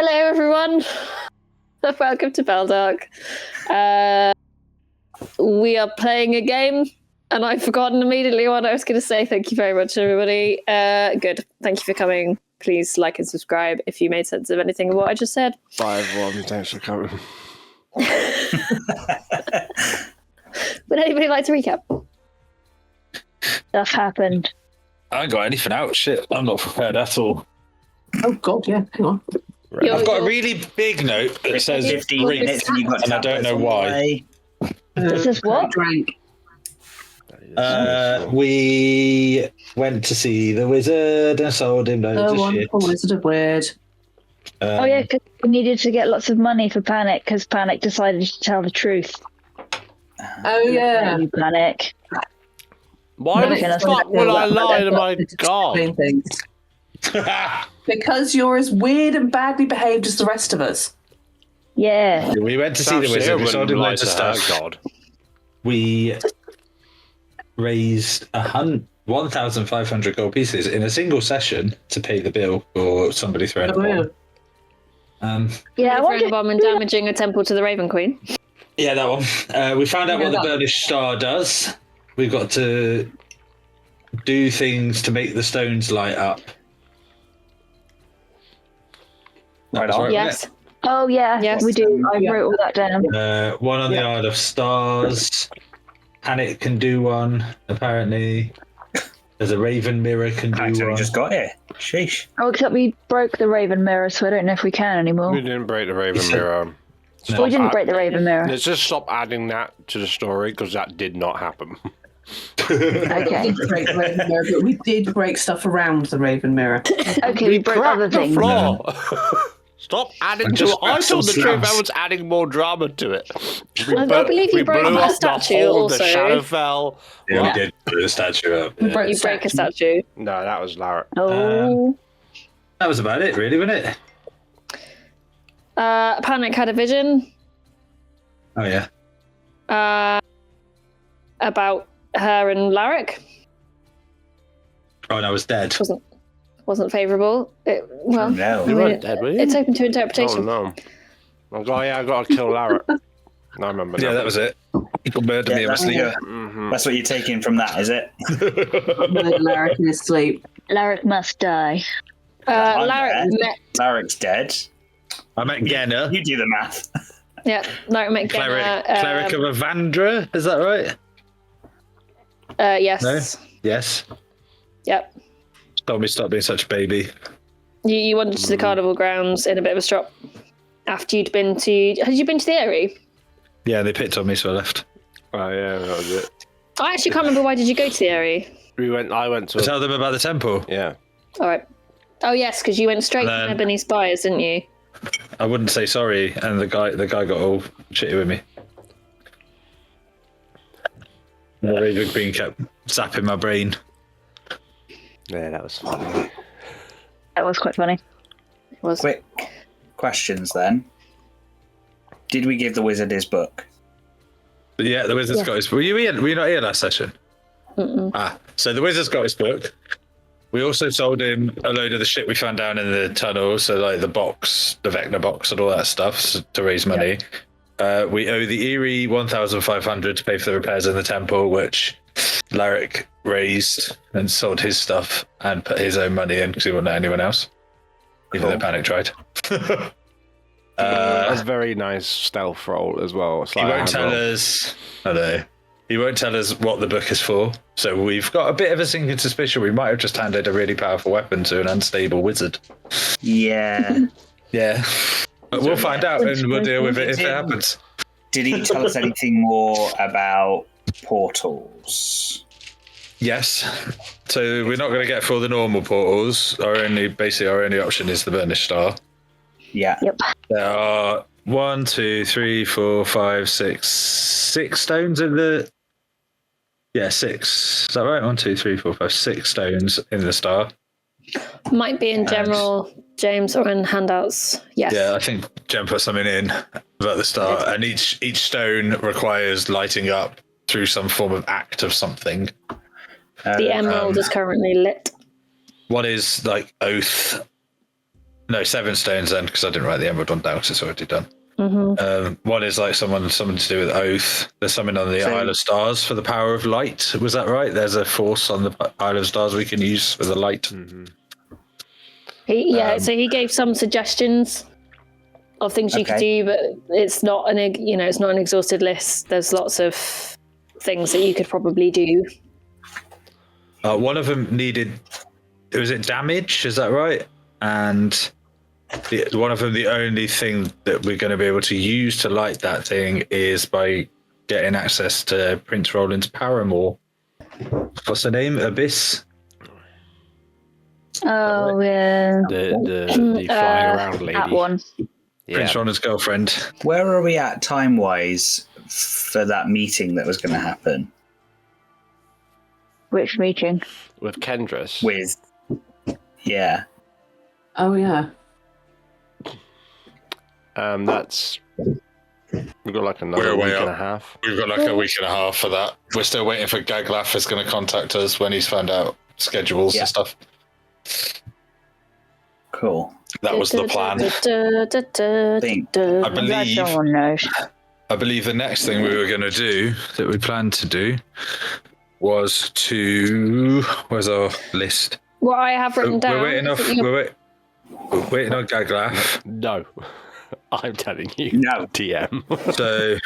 Hello, everyone. Welcome to Beldark. We are playing a game, and I've forgotten immediately what I was going to say. Thank you very much, everybody. Good. Thank you for coming. Please like and subscribe if you made sense of anything of what I just said. 5-1, thanks for coming. Would anybody like to recap? Stuff happened. I ain't got anything out. Shit, I'm not prepared at all. Oh, God, yeah. Hang on. Right. I've got a really big note that says 15 minutes and you've got and I don't know why. This is what? Drank. We went to see the wizard and sold him loads of shit. Wonderful Wizard of Weird. Oh yeah, because we needed to get lots of money for Panic because Panic decided to tell the truth. Oh, yeah. Panic. Why Making the us fuck feel would I like lie to my Explain god? things. Because you're as weird and badly behaved as the rest of us. Yeah. We went to see the wizard. We sold him loads of stuff. God. We raised 1,500 gold pieces in a single session to pay the bill for somebody throwing a bomb. Yeah, I Throwing a wonder. bomb and damaging a temple to the Raven Queen. Yeah, that one. We found out what the burnished star does. We've got to do things to make the stones light up. Right on. Yes. Oh yeah, Yes. we do. I wrote all that down. One on the Isle of Stars. Panic can do one, apparently. There's a Raven Mirror can do Actually, one. we just got it. Sheesh. Oh, except we broke the Raven Mirror, so I don't know if we can anymore. We didn't break the Raven Mirror. No. We didn't break the Raven Mirror. Let's just stop adding that to the story because that did not happen. Okay. We did break the Raven Mirror, but we did break stuff around the Raven Mirror. Okay, we broke other Cracked the things. floor. Stop adding to just it. I cracked some told the truth. slabs. I was adding more drama to it. I believe you we broke blew the up statue the whole also. The Shadowfell. Yeah, What? we did put the statue up. We Yeah. broke You the break a statue. statue. No, that was Lara. Oh. That was about it, really, wasn't it? Panic had a vision Oh, yeah. about her and Larrick. Oh, no, I was dead. Wasn't favourable. Well, No. I You mean, weren't dead, were you? it's open to Oh, interpretation. no. I got to kill Lara. I remember Yeah, that was it. People murdered me in my that's, sleep. that's what you're taking from that, is it? Murdered Larrick in his sleep. Larrick must die. I'm Larrick dead. met. Larrick's dead. I met Genna, You do the math. Yeah, Larrick met cleric of Avandra. Is that right? Yes. No? Yes. Yep. Told me to stop being such a baby. You wandered to the carnival grounds in a bit of a strop after you'd been to. Had you been to the Eyrie? Yeah, they picked on me, so I left. Oh, yeah, that was it. I actually can't remember why did you go to the Eyrie. I went to... Tell them about the temple. Yeah. All right. Oh yes, because you went straight And to then- Ebony Spires, didn't you? I wouldn't say sorry, and the guy got all shitty with me. The Raven Queen kept zapping my brain. Yeah, that was funny. That was quite funny. It was. Quick questions then. Did we give the wizard his book? But yeah, the wizard's got his. Were you not here last session? Mm-mm. So the wizard's got his book. We also sold him a load of the shit we found down in the tunnel, so like the box, the Vecna box, and all that stuff to raise money. We owe the Eyrie 1,500 to pay for the repairs in the temple, which Larrick raised and sold his stuff and put his own money in because he wouldn't let anyone else, even though Panic tried. That was a very nice stealth roll as well. It's He like won't tell us. I know. He won't tell us what the book is for. So we've got a bit of a sinking suspicion we might have just handed a really powerful weapon to an unstable wizard. Yeah. Yeah. But we'll find out and we'll deal with it if it happens. Did he tell us anything more about portals? Yes. So we're not going to get through the normal portals. Our only option is the Burnished Star. Yeah. Yep. There are 1, 2, 3, 4, 5, 6 stones in the. Yeah, 6. Is that right? 1, 2, 3, 4, 5, 6 stones in the star. Might be in general, James, or in handouts. Yes. Yeah, I think Jen put something in about the star, and each stone requires lighting up through some form of act of something. The emerald is currently lit. One is like oath, No, 7 stones then, because I didn't write the emerald one down because it's already done. Mm-hmm. One is like something to do with oath. There's something on the Isle of Stars for the power of light. Was that right? There's a force on the Isle of Stars we can use for the light. Mm-hmm. So he gave some suggestions of things you could do, but it's not it's not an exhausted list. There's lots of things that you could probably do. One of them needed, was it damage? Is that right? And one of them, the only thing that we're going to be able to use to light that thing is by getting access to Prince Roland's paramour. What's her name? Abyss? Oh, yeah. The flying around lady. That one. Yeah. Prince Roland's girlfriend. Where are we at time-wise for that meeting that was going to happen? Which meeting? With Kendris. Yeah. Oh, yeah. That's... We've got like another week and a half. We've got like a week and a half for that. We're still waiting for Gaglaf is going to contact us when he's found out schedules and stuff. Cool. That was the plan. I believe the next thing we were going to do, that we planned to do, was to... Where's our list? What I have written down. We're waiting on Gaglaf. No. I'm telling you. No. TM. So...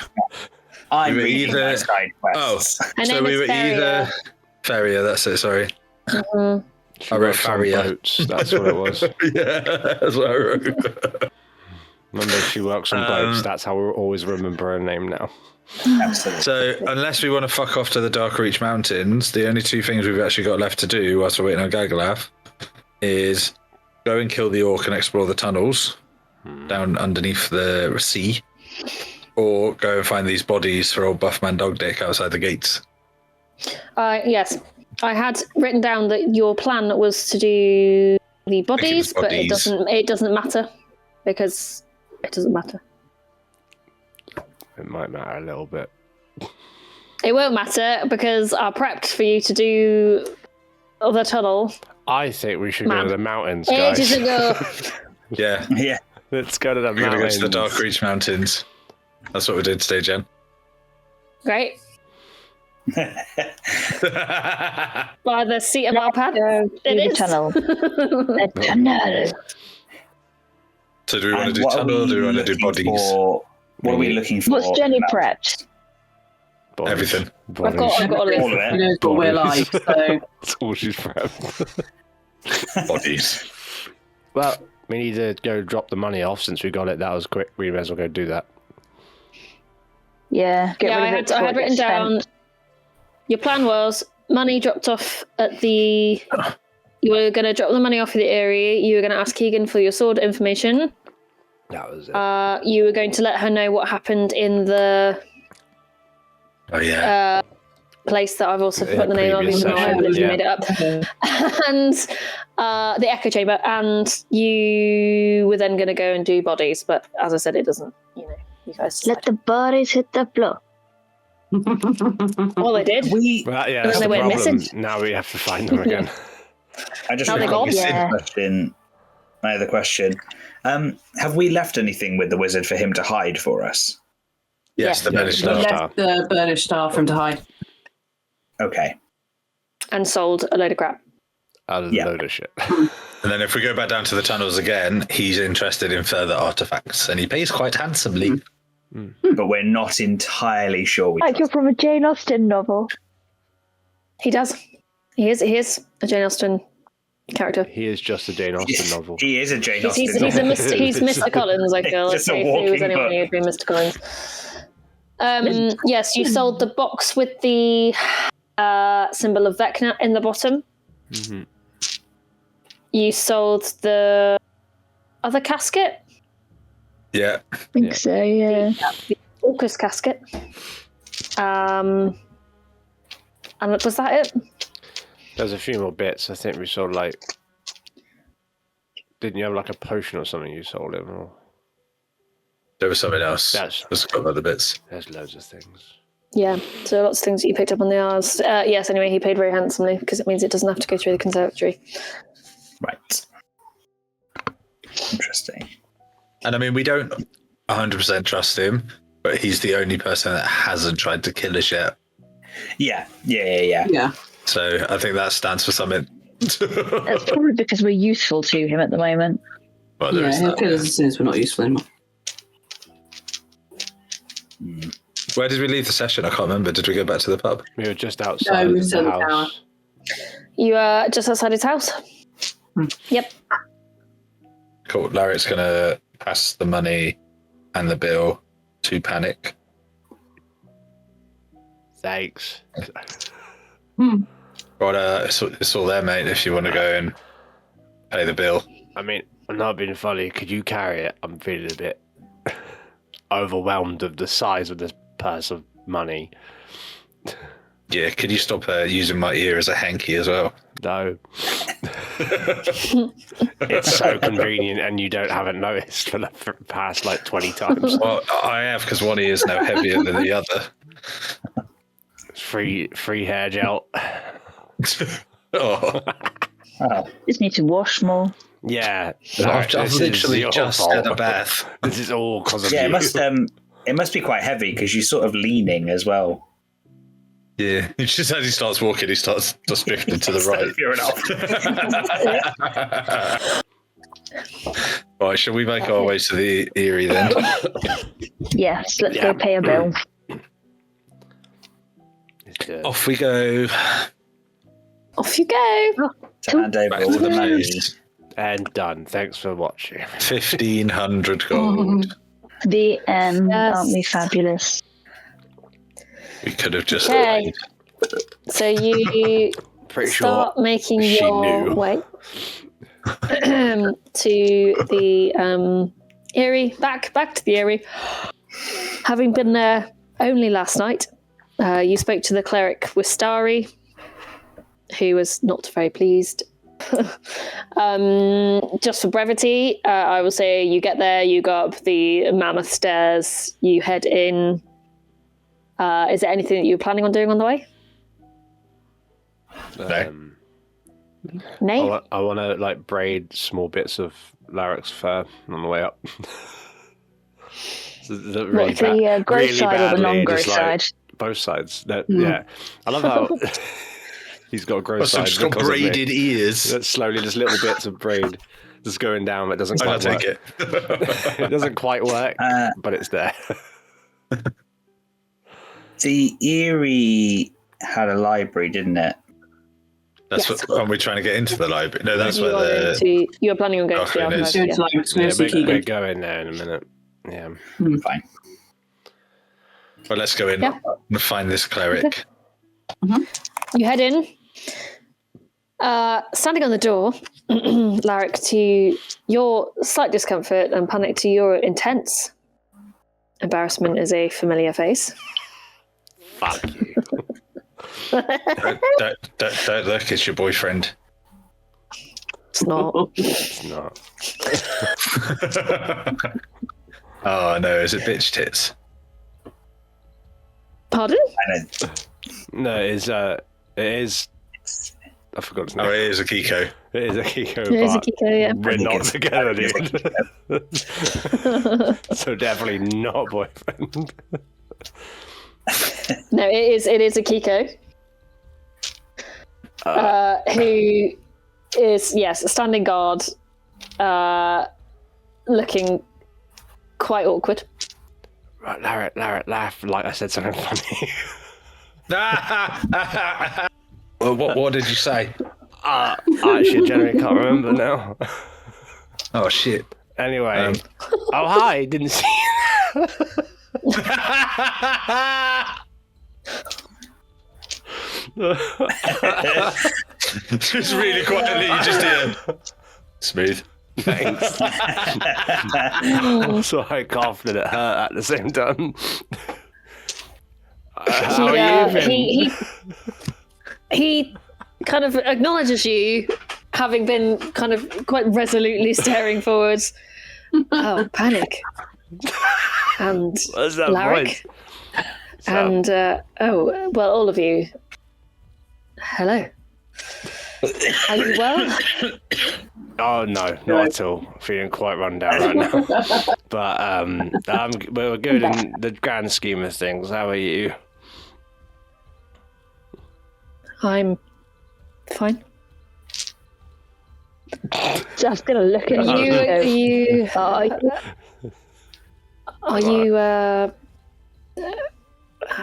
I'm we were reading my side quests. so we were either... Faria, that's it, sorry. Mm-hmm. I wrote Faria. Boats. That's what it was. Yeah, that's what I wrote. Remember, she works on boats. That's how we'll always remember her name now. Absolutely. So, unless we want to fuck off to the Dark Reach Mountains, the only 2 things we've actually got left to do whilst we're waiting on Gaglaf is go and kill the orc and explore the tunnels down underneath the sea, or go and find these bodies for old Buffman Dog Dick outside the gates. Yes. I had written down that your plan was to do the bodies, but it doesn't matter because it doesn't matter. It might matter a little bit. It won't matter because I prepped for you to do the tunnel. I think we should go to the mountains, guys. Ages ago. Yeah. Yeah. Let's go to the We're going to go mountains. to the Dark Reach Mountains. That's what we did today, Jen. Great. By the seat of our pad. It is. Tunnel. The tunnel. So do we want to do tunnel or do we want to do bodies? What are we looking for? What's Jenny prepped? Bodies. Everything. I've got a list. All of Who it. knows what we're like, so... That's all she's prepped. Bodies. Well, we need to go drop the money off since we got it. That was quick. We may as well go do that. Yeah. I had written down. Your plan was money dropped off at the. You were going to drop the money off at the area. You were going to ask Keegan for your sword information. That was it. You were going to let her know what happened in the. Oh, yeah. Place that I've also forgotten the name of, even though I literally made it up. And the echo chamber, and you were then going to go and do bodies, but as I said, it doesn't. You guys decide. Let the bodies hit the floor. Well, they did. Well, yeah, that's they the went problem. missing. Now we have to find them again. I just How they recalled got? my other question. Have we left anything with the wizard for him to hide for us? Yes, the British We stuff. left the burnished star for him to hide. Okay. And sold a load of crap. A load of shit. And then if we go back down to the tunnels again, he's interested in further artifacts, and he pays quite handsomely. But we're not entirely sure we Like you're from a Jane Austen novel. He does. He is a Jane Austen character. He is just a Jane Austen novel. He is a Jane He's Austen he's Mr. Collins, I feel. Just Like, a if he was walking anyone, book. he'd be Mr. Collins. Yes, you sold the box with the symbol of Vecna in the bottom. Mm-hmm. You sold the other casket. Yeah. I think so, yeah. The Orcus casket. And was that it? There's a few more bits. I think we sold didn't you have like a potion or something you sold him? Or... There was something else. That's- There's a couple other bits. There's loads of things. Yeah, so lots of things that you picked up on the R's. Yes, anyway, he paid very handsomely because it means it doesn't have to go through the conservatory. Right. Interesting. And I mean, we don't 100% trust him, but he's the only person that hasn't tried to kill us yet. Yeah. Yeah. So I think that stands for something. That's probably because we're useful to him at the moment. Well, there Yeah, is he'll that. kill us as soon as we're not useful anymore. Where did we leave the session? I can't remember. Did we go back to the pub? We were just outside we were the still in the tower. house. You are just outside his house. Yep. Cool. Larry's going to pass the money and the bill to Panic. Thanks. Right, it's all there, mate, if you want to go and pay the bill. I mean, I'm not being funny. Could you carry it? I'm feeling a bit overwhelmed of the size of this purse of money. Yeah, could you stop using my ear as a hanky as well? No. It's so convenient and you haven't noticed for the past like 20 times. Well, I have, because one ear is now heavier than the other. Free hair gel. Oh, Just need to wash more. Yeah. I've this is literally your just fault. had a bath. This is all because of Yeah, you. it must be quite heavy because you're sort of leaning as well. Yeah, it's just as he starts walking, he starts just drifting to the right. Right, shall we make our way to the Erie then? Yes, let's go pay a bill. Off we go. Off you go. To hand over Back all to the the money. maze. And done. Thanks for watching. 1,500 gold. The end. Yes. Aren't we fabulous? We could have just Okay. died. So you Pretty start sure making she your knew. way to the Erie, back to the Erie. Having been there only last night, you spoke to the cleric Wistari, who was not very pleased. Just for brevity, I will say you get there, you go up the mammoth stairs, you head in. Is there anything that you were planning on doing on the way? Nay? I want to like braid small bits of Larrick's fur on the way up. What, the growth side or the non-growth side? Both sides. Yeah. I love how he's got a growth So side. just got because of me. braided ears. That's slowly just little bits of braid just going down. It doesn't I'll quite take work. it. It doesn't quite work, but it's there. The Erie had a library, didn't it? That's Yes. what. Are we trying to get into the library? No, that's you where are you are planning on going to the Offering is- archive. Go to Yeah. like, go see We're Keegan. going there in a minute. Yeah. Fine. Well, let's go in Yeah. and find this cleric. You head in. Standing on the door, Larrick, to your slight discomfort and Panic to your intense embarrassment, is a familiar face. Fuck you. Don't look, it's your boyfriend. It's not. It's not. Oh no, is it bitch tits? Pardon? No, it is. I forgot his name. Oh, it is a Kiko. It is a Kiko. It is a but Kiko, yeah. We're not it's- together, I think dude. So definitely not boyfriend. No, it is a Kiko. Who is, yes, standing guard, looking quite awkward. Right, Larry, laugh like I said something funny. Well, what did you say? I actually generally can't remember now. Oh shit. Anyway. Oh, hi, didn't see you. Just really quietly, you just hear smooth. Thanks. So I coughed and it hurt at the same time. How are you been? He kind of acknowledges you, having been kind of quite resolutely staring forwards. Oh, Panic. And What's that Larrick. voice? And, oh, well, all of you. Hello. Are you well? Oh no, not at all. Feeling quite run down right now. But we're good in the grand scheme of things. How are you? I'm fine. Just gonna look at You are you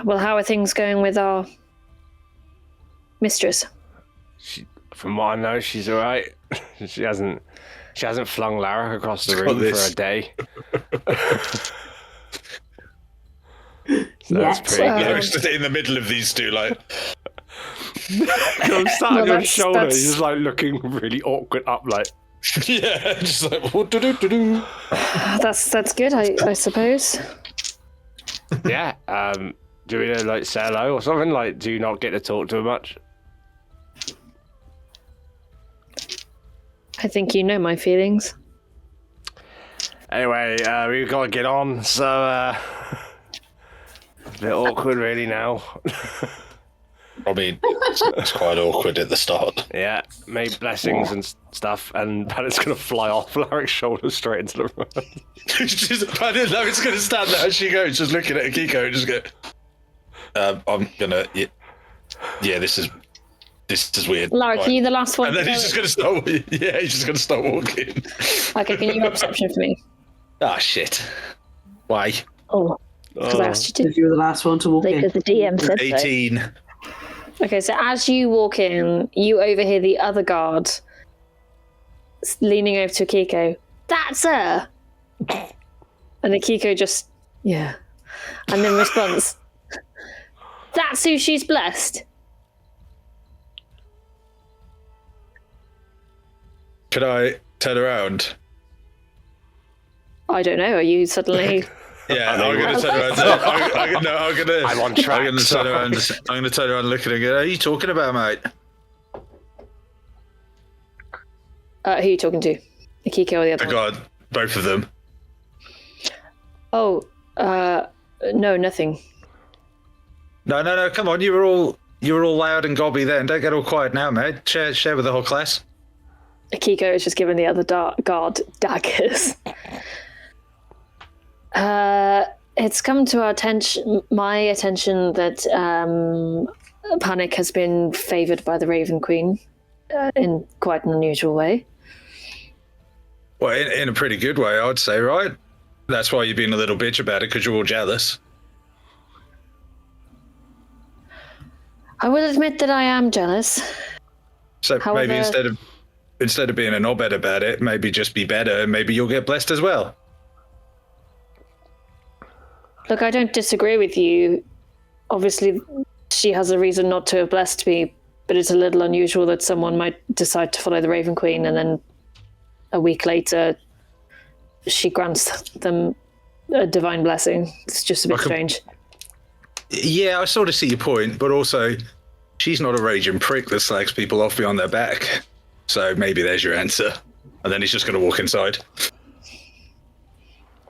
well, how are things going with our mistress? From what I know, she's all right. She hasn't flung Lara across the room for a day. So that's pretty good. Just in the middle of these two, like. I'm sat on your shoulder. He's just like looking really awkward up, like. Yeah, just like what do. That's good, I suppose. Yeah. Do we like say hello or something? Like, do you not get to talk to her much? I think you know my feelings. Anyway, we've got to get on, so a bit awkward really now. I mean, it's quite awkward at the start. Yeah, made blessings and stuff, and Panet's going to fly off Larry's shoulder straight into the room. Panet, no, it's going to stand there as she goes, just looking at Akiko and just go, I'm going to, yeah, this is weird. Lara, can you the last one? And then he's just going to start, he's just going to start walking. Okay, can you roll perception for me? Ah, shit. Why? Oh, because I asked you to. If you were the last one to walk in. because the DM said 18. Okay, so as you walk in, you overhear the other guard leaning over to Akiko. That's her! And Akiko just, yeah. And then responds, that's who she's blessed. Could I turn around? I don't know, are you suddenly... Yeah, I'm going to turn around. I'm on track. I'm going to turn around. I'm going to turn around, and look at her, and go, "What are you talking about, mate?" who are you talking to? Akiko or the other one? God, both of them. Oh, no, nothing. No. Come on, you were all loud and gobby then. Don't get all quiet now, mate. Share with the whole class. Akiko has just given the other guard daggers. It's come to my attention that Panic has been favoured by the Raven Queen in quite an unusual way. Well, in a pretty good way, I'd say, right? That's why you're being a little bitch about it, because you're all jealous. I will admit that I am jealous. So However, maybe instead of being a knobhead about it, maybe just be better, and maybe you'll get blessed as well. Look, I don't disagree with you. Obviously, she has a reason not to have blessed me, but it's a little unusual that someone might decide to follow the Raven Queen and then a week later she grants them a divine blessing. It's just a bit strange. Yeah, I sort of see your point, but also she's not a raging prick that slags people off behind their back. So maybe there's your answer. And then he's just going to walk inside.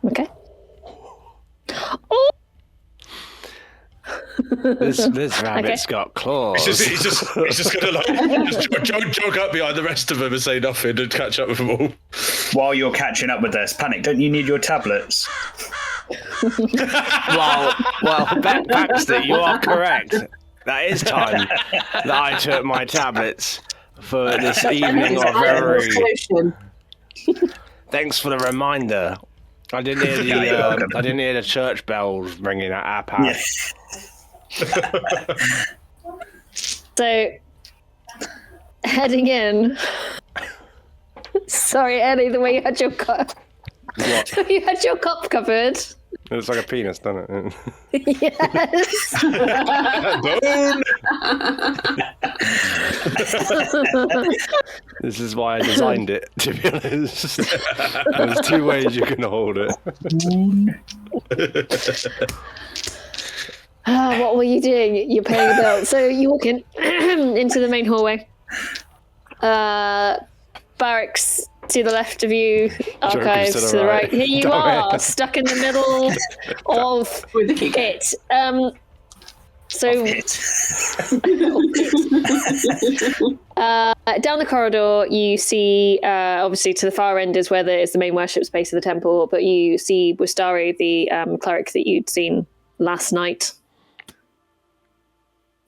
Okay. Oh! This rabbit's got claws. He's just going to jog up behind the rest of them and say nothing and catch up with them all. While you're catching up with this, Panic, don't you need your tablets? well, Baxter, you are correct. That is time that I took my tablets for this evening of reverie. Thanks for the reminder. I didn't hear the church bells ringing at our house. Yes. So, heading in. Sorry, Ellie, the way you had your cup. What? You had your cup covered. It looks like a penis, doesn't it? Yes. Boom! This is why I designed it, to be honest. There's two ways you can hold it. What were you doing? You're paying a bill. So you walk in into the main hallway. Barracks to the left of you, archives to the right. Here you are, stuck in the middle of it. So, down the corridor, you see, obviously to the far end is where there is the main worship space of the temple, but you see Wistari, the cleric that you'd seen last night.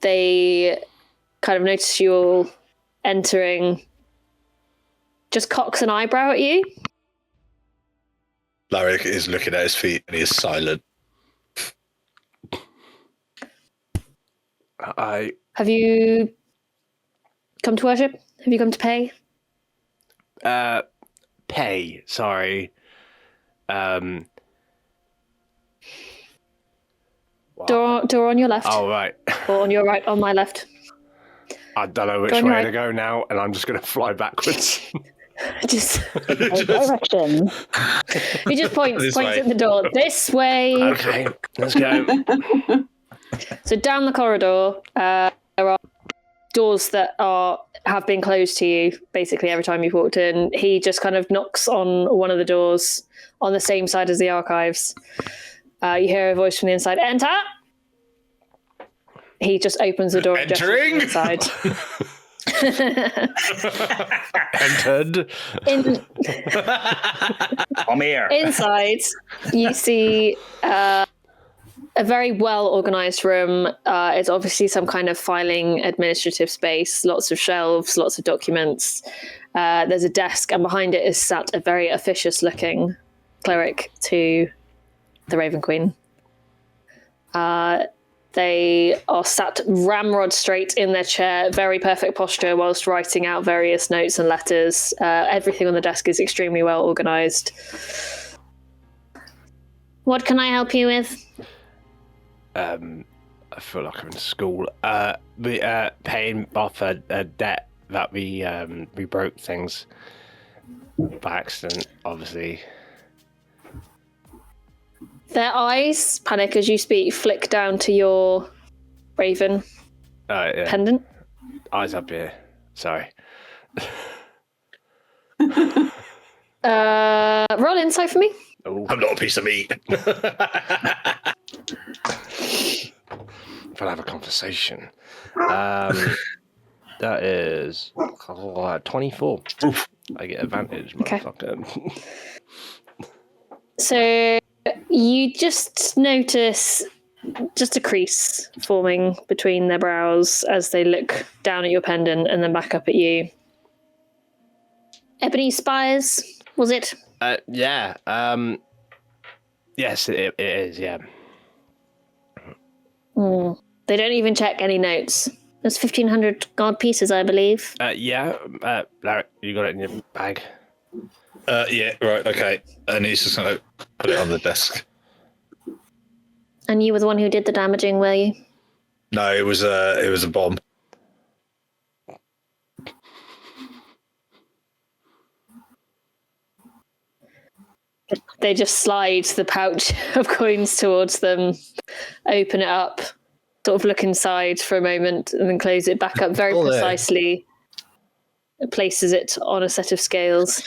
They kind of notice you all entering, just cocks an eyebrow at you. Larry is looking at his feet and he is silent. Have you come to worship? Have you come to pay? Pay, sorry. Door on your left. Oh, right. Or on your right, on my left. I don't know which way to go now, and I'm just going to fly backwards. Just Direction. he just points way. at the door. This way. Okay, let's go. So down the corridor, there are doors that have been closed to you basically every time you've walked in. He just kind of knocks on one of the doors on the same side as the archives. You hear a voice from the inside, enter! He just opens the door and gestures to the inside. Entered. I'm here. Inside, you see a very well-organised room. It's obviously some kind of filing administrative space, lots of shelves, lots of documents. There's a desk, and behind it is sat a very officious-looking cleric to the Raven Queen. They are sat ramrod straight in their chair, very perfect posture whilst writing out various notes and letters. Everything on the desk is extremely well organised. What can I help you with? I feel like I'm in school. We paying off a debt that we broke things by accident, obviously. Their eyes, panic as you speak, flick down to your raven Yeah. pendant. Eyes up here. Sorry. Roll insight for me. Oh, I'm not a piece of meat. trying to have a conversation. That is 24. Oof. I get advantage, Okay. motherfucker. So you just notice just a crease forming between their brows as they look down at your pendant and then back up at you. Ebony spires, was it? Yeah. Yes, it is. Yeah. They don't even check any notes. There's 1,500 gold pieces, I believe. Yeah. Larry, you got it in your bag. Yeah, right, okay. And he's just going to put it on the desk. And you were the one who did the damaging, were you? No, it was a bomb. They just slide the pouch of coins towards them, open it up, sort of look inside for a moment, and then close it back up very precisely. It places it on a set of scales.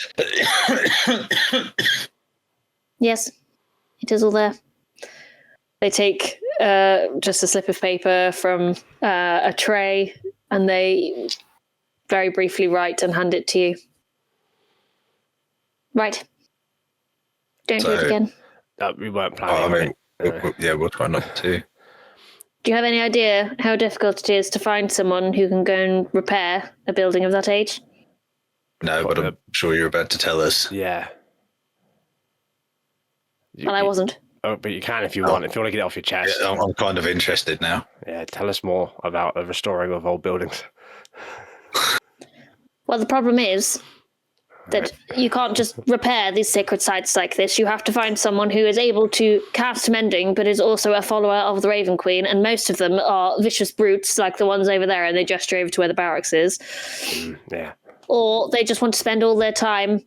Yes, it is all there. They take just a slip of paper from a tray, and they very briefly write and hand it to you. Right. Don't do it again. We weren't planning. We'll try not to. Do you have any idea how difficult it is to find someone who can go and repair a building of that age? No, but I'm sure you're about to tell us. Yeah. And I wasn't. Oh, but you can if you want. If you want to get it off your chest. Yeah, I'm kind of interested now. Yeah, tell us more about the restoring of old buildings. Well, the problem is that you can't just repair these sacred sites like this. You have to find someone who is able to cast mending, but is also a follower of the Raven Queen, and most of them are vicious brutes like the ones over there, and they gesture over to where the barracks is. Yeah. Or they just want to spend all their time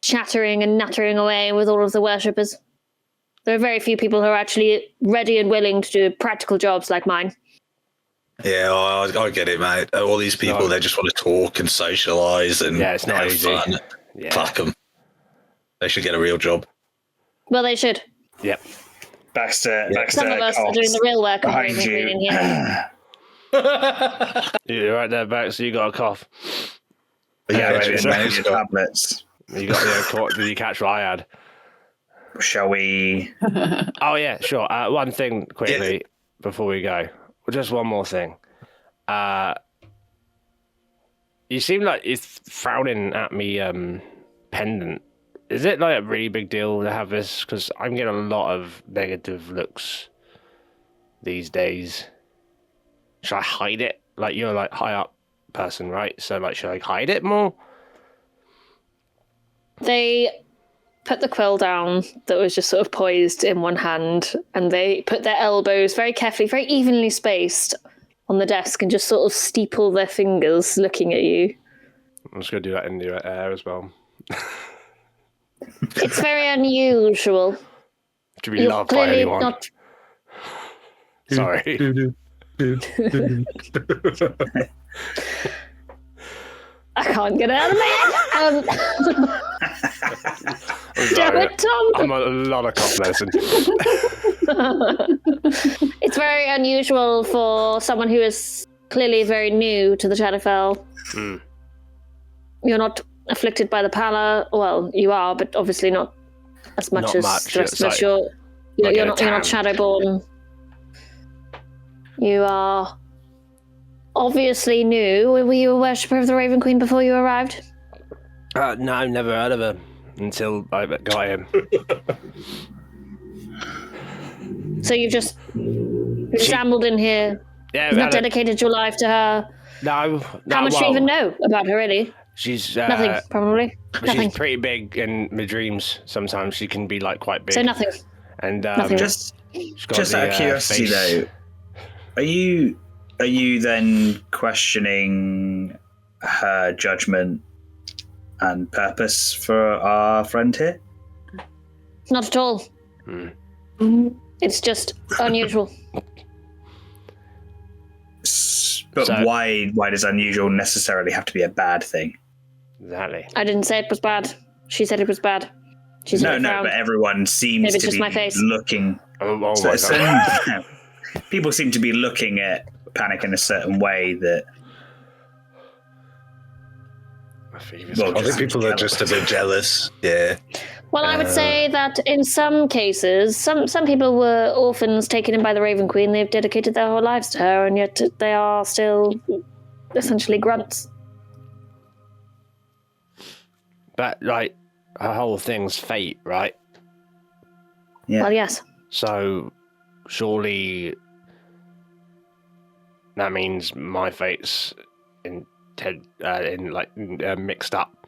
chattering and nattering away with all of the worshippers. There are very few people who are actually ready and willing to do practical jobs like mine. Yeah, I get it, mate. All these people, they just want to talk and socialise and Yeah, it's not have easy. fun. Yeah. Fuck them. They should get a real job. Well, they should. Yep. Baxter, Some of us are doing the real work of behind Raven Queen in you. here. You're right there, Bax. You got a cough. Yeah, Raven, Raven, man, your tablets. You got did you catch what I had? Shall we? Oh yeah, sure. One thing quickly before we go. Just one more thing. You seem like it's frowning at me pendant. Is it like a really big deal to have this? Because I'm getting a lot of negative looks these days. Should I hide it? Like, you're like high up person, right? So like, should I hide it more? They put the quill down that was just sort of poised in one hand, and they put their elbows very carefully, very evenly spaced on the desk, and just sort of steeple their fingers looking at you. I'm just going to do that in the air as well. It's very unusual. To be loved by clearly anyone. not. Sorry. I can't get it out of my head. Damn it, Tom. I'm a lot of cough medicine. It's very unusual for someone who is clearly very new to the Shadowfell. Mm. You're not afflicted by the pallor. Well, you are, but obviously not as much Not as much, the rest it's of us. like- You're like not Shadowborn. You are obviously new. Were you a worshipper of the Raven Queen before you arrived? No, I've never heard of her until I got him. So you've just ambled in here. Yeah, You've not dedicated your life to her. No. How much do you even know about her, really? She's Nothing, probably. Nothing. She's pretty big in my dreams. Sometimes she can be like quite big. So nothing. And Nothing. Just she's got out of curiosity, face. though, are you then questioning her judgment and purpose for our friend here? Not at all. It's just unusual. But So- why does unusual necessarily have to be a bad thing? Exactly. I didn't say it was bad. She said it was bad. She's No, not proud. but everyone seems Maybe it's to just be my face. looking. Oh my So, god. people seem to be looking at Panic in a certain way that. My feet I think people are just a bit jealous. Yeah. Well, I would say that in some cases, some people were orphans taken in by the Raven Queen. They've dedicated their whole lives to her, and yet they are still essentially grunts. But like, her whole thing's fate, right? Yeah. Well, yes. So surely that means my fate's mixed up,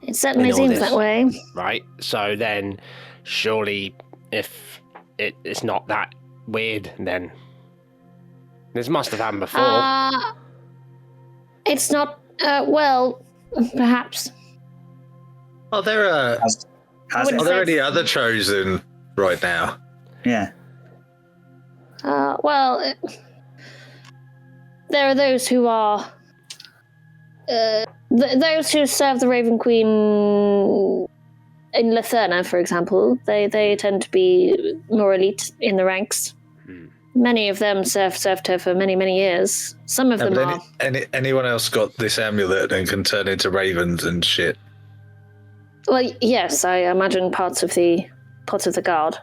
It certainly in all seems this. that way. right? So then surely if it's not that weird, then this must have happened before. It's not, well, perhaps. Are there Has wouldn't it? are there say- any other chosen right now? Yeah. Well, there are those who are... those who serve the Raven Queen in Latherna, for example, they tend to be more elite in the ranks. Many of them served her for many, many years. Some of them are... Anyone else got this amulet and can turn into ravens and shit? Well, yes, I imagine parts of the guard.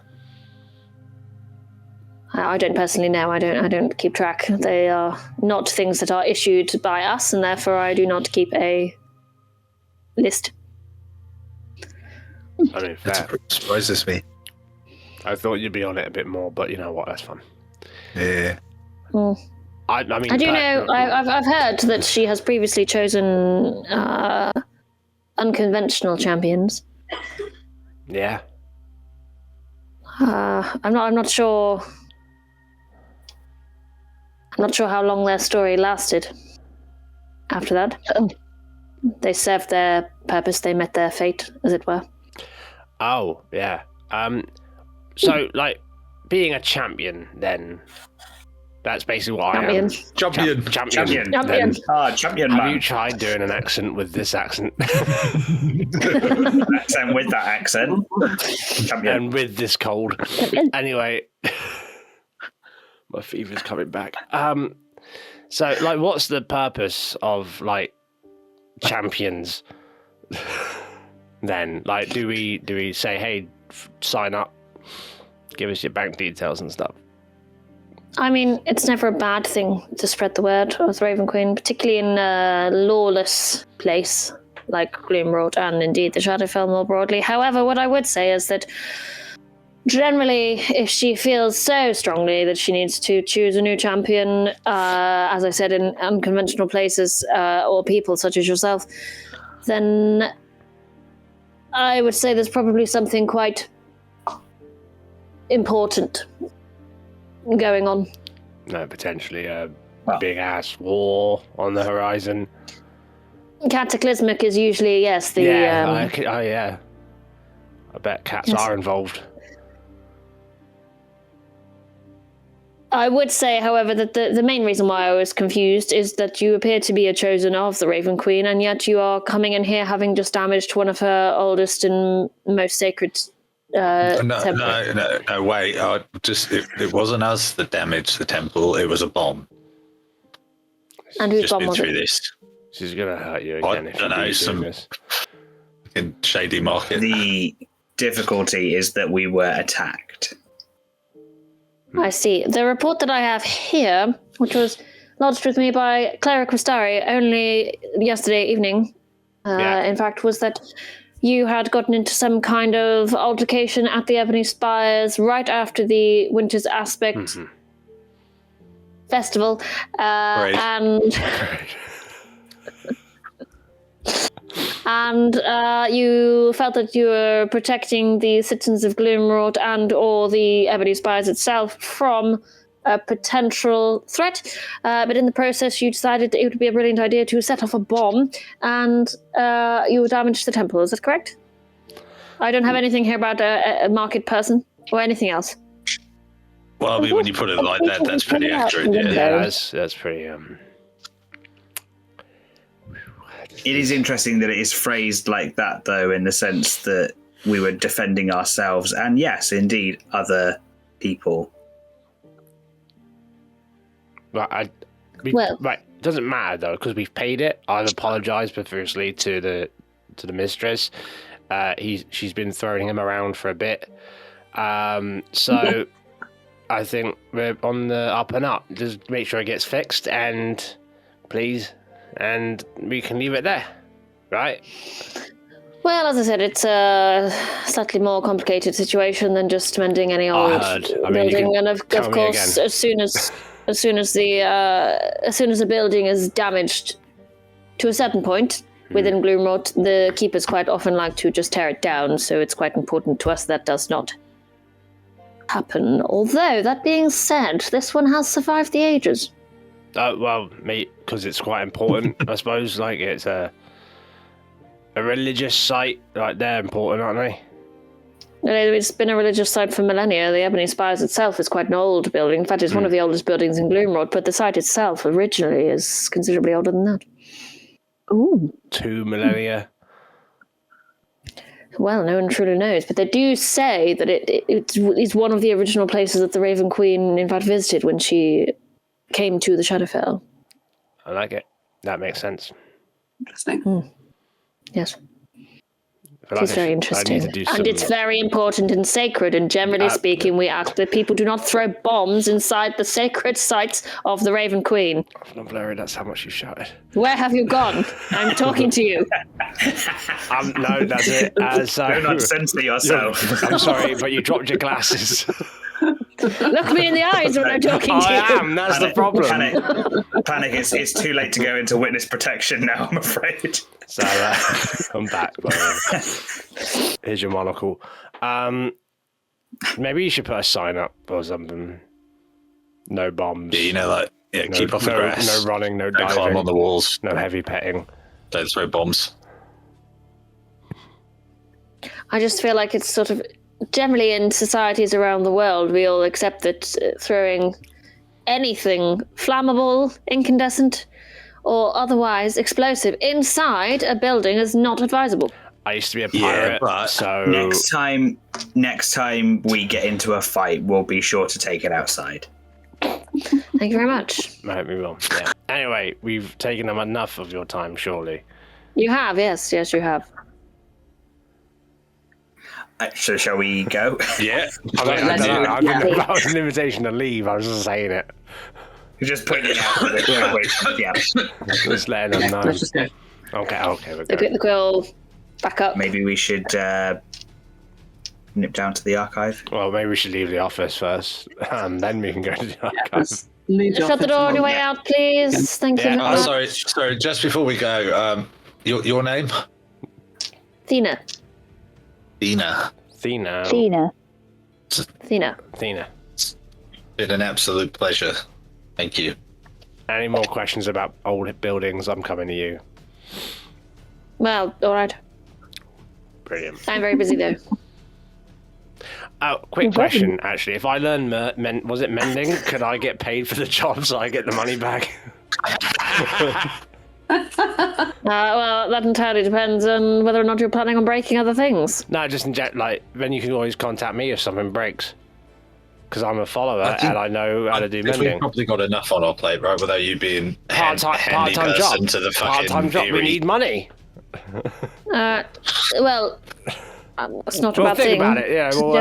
I don't personally know. I don't keep track. They are not things that are issued by us, and therefore I do not keep a list. I mean, That fair. surprises me. I thought you'd be on it a bit more, but you know what? That's fun. Yeah. Well, I mean, I do know. I've heard that she has previously chosen unconventional champions. Yeah. I'm not sure. I'm not sure how long their story lasted. After that, they served their purpose. They met their fate, as it were. Oh, yeah. So, like, being a champion, then, That's basically what Champion. I am. Champion. Champion. Champion. Champion Have man. you tried doing an accent with this accent? Accent with that accent. Champion. And with this cold. Anyway, my fever's coming back. So, like, what's the purpose of, like, champions then? Like, do we say, hey, sign up, give us your bank details and stuff? I mean, it's never a bad thing to spread the word of the Raven Queen, particularly in a lawless place like Gloomroad and indeed the Shadowfell more broadly. However, what I would say is that generally, if she feels so strongly that she needs to choose a new champion, as I said, in unconventional places or people such as yourself, then I would say there's probably something quite important going on. No, potentially a big ass war on the horizon. Cataclysmic is usually, yes, the... I bet cats are involved. I would say, however, that the main reason why I was confused is that you appear to be a chosen of the Raven Queen, and yet you are coming in here having just damaged one of her oldest and most sacred No, wait. It wasn't us that damaged the temple. It was a bomb. And whose Just bomb been was through it? this. She's gonna hurt you I again if don't you know, do some- this. In shady market. The difficulty is that we were attacked. I see. The report that I have here, which was lodged with me by Cleric Cristari only yesterday evening, in fact, was that you had gotten into some kind of altercation at the Ebony Spires right after the Winter's Aspect festival, and you felt that you were protecting the citizens of Gloomroad and or the Ebony Spires itself from a potential threat, but in the process you decided that it would be a brilliant idea to set off a bomb, and you damaged the temple. Is that correct? I don't have anything here about a market person or anything else. Well, I mean, when you put it like that, that's pretty accurate. Yeah, Yeah. that's pretty. It is interesting that it is phrased like that, though, in the sense that we were defending ourselves and, yes, indeed, other people. Right, Well- right. It doesn't matter though because we've paid it. I've apologised profusely to the mistress. She's been throwing him around for a bit. So I think we're on the up and up. Just make sure it gets fixed, and please, and we can leave it there, right? Well, as I said, it's a slightly more complicated situation than just mending any old heard. I mean, you building. can And of tell me course, again. as soon as the building is damaged to a certain point within Gloomroad, the keepers quite often like to just tear it down. So it's quite important to us that does not happen. Although that being said, this one has survived the ages. Well, mate, because it's quite important, I suppose. Like it's a religious site. Like they're important, aren't they? It's been a religious site for millennia. The Ebony Spires itself is quite an old building. In fact, it's one of the oldest buildings in Gloomroad, but the site itself originally is considerably older than that. Ooh. 2 millennia. Well, no one truly knows, but they do say that it's one of the original places that the Raven Queen, in fact, visited when she came to the Shadowfell. I like it. That makes sense. Interesting. Yes. I feel like It's very I need interesting. to do And some- it's very important and sacred, and generally speaking, we ask that people do not throw bombs inside the sacred sites of the Raven Queen. I'm not blurry, that's how much you shouted. Where have you gone? I'm talking to you. No, that's it. So, Do not censor yourself. I'm sorry, but you dropped your glasses. Look me in the eyes when I'm talking to you. I am, that's the problem. Panic. It's too late to go into witness protection now, I'm afraid. So, I'm back. By the way. Here's your monocle. Maybe you should put a sign up or something. No bombs. Yeah, you know, like, yeah, keep off the no, grass. no running, no Don't climb diving, on the walls. no heavy petting. Don't throw bombs. I just feel like it's sort of generally in societies around the world, we all accept that throwing anything flammable, incandescent, or otherwise explosive inside a building is not advisable. I used to be a pirate, so next time we get into a fight, we'll be sure to take it outside. Thank you very much. I hope we will. Yeah. Anyway, we've taken up enough of your time, surely. You have, yes, you have. So shall we go? Yeah. I don't know. I didn't know that was an invitation to leave. I was just saying it. You're just putting it out there. Yeah. Just letting them know. Let's just go. Okay, we're They good. pick the quill back up. Maybe we should nip down to the archive. Well, maybe we should leave the office first, and then we can go to the archive. Let's leave the Shut the office door on your and- way out, please. Thank you. Yeah. very much. Sorry. Just before we go, your name? Athena. Dina. Athena. Athena. Been an absolute pleasure. Thank you. Any more questions about old buildings? I'm coming to you. Well, all right. Brilliant. I'm very busy though. Oh, quick question, actually. If I learn was it mending? Could I get paid for the job so I get the money back? Well, that entirely depends on whether or not you're planning on breaking other things. No, just then you can always contact me if something breaks. Because I'm a follower and I know how to do We've mending. probably got enough on our plate, right? Without you being Part-time person job. to the Part-time job. We theory. need money. Well, it's not a We'll bad think thing. about it. Yeah, we'll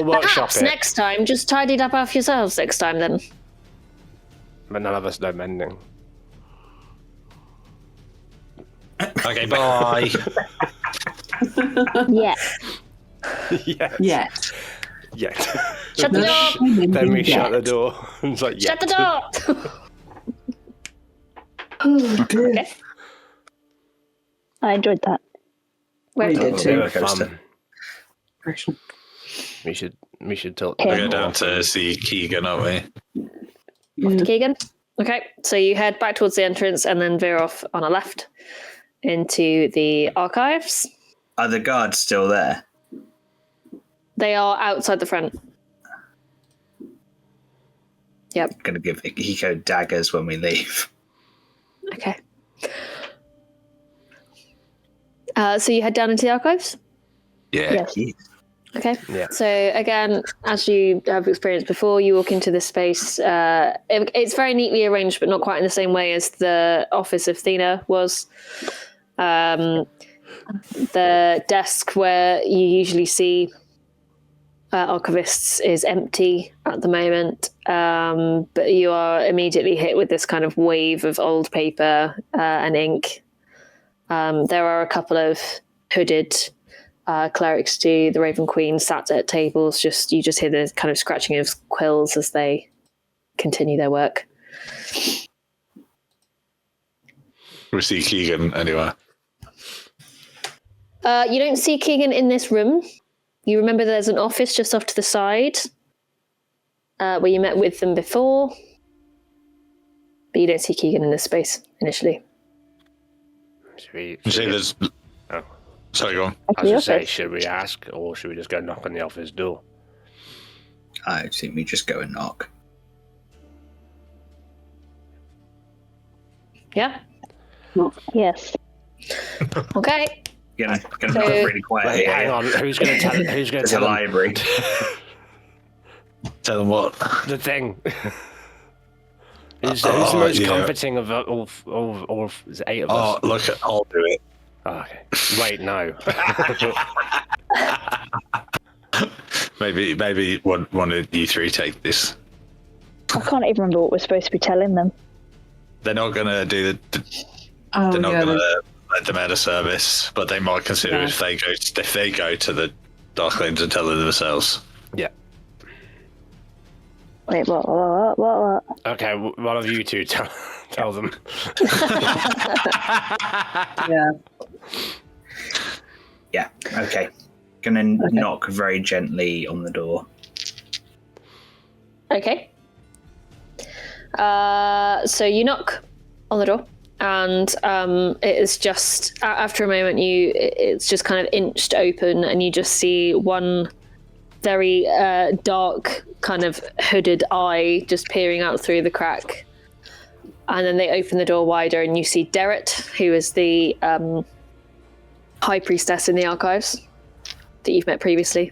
workshop Perhaps it. next time, just tidy it up after yourselves next time then. But none of us know mending. Okay, bye. Yeah. Yes. Yeah. Yeah. Shut the door! Then we shut the door. It's like, Shut the door! Okay. I enjoyed that. Where We to? did too. Bit of fun. Impression. We should talk. Okay. We'll go down to see Keegan, aren't we? To Keegan. Okay, so you head back towards the entrance and then veer off on a left into the archives. Are the guards still there? They are outside the front. Yep. I'm going to give Hiko daggers when we leave. Okay. So you head down into the archives? Yeah. Yes. Okay. Yeah. So again, as you have experienced before, you walk into this space. It's very neatly arranged, but not quite in the same way as the office of Thena was. The desk where you usually see archivists is empty at the moment, but you are immediately hit with this kind of wave of old paper and ink. There are a couple of hooded clerics to the Raven Queen sat at tables. You just hear the kind of scratching of quills as they continue their work. We see Keegan anyway. You don't see Keegan in this room. You remember there's an office just off to the side where you met with them before, but you don't see Keegan in this space initially. You see, there's. Oh. Sorry, go on. I was going to say, should we ask or should we just go knock on the office door? I think we just go and knock. Yeah? Yes. Okay. Gonna So- knock really quiet. Wait, hang on. Who's going to tell? Who's going to There's a tell them library. Tell them what. the thing? Who's the most yeah. comforting of all 8 of us? Oh, look, I'll do it. Oh, okay. Wait, no. Maybe one of you three take this. I can't even remember what we're supposed to be telling them. They're not gonna do the. Oh, They're not yeah. gonna let them out of service, but they might consider Yeah. if they go to the Darklings and tell them themselves. Yeah. Wait, what? Okay, one of you two tell them. Yeah. Yeah, okay. Gonna knock very gently on the door. Okay. So you knock on the door, and it is just after a moment, it's just kind of inched open, and you just see one very dark, kind of hooded eye just peering out through the crack. And then they open the door wider, and you see Derek, who is the high priestess in the archives that you've met previously.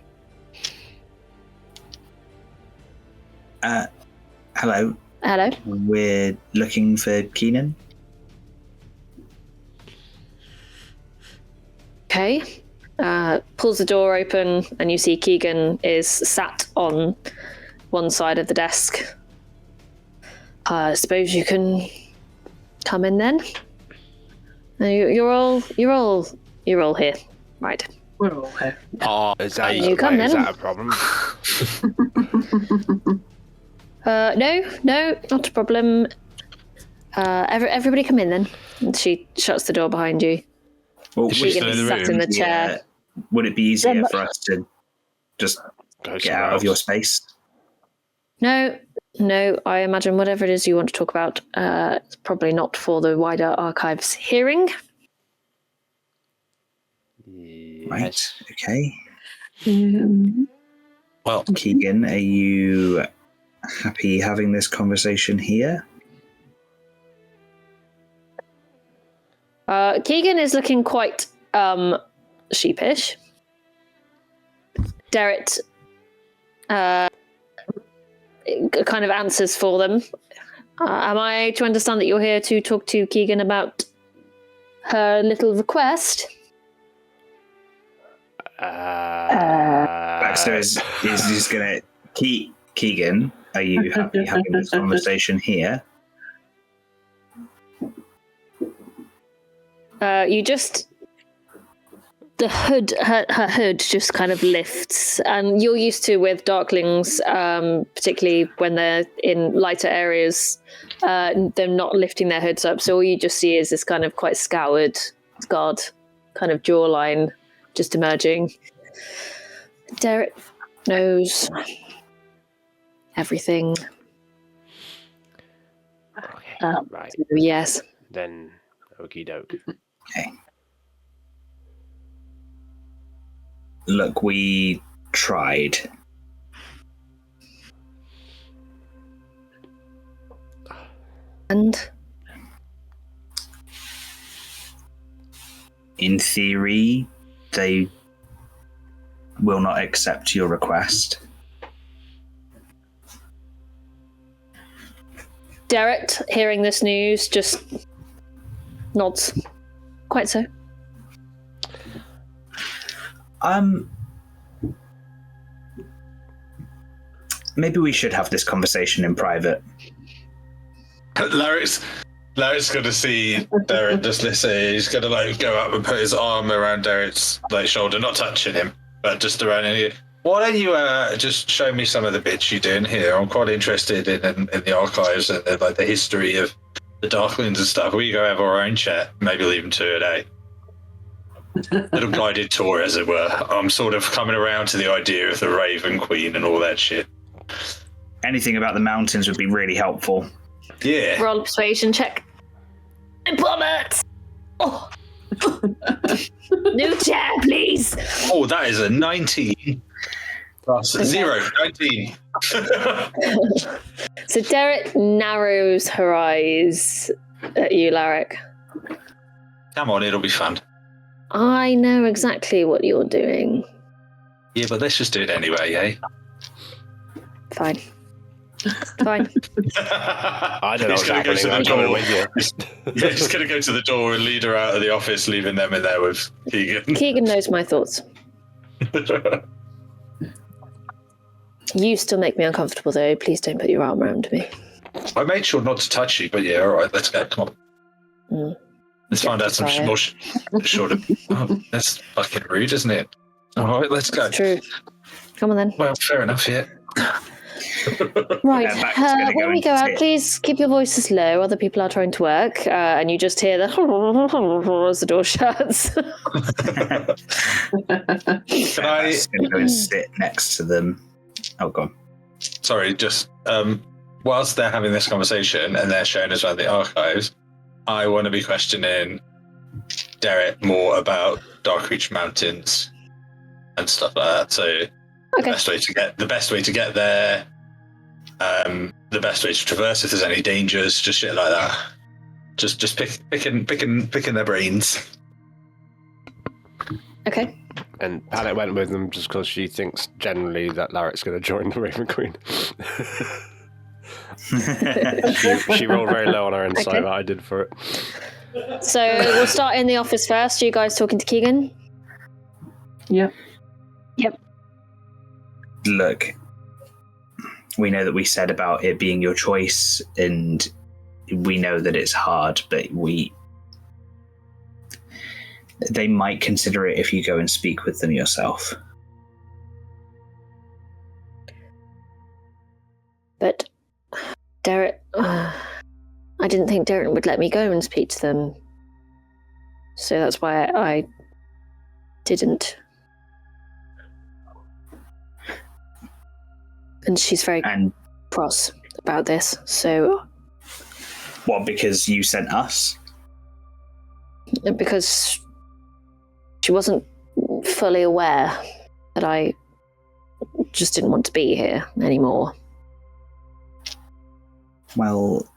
Hello. Hello. We're looking for Keenan. Okay. Pulls the door open, and you see Keegan is sat on one side of the desk. I suppose you can come in then. You're all here, right? We're all here. Oh, is that then. a problem? No, not a problem. Everybody come in then. And she shuts the door behind you. Well, Keegan is sat in the chair. Would it be easier for us to just get out of your space? No, I imagine whatever it is you want to talk about, it's probably not for the wider archives hearing. Right, okay. Well, Keegan, are you happy having this conversation here? Keegan is looking quite sheepish. Derek kind of answers for them. Am I to understand that you're here to talk to Keegan about her little request? Baxter is just going to keep Keegan. Are you happy having this conversation here? The hood, her hood just kind of lifts, and you're used to with darklings, particularly when they're in lighter areas, them not lifting their hoods up. So all you just see is this kind of quite scarred kind of jawline just emerging. Derek knows everything. Okay, right. Yes. Then, okie doke. Okay. Look, we tried. And? In theory, they will not accept your request. Derek, hearing this news, just nods. Quite so. Maybe we should have this conversation in private. Larry's going to see Derek just listen. He's going to go up and put his arm around Derek's shoulder, not touching him, but just around here. Why don't you just show me some of the bits you do in here? I'm quite interested in the archives and the history of the Darklings and stuff. We go have our own chat, maybe leave 2 a day. Little guided tour, as it were. I'm sort of coming around to the idea of the Raven Queen and all that shit. Anything about the mountains would be really helpful. Yeah. Roll a persuasion check. Plummet! Oh. New chair, please. Oh, that is a 19. Plus 0, 19. So Derek narrows her eyes at you, Larrick. Come on, it'll be fun. I know exactly what you're doing. Yeah, but let's just do it anyway, eh? Fine. Fine. I don't know what's happening. I'm coming with you. Yeah, he's going to go to the door and lead her out of the office, leaving them in there with Keegan. Keegan knows my thoughts. You still make me uncomfortable, though. Please don't put your arm around me. I made sure not to touch you, but yeah, all right, let's go. Come on. Let's find out some more short of... Oh, that's fucking rude, isn't it? All right, let's go. It's true. Come on, then. Well, fair enough, yeah. Right. When we go out, please keep your voices low. Other people are trying to work, and you just hear the as the door shuts. Can I go and sit next to them? Oh, God. Sorry, just whilst they're having this conversation and they're showing us around the archives, I want to be questioning Derek more about Dark Reach Mountains and stuff like that. So Okay. The best way to get there, the best way to traverse if there's any dangers, just shit like that. Just picking their brains. Okay. And Panic went with them just because she thinks generally that Larrick's going to join the Raven Queen. she rolled very low on her insight, Okay. but I did for it. So we'll start in the office first. You guys talking to Keegan? Yep. Look, we know that we said about it being your choice, and we know that it's hard, but they might consider it if you go and speak with them yourself. But Derek, I didn't think Derek would let me go and speak to them. So that's why I didn't. And she's very cross about this, so... What, because you sent us? Because she wasn't fully aware that I just didn't want to be here anymore. Well,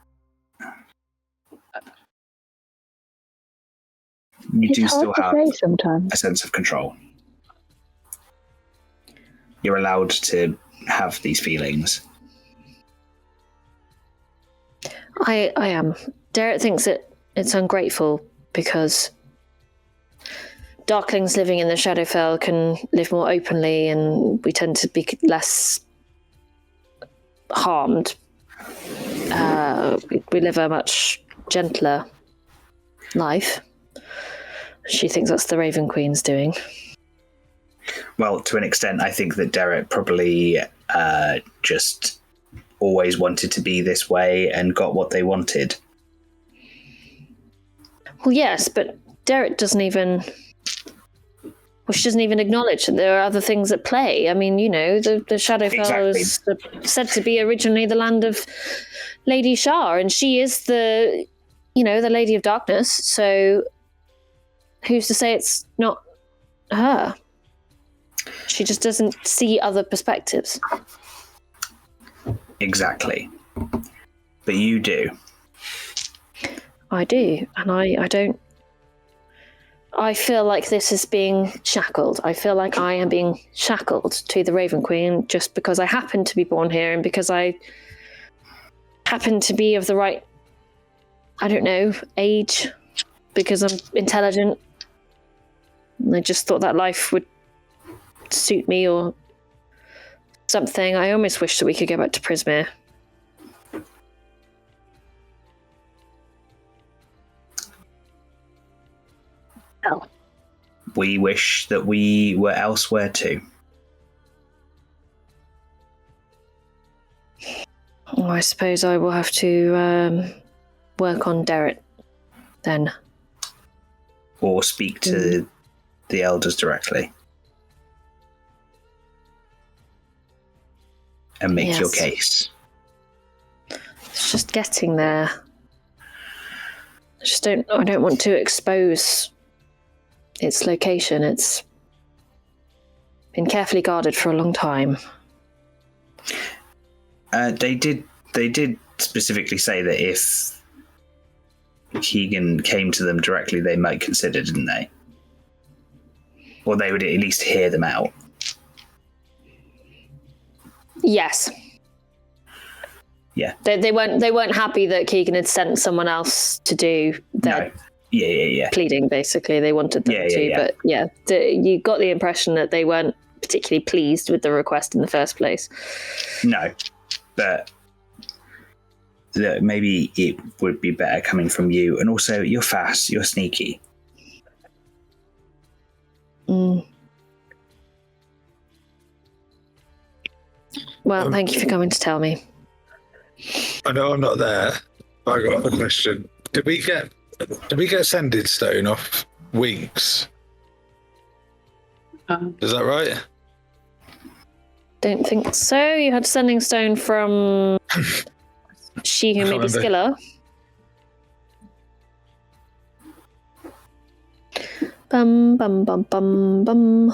you It's do hard still to have say sometimes. a sense of control. You're allowed to have these feelings. I am. Derek thinks it's ungrateful because Darklings living in the Shadowfell can live more openly and we tend to be less harmed. We live a much gentler life. She thinks that's the Raven Queen's doing. Well, to an extent, I think that Derek probably just always wanted to be this way and got what they wanted. Well, yes, but Derek doesn't even... Well, she doesn't even acknowledge that there are other things at play. I mean, you know, the Shadowfell is said to be originally the land of Lady Shar, and she is the Lady of Darkness, so who's to say it's not her? She just doesn't see other perspectives. Exactly. But you do. I do, and I don't... I feel like this is being shackled. I feel like I am being shackled to the Raven Queen just because I happen to be born here and because I happen to be of the right, I don't know, age, because I'm intelligent. And I just thought that life would suit me or something. I almost wish that we could go back to Prismere. Oh. We wish that we were elsewhere too. Well, I suppose I will have to work on Derek then. Or speak to the elders directly. And make your case. It's just getting there. I don't want to expose its location. It's been carefully guarded for a long time. They did specifically say that if Keegan came to them directly, they might consider, didn't they? Or they would at least hear them out. Yes. Yeah. They weren't happy that Keegan had sent someone else to do their pleading, basically. They wanted them to, but you got the impression that they weren't particularly pleased with the request in the first place. No, but maybe it would be better coming from you. And also, you're fast, you're sneaky. Well, thank you for coming to tell me. I know I'm not there, but I got a question. Did we get sending stone off Winks? Is that right? Don't think so. You had sending stone from she who made the skiller. Bum bum bum bum bum.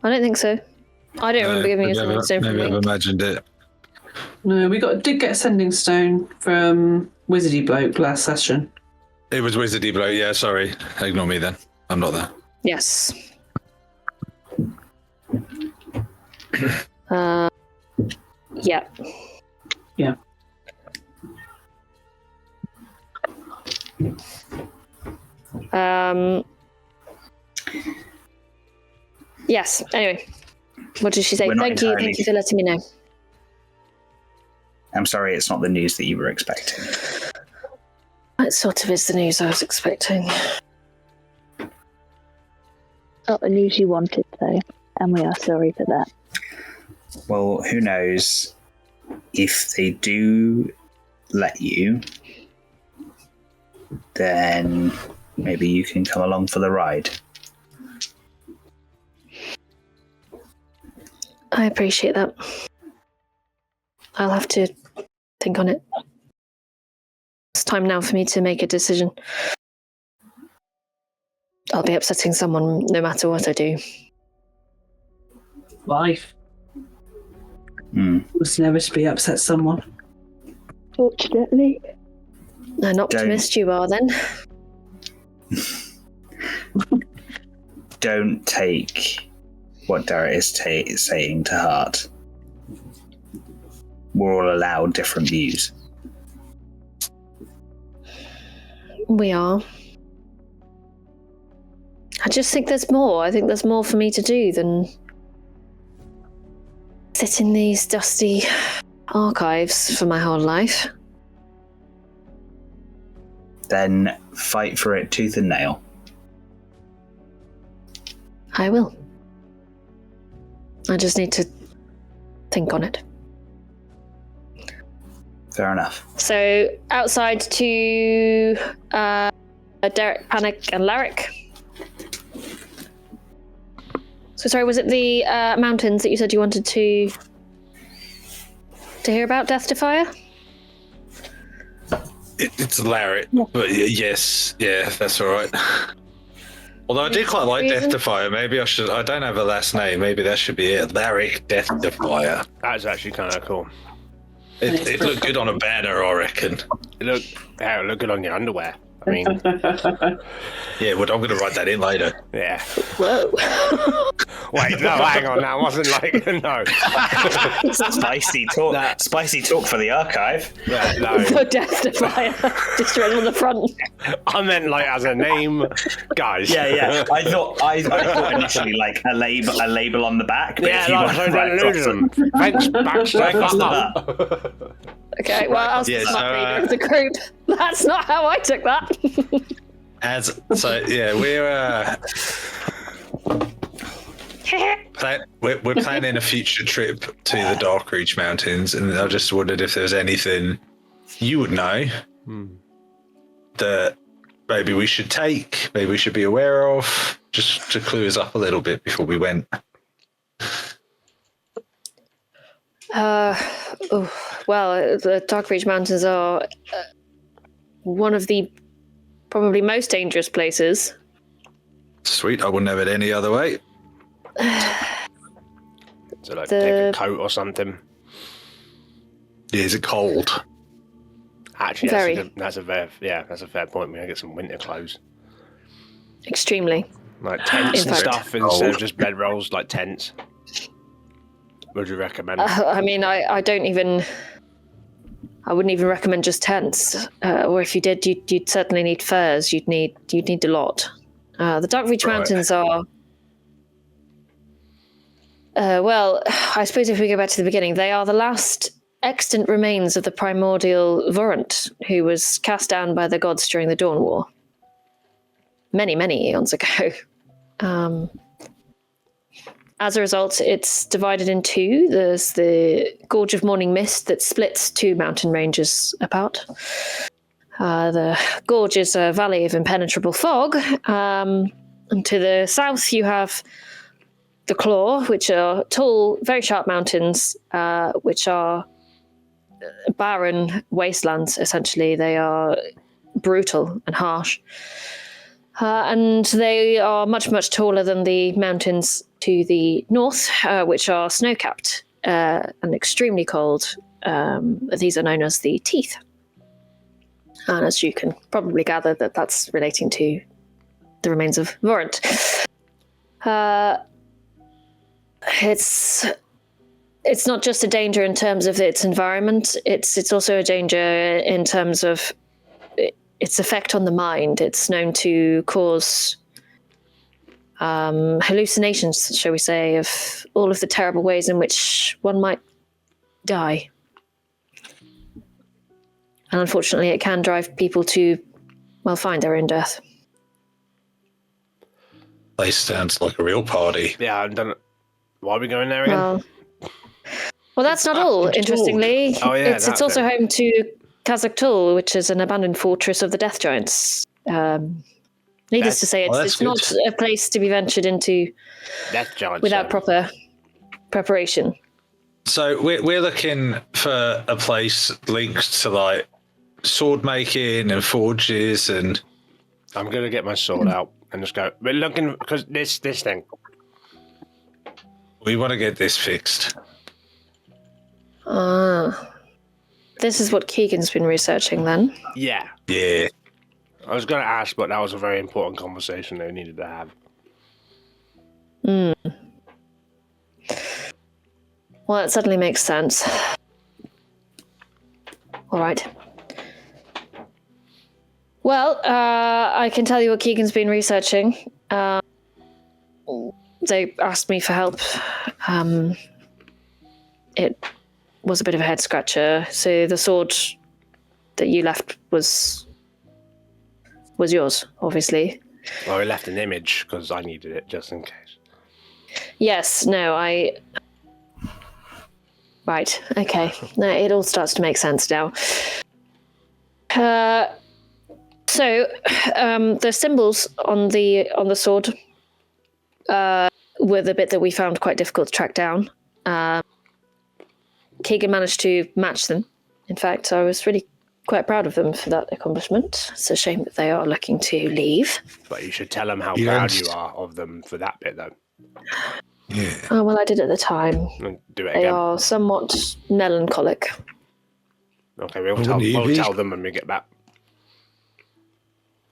I don't think so. I don't remember giving you a Maybe sending stone from maybe I've Wink. imagined it. No, did get a sending stone from Wizardy Bloke last session. It was Wizardy Bloke, yeah, sorry. Ignore me then. I'm not there. Yes. Yeah. Yeah. Yes. Anyway, what did she say? We're not Thank you. entirely- Thank you for letting me know. I'm sorry, it's not the news that you were expecting. That sort of is the news I was expecting. Not the news you wanted, though, and we are sorry for that. Well, who knows? If they do let you, then maybe you can come along for the ride. I appreciate that. I'll have to think on it. It's time now for me to make a decision. I'll be upsetting someone no matter what I do. Life was never to be upset someone. Fortunately. An optimist you are, then. Don't take what Darrett is saying to heart. We're all allowed different views. We are. I just think there's more. I think there's more for me to do than sit in these dusty archives for my whole life. Then fight for it tooth and nail. I will. I just need to think on it. Fair enough. So, outside to Derek, Panic, and Larrick. So, sorry, was it the mountains that you said you wanted to hear about, Death to Fire? It's Larry, but yes, yeah, that's all right. Although I do quite like Death to Fire. Maybe I should. I don't have a last name. Maybe that should be it. Larry, Death to Fire. That's actually kind of cool. It looked good on a banner, I reckon. It looked good on your underwear. I mean, Yeah, well, I'm going to write that in later. yeah. Whoa. Wait, no, hang on. That wasn't like no. Spicy talk. Spicy talk for the archive. Yeah, no. For Death to Fire. Just written on the front. I meant like as a name, guys. Yeah. I thought initially like a label on the back. But Yeah, if you like, want so right don't lose them. Thanks, backstrike across the up. Okay, well, I was Yeah, the smart so, leader of the group. That's not how I took that. We're planning a future trip to the Dark Reach Mountains, and I just wondered if there's anything you would know that maybe we should take, maybe we should be aware of, just to clue us up a little bit before we went. Well, the Dark Reach Mountains are one of the probably most dangerous places. Sweet, I wouldn't have it any other way. So like take a coat or something. Yeah, is it cold? Actually, Very. that's a fair point. We gotta get some winter clothes, Extremely. like tents In and fact- stuff, instead of just bedrolls, like tents. Would you recommend? I mean, I wouldn't even recommend just tents. Or if you did, you'd certainly need furs. You'd need a lot. The Dark Reach Right. Mountains are. Well, I suppose if we go back to the beginning, they are the last extant remains of the primordial Vorant, who was cast down by the gods during the Dawn War. Many, many eons ago. As a result, it's divided in two. There's the Gorge of Morning Mist that splits two mountain ranges apart. The gorge is a valley of impenetrable fog. And to the south, you have the Claw, which are tall, very sharp mountains, which are barren wastelands, essentially. They are brutal and harsh. And they are much, much taller than the mountains to the north, which are snow-capped and extremely cold. These are known as the Teeth. And as you can probably gather, that's relating to the remains of Vorant. It's not just a danger in terms of its environment, it's also a danger in terms of its effect on the mind. It's known to cause hallucinations, shall we say, of all of the terrible ways in which one might die. And unfortunately, it can drive people to, well, find their own death. Place sounds like a real party. Yeah, I don't. Why are we going there again? Well, that's not all, interestingly. Oh, yeah, it's also home to Kazakh-Tul, which is an abandoned fortress of the Death Giants. Needless to say, it's not a place to be ventured into Death Giants without proper preparation. So we're looking for a place linked to like sword making and forges, and I'm gonna get my sword out and just go. We're looking because this thing. we want to get this fixed. This is what Keegan's been researching then. Yeah. Yeah. I was going to ask, but that was a very important conversation they needed to have. Well, it certainly makes sense. All right. Well, I can tell you what Keegan's been researching. They asked me for help. It was a bit of a head scratcher. So the sword that you left was yours, obviously. Well, we left an image because I needed it just in case. Yes, no, Right, okay. No, it all starts to make sense now. So, the symbols on the sword were the bit that we found quite difficult to track down. Keegan managed to match them. In fact, I was really quite proud of them for that accomplishment. It's a shame that they are looking to leave. But you should tell them how proud you are of them for that bit, though. Yeah. Oh, well, I did at the time. And do it They again. are somewhat melancholic. Okay, we'll tell them when we get back.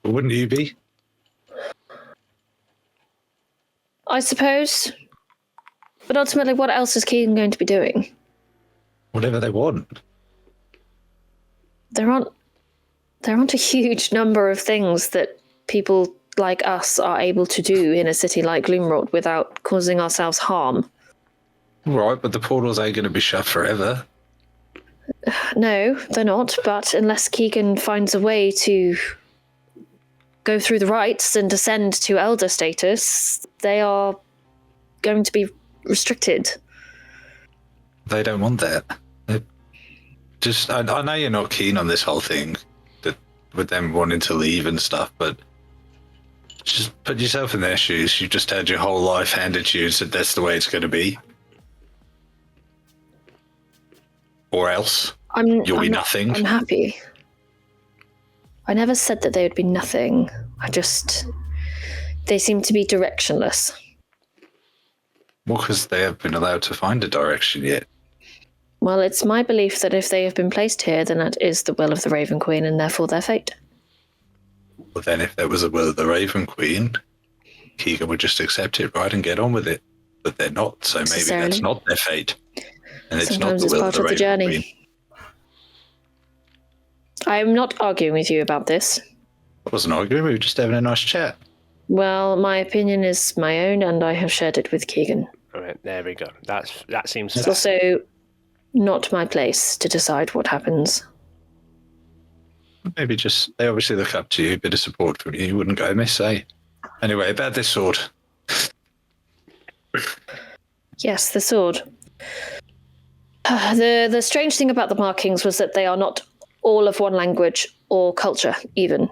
Wouldn't you be? I suppose. But ultimately, what else is Keegan going to be doing? Whatever they want. There aren't a huge number of things that people like us are able to do in a city like Gloomrot without causing ourselves harm. Right, but the portals ain't going to be shut forever. No, they're not, but unless Keegan finds a way to go through the rites and ascend to elder status, they are going to be restricted. They don't want that. I know you're not keen on this whole thing, with them wanting to leave and stuff, but just put yourself in their shoes. You've just had your whole life handed to you and said that's the way it's going to be. Or else you'll be nothing. I'm happy. I never said that they would be nothing. They seem to be directionless. Well, because they haven't been allowed to find a direction yet. Well, it's my belief that if they have been placed here, then that is the will of the Raven Queen and therefore their fate. Well, then if that was the will of the Raven Queen, Keegan would just accept it, right, and get on with it. But they're not, so maybe that's not their fate. And it's Sometimes not the will part of the of the Raven journey. Queen. I'm not arguing with you about this. I wasn't arguing, we were just having a nice chat. Well, my opinion is my own, and I have shared it with Keegan. All right, there we go. That seems It's fair. also not my place to decide what happens. Maybe they obviously look up to you, a bit of support from you. You wouldn't go amiss, eh? Anyway, about this sword. Yes, the sword. The strange thing about the markings was that they are not all of one language or culture, even,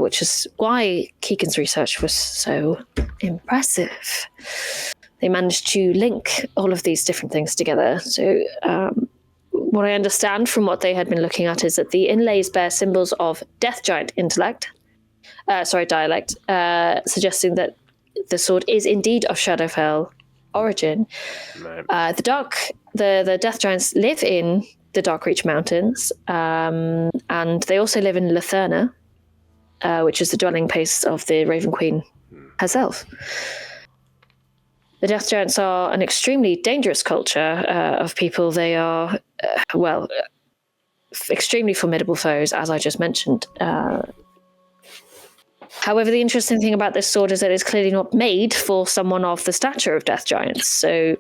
which is why Keegan's research was so impressive. They managed to link all of these different things together. So what I understand from what they had been looking at is that the inlays bear symbols of Death Giant intellect, dialect, suggesting that the sword is indeed of Shadowfell origin. Right. The Death Giants live in the Darkreach Mountains, and they also live in Latherna, which is the dwelling place of the Raven Queen herself. The Death Giants are an extremely dangerous culture of people. They are, extremely formidable foes, as I just mentioned. However, the interesting thing about this sword is that it's clearly not made for someone of the stature of Death Giants. So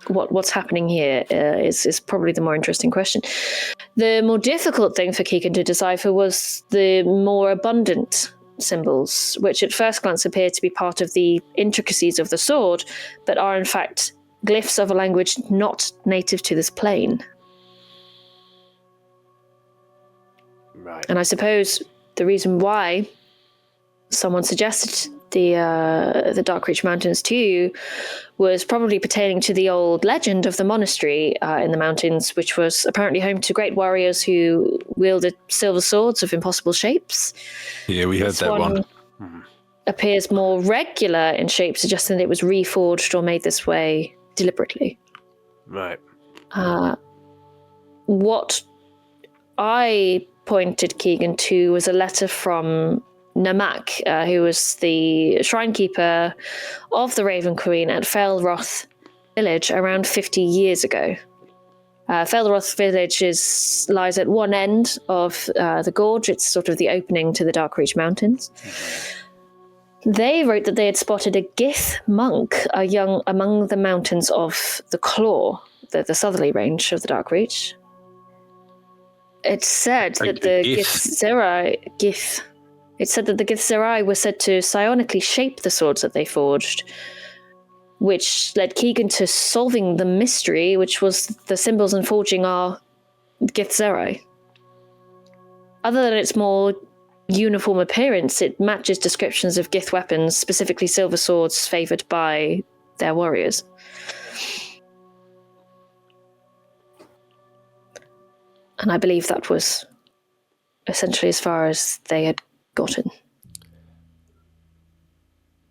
what's happening here is probably the more interesting question. The more difficult thing for Keegan to decipher was the more abundant symbols, which at first glance appear to be part of the intricacies of the sword, but are in fact glyphs of a language not native to this plane. Right. And I suppose the reason why someone suggested the Darkreach Mountains to you was probably pertaining to the old legend of the monastery in the mountains, which was apparently home to great warriors who wielded silver swords of impossible shapes. Yeah, we heard This that one. Appears more regular in shape, suggesting that it was reforged or made this way deliberately. Right. What I pointed Keegan to was a letter from Namak, who was the shrine keeper of the Raven Queen at Felroth village around 50 years ago. Felroth village lies at one end of the gorge. It's sort of the opening to the Darkreach Mountains. They wrote that they had spotted a Gith monk among the mountains of the Claw, the southerly range of the Darkreach. It said that the Gith Zerai were said to psionically shape the swords that they forged, which led Keegan to solving the mystery, which was the symbols in forging are Gith Zerai. Other than its more uniform appearance, it matches descriptions of Gith weapons, specifically silver swords favoured by their warriors. And I believe that was essentially as far as they had gotten.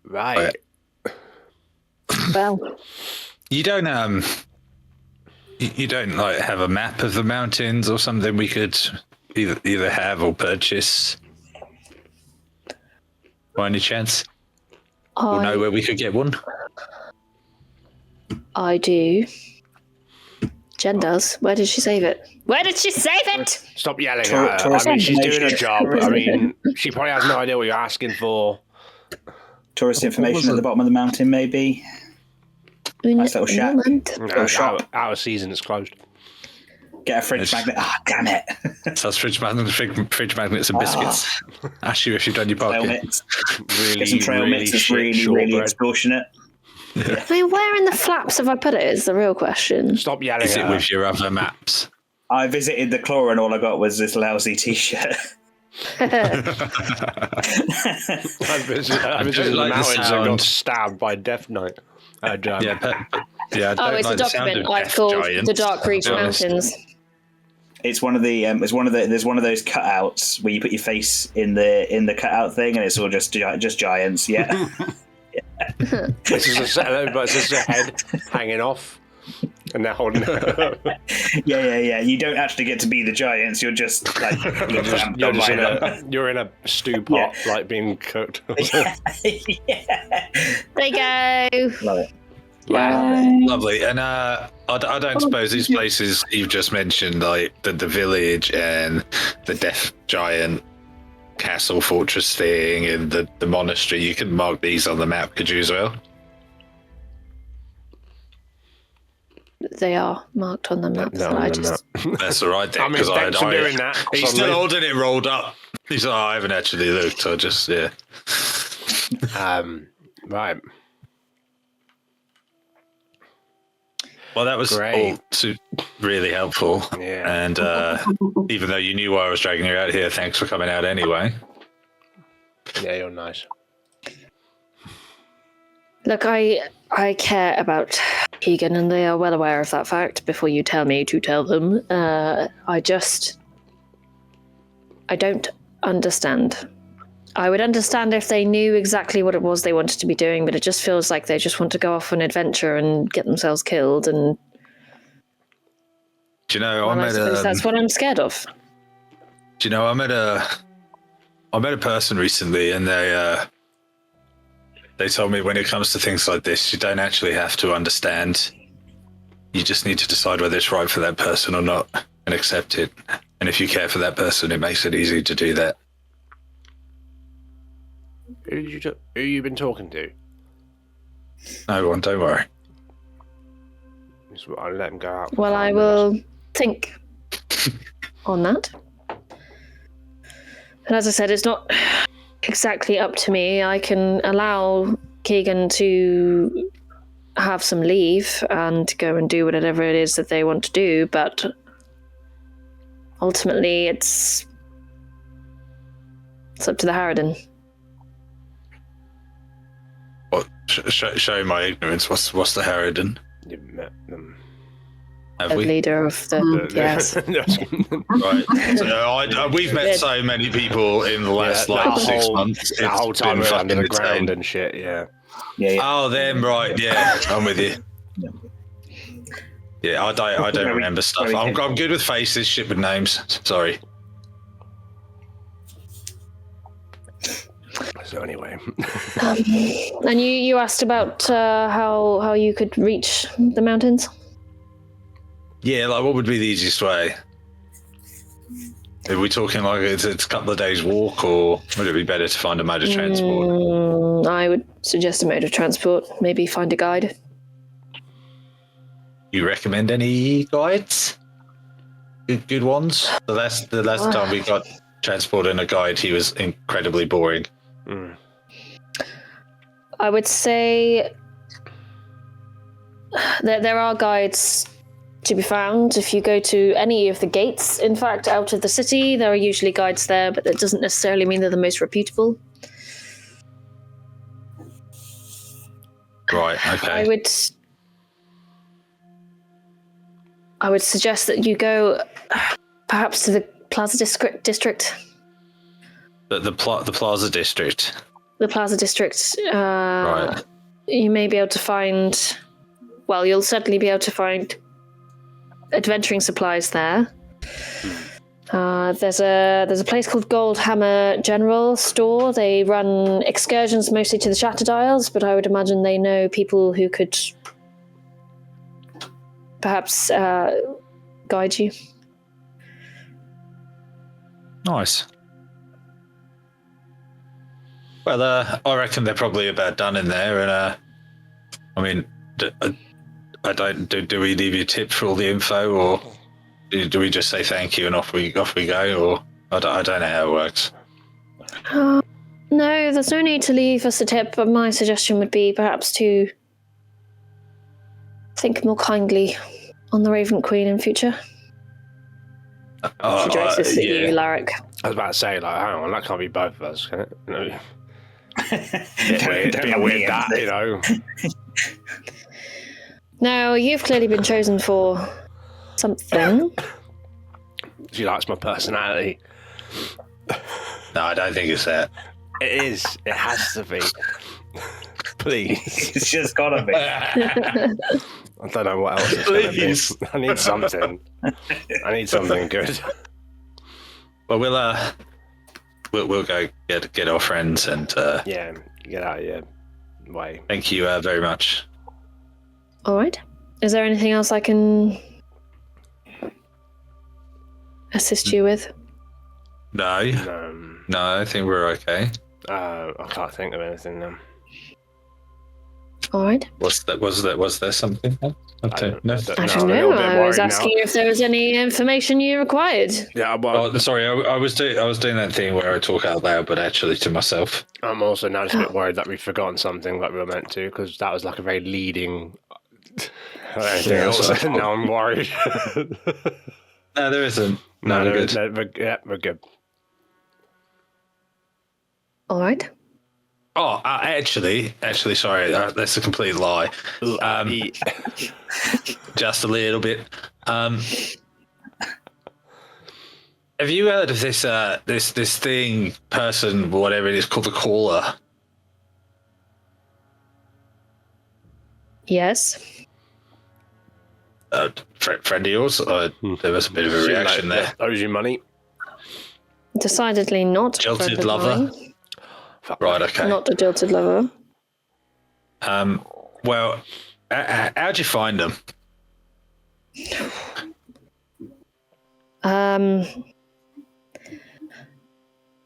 Right. Well, You don't like have a map of the mountains or something we could either have or purchase by any chance? Or know where we could get one? I do. Jen does. Where did she save it? Where did she save it? Stop yelling at her. Tourist I mean, she's doing her information. job. I mean, she probably has no idea what you're asking for. Tourist information at the bottom of the mountain, maybe. Nice little shack. No, shop. out of season, it's closed. Get a fridge magnet. Ah, damn it. That's fridge magnets and biscuits. Ask you if you've done your Trail pocket. mix. Really, Get some trail mix. It's shit really shortbread. extortionate. I mean, where in the flaps have I put it is the real question. Stop yelling Is at it her. with your other maps? I visited the Claw and all I got was this lousy t-shirt. I visited the like the mountains and sound. got stabbed by Death Knight. Yeah, I don't It's like a the sound document of I've death called giants, the Darkreach to be honest. Mountains. It's one of the there's one of those cutouts where you put your face in the cutout thing and it's all just giants. Yeah. It's just a head hanging off, and they're holding it. Yeah. You don't actually get to be the giants. You're just like you're in a stew pot, like being cooked. yeah. There you go. Love it. Wow, lovely. And I don't suppose these places you've just mentioned, like the village and the Death Giant castle fortress thing and the monastery, you can mark these on the map, could you as well? They are marked on the map. That's all right then. I'm in because thanks for doing that. He's still holding it rolled up. He's like, I haven't actually looked. I just Right. Well, that was Great. all really helpful. Yeah. And even though you knew why I was dragging you out here, thanks for coming out anyway. Yeah, you're nice. Look, I care about Keegan, and they are well aware of that fact before you tell me to tell them. I don't understand. I would understand if they knew exactly what it was they wanted to be doing, but it just feels like they just want to go off on an adventure and get themselves killed. And Do you know, I suppose that's what I'm scared of. Do you know, I met a person recently, and they told me when it comes to things like this, you don't actually have to understand. You just need to decide whether it's right for that person or not, and accept it. And if you care for that person, it makes it easy to do that. Who you been talking to? No one, don't worry. I'll let him go out. Well, I will think on that. And as I said, it's not exactly up to me. I can allow Keegan to have some leave and go and do whatever it is that they want to do, but ultimately it's up to the Harridan. What? Show my ignorance. What's the Harridan? You've met them. Have The we? leader of the yes. Right. So we've met so many people in the last 6 months. The whole It's time been we're under the fucking ground insane. and shit. Yeah. Oh, them, right? Yeah, I'm with you. Yeah, I don't remember stuff. I'm good with faces, shit with names. Sorry. So anyway, And you asked about how you could reach the mountains? Yeah, like what would be the easiest way? Are we talking like it's a couple of days walk, or would it be better to find a mode of transport? I would suggest a mode of transport. Maybe find a guide. You recommend any guides? Good ones? The last time we got transport and a guide, he was incredibly boring. I would say that there are guides to be found. If you go to any of the gates, in fact, out of the city, there are usually guides there, but that doesn't necessarily mean they're the most reputable. Right, okay. I would suggest that you go perhaps to the Plaza District. The Plaza District. The Plaza District. Right. You may be able to find... Well, you'll certainly be able to find adventuring supplies there. There's a place called Gold Hammer General Store. They run excursions mostly to the Shattered Isles, but I would imagine they know people who could perhaps guide you. Nice. Well, I reckon they're probably about done in there, and I mean, I don't. Do we leave you a tip for all the info, or do we just say thank you and off we go, or I don't know how it works. No, there's no need to leave us a tip, but my suggestion would be perhaps to think more kindly on the Raven Queen in future. She dresses at you, Larrick. I was about to say, like, hang on, that can't be both of us, can it? No. Don't Weird that, you know. Now, you've clearly been chosen for something. She likes my personality. No, I don't think it's that. It is. It has to be. Please. It's just gotta be. I don't know what else it's going to be. I need something. I need something good. Well, we'll go get our friends and Yeah, get out of your way. thank you very much. All right. Is there anything else I can assist you with? No, I think we're okay. I can't think of anything now. All right. Was there something? I don't know. I was asking you if there was any information you required. Yeah, well, Sorry, I was doing that thing where I talk out loud, but actually to myself. I'm also now just a bit worried that we've forgotten something like we were meant to, because that was like a very leading. Now I'm worried. No, there isn't. No, we're good. We're good. All right. Oh, actually, sorry, that's a complete lie. Just a little bit. Have you heard of this this thing, person, whatever it is, called the Caller? Yes. Friend of yours? There was a bit of a reaction there. Owes you money. Decidedly not. a Jilted friend of lover? mine. Right, okay. Not a jilted lover. Well, how'd you find them?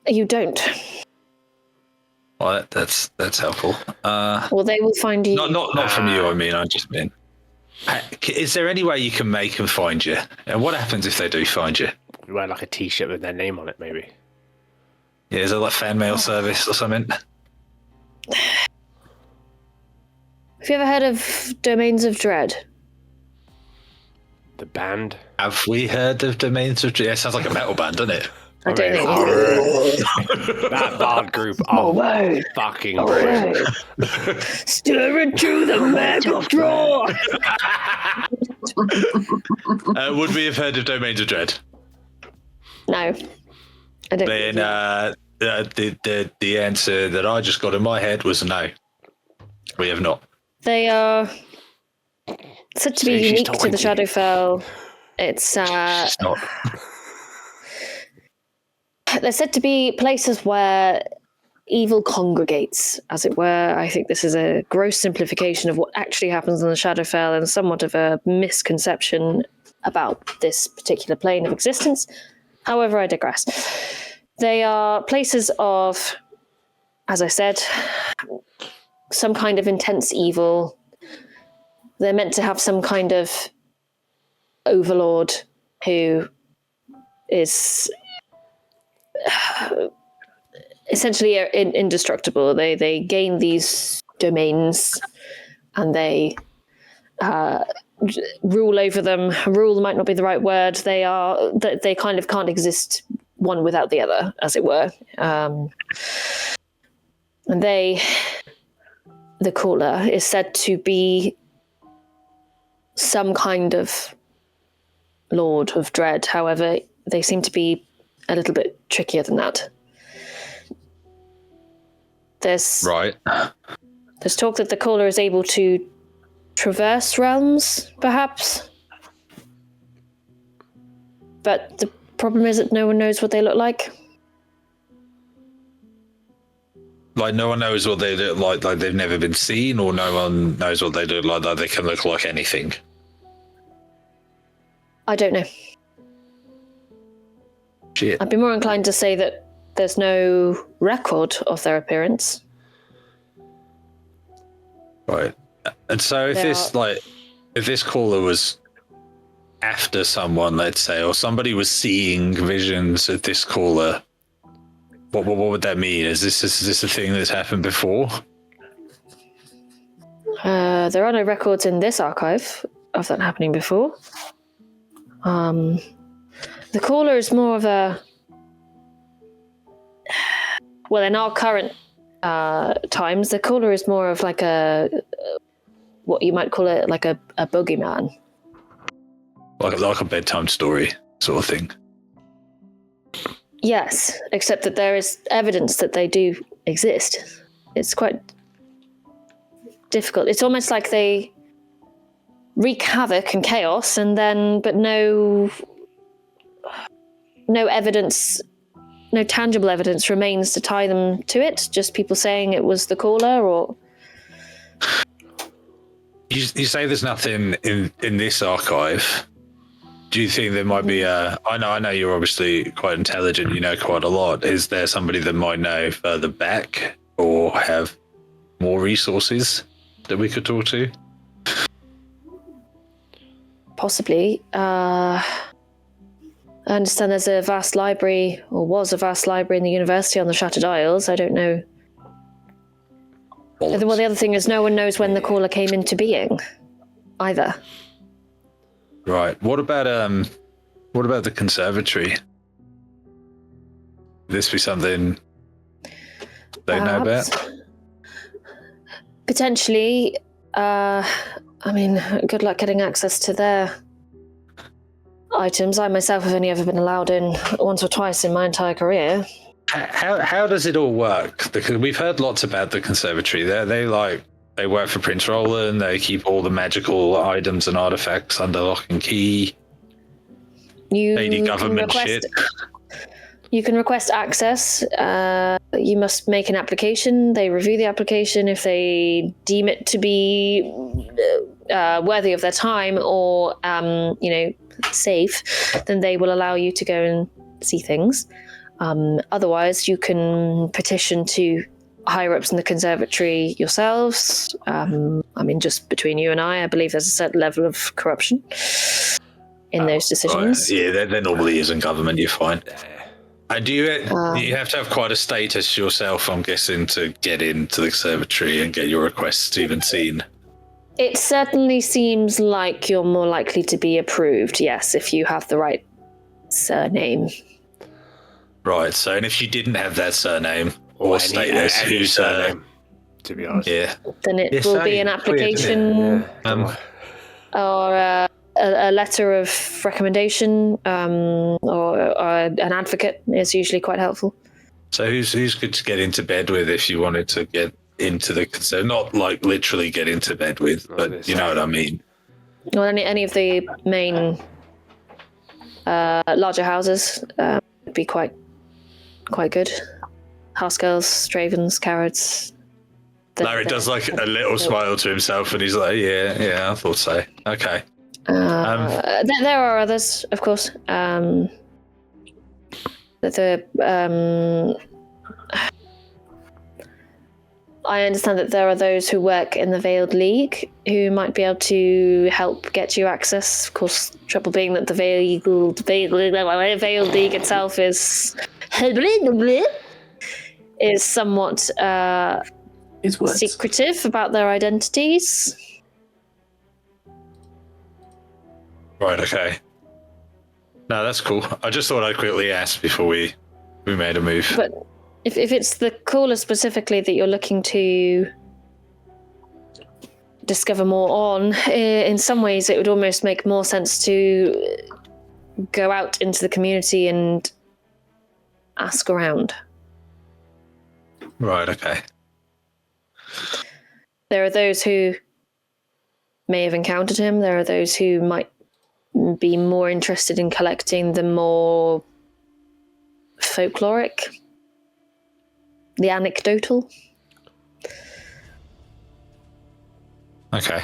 You don't. Well, that's helpful. Well, they will find you. Not from you. I mean, I just mean. Is there any way you can make them find you? And what happens if they do find you? You wear like a T-shirt with their name on it, maybe. Yeah, is there like fan mail service or something? Have you ever heard of Domains of Dread? The band. Have we heard of Domains of Dread? Yeah, it sounds like a metal band, doesn't it? I don't think you That bard group of fucking brilliant. Stir it to the mega draw. Would we have heard of Domains of Dread? No, I don't. Then the answer that I just got in my head was no. We have not. They are said to be See, she's unique to talking the to you. Shadowfell. It's It's not. they're said to be places where evil congregates, as it were. I think this is a gross simplification of what actually happens in the Shadowfell and somewhat of a misconception about this particular plane of existence. However, I digress. They are places of, as I said, some kind of intense evil. They're meant to have some kind of overlord who is essentially indestructible. They gain these domains and they rule over them. Rule might not be the right word. They kind of can't exist one without the other, as it were. And the Caller is said to be some kind of Lord of Dread. However, they seem to be a little bit trickier than that. There's talk that the Caller is able to traverse realms, perhaps. But the problem is that no one knows what they look like. Like no one knows what they look like they've never been seen, or no one knows what they look like they can look like anything. I don't know. Shit. I'd be more inclined to say that there's no record of their appearance. Right. And so if this Caller was after someone, let's say, or somebody was seeing visions of this Caller, what would that mean? Is this a thing that's happened before? There are no records in this archive of that happening before. The Caller is more of a... Well, in our current times, the Caller is more of like what you might call it, like a boogeyman. Like a bedtime story sort of thing. Yes, except that there is evidence that they do exist. It's quite difficult. It's almost like they wreak havoc and chaos, and then, but no evidence, no tangible evidence remains to tie them to it. Just people saying it was the Caller, or... You say there's nothing in this archive. Do you think there might be I know you're obviously quite intelligent, you know quite a lot. Is there somebody that might know further back or have more resources that we could talk to? Possibly. I understand there's a vast library, or was a vast library in the university on the Shattered Isles. I don't know. Bollocks. Well, the other thing is no one knows when the Caller came into being, either. Right. What about the conservatory? Would this be something they know about? Potentially. I mean, good luck getting access to their items. I myself have only ever been allowed in once or twice in my entire career. How does it all work? Because we've heard lots about the conservatory. They work for Prince Roland. They keep all the magical items and artifacts under lock and key. Lady government shit. You can request access. You must make an application. They review the application. If they deem it to be worthy of their time or safe, then they will allow you to go and see things. Otherwise, you can petition to higher ups in the conservatory yourselves. Just between you and I believe there's a certain level of corruption in those decisions. Right. Yeah, there normally is in government. You're fine. And you have to have quite a status yourself, I'm guessing, to get into the conservatory and get your requests even seen. It certainly seems like you're more likely to be approved, yes, if you have the right surname. Right, so and if you didn't have that surname or status, whose surname, to be honest. Yeah. Then it will be an application or a letter of recommendation or an advocate is usually quite helpful. So who's good to get into bed with if you wanted to get into the concern? Not like literally get into bed with, but you know what I mean. Well, any of the main larger houses would be quite good. Housegirls, Stravens, Carrots. Larry does like a little smile to himself, and he's like, "Yeah, I thought so." Okay. There are others, of course. I understand that there are those who work in the Veiled League who might be able to help get you access. Of course, trouble being that the Veiled League itself is somewhat secretive about their identities. Right, okay. No, that's cool. I just thought I'd quickly ask before we made a move. But if it's the caller specifically that you're looking to discover more on, in some ways it would almost make more sense to go out into the community and ask around. Right, okay. There are those who may have encountered him. There are those who might be more interested in collecting the more folkloric, the anecdotal. Okay.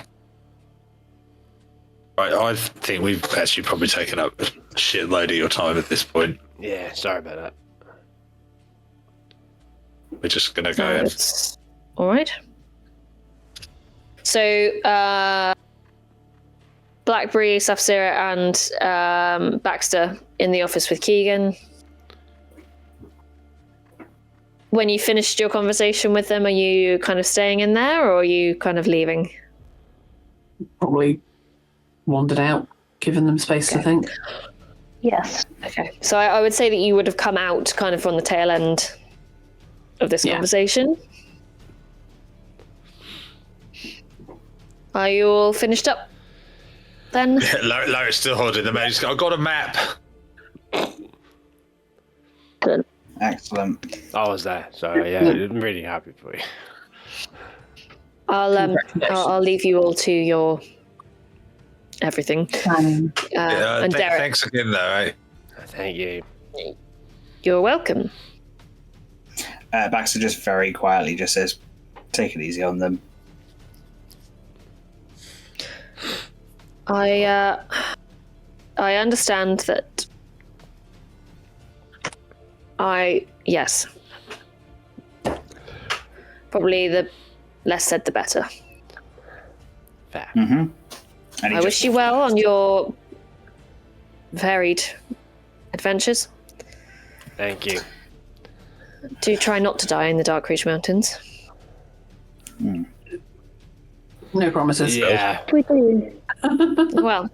Right, I think we've actually probably taken up a shitload of your time at this point. Yeah, sorry about that. We're just going to go in. All right. So, Blackberry, Safsira, and Baxter in the office with Keegan. When you finished your conversation with them, are you kind of staying in there, or are you kind of leaving? Probably wandered out, given them space to think. Yes. Okay. So I would say that you would have come out kind of from the tail end of this conversation. Are you all finished up then? Larry's still holding the map. He's got, I've got a map. Good. Excellent. I was there, so yeah, I'm really happy for you. I'll leave you all to your everything. And Derek, thanks again, though. Right? Thank you. You're welcome. Baxter just very quietly just says, "Take it easy on them." I understand that. Yes. Probably the less said, the better. Fair. Mm-hmm. I wish you well on your varied adventures. Thank you. Do try not to die in the Dark Ridge Mountains. No promises. Yeah. We do. Well,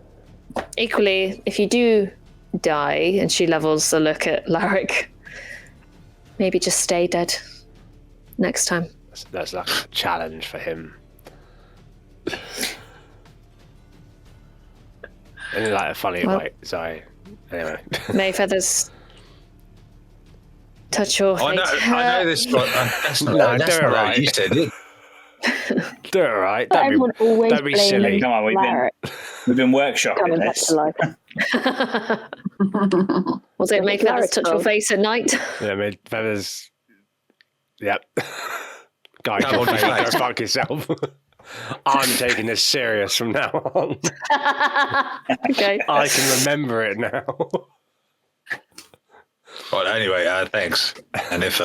equally, if you do die, and she levels a look at Larrick, maybe just stay dead next time. That's like a challenge for him. in like a funny way. Sorry. Anyway. May feathers touch your fate. I know this, but that's not, No, that's do not it how right. you said it. Do it right. But everyone always don't be blames silly. Come on, we've been workshopping coming back this. to life. Was it make feathers touch your face at night? Yeah, made feathers. Yep. Guy, Come on, go you fuck yourself. I'm taking this serious from now on. Okay. I can remember it now. Well, anyway, thanks. And if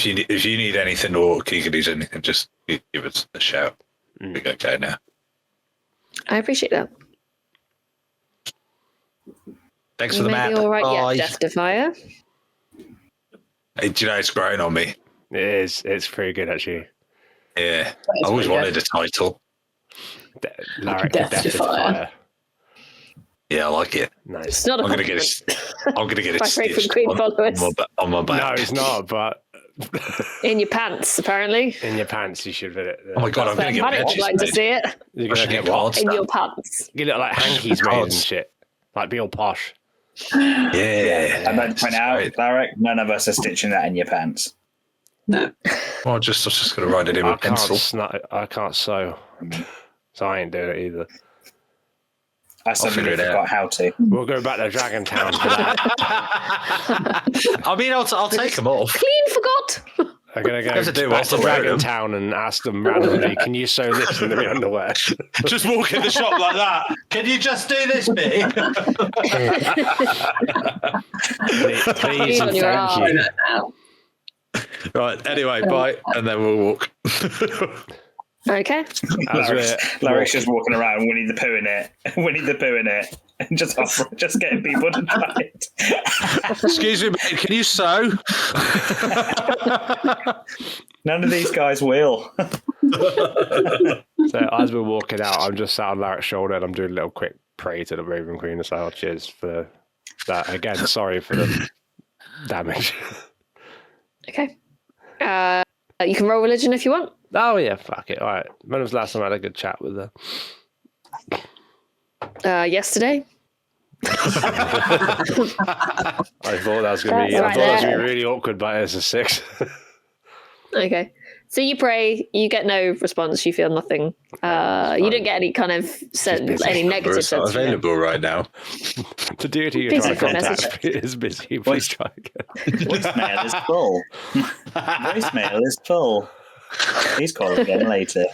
you need anything or Keegan needs anything, just give us a shout. We're okay now. I appreciate that. Thanks You for the may map. be all right Bye. yet, Death Defier. Hey, do you know it's growing on me? It is. It's pretty good, actually. Yeah, I always wanted a title. Larrick Death Death Defier. Defier. Yeah, I like it. Nice. It's not a I'm gonna get it My favourite stitched Queen on followers. my No, back. it's not, but In your pants, apparently. in your pants you should fit it. Oh my god, I'm gonna get Panic would wedges like to made. see it. You're I gonna should get get what? cards In done. your pants. You look like hankies made and Cards. shit. Like be all posh. Yeah. I'd like to point out, Larrick, none of us are stitching that in your pants. No. Well, I was just gonna write it in I with pencil. I can't sew. So I ain't doing it either. I suddenly figure it forgot how to. We'll go back to Dragon Town for that. I mean, I'll take them off. Clean forgot. I'm gonna go Have to do back whilst to I'm wearing Dragon them. Town and ask them randomly, can you sew this into my underwear? Just walk in the shop like that. Can you just do this bit? Please and on your thank you. Right. Anyway, bye, and then we'll walk. Okay. As we're Larry's just walking around, Winnie the Pooh in it, and just getting people to try it. Excuse me, mate, can you sew? None of these guys will. So as we're walking out, I'm just sat on Larry's shoulder and I'm doing a little quick pray to the Raven Queen and say, oh, cheers for that. Again, sorry for the damage. Okay. You can roll religion if you want. Oh, yeah, fuck it. All right. When was the last time I had a good chat with her? Yesterday. I thought that was going to be. That's I thought that was right going to be really awkward, but it's a 6. Okay. So you pray, you get no response, you feel nothing. You don't get any kind of any negative It's not sense. from it. available right now. The deity you're Please trying to leave a message. contact is busy. Please try again. Voicemail is full. Voicemail is full. Please call again later.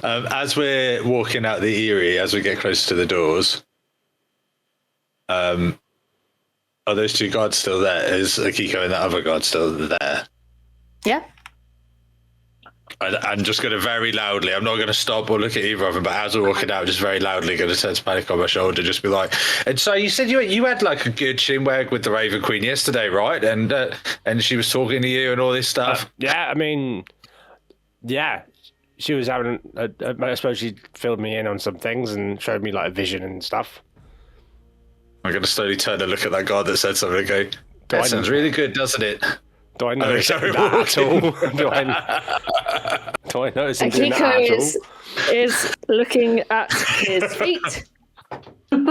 As we're walking out the Eyrie, as we get close to the doors, are those two guards still there? Is Akiko and that other guard still there? Yeah. I'm just going to very loudly, I'm not going to stop or look at either of them, but as we're walking out, just very loudly going to turn to Panic on my shoulder, just be like, and so you said you had like a good chinwag with the Raven Queen yesterday, right? And she was talking to you and all this stuff. Yeah, I mean, yeah. She was having, I suppose she filled me in on some things and showed me like a vision and stuff. I'm going to slowly turn and look at that guard that said something and go, that sounds really good, doesn't it? Do I notice sorry, that at all? Do I notice him doing that Akiko at all? is looking at his feet. You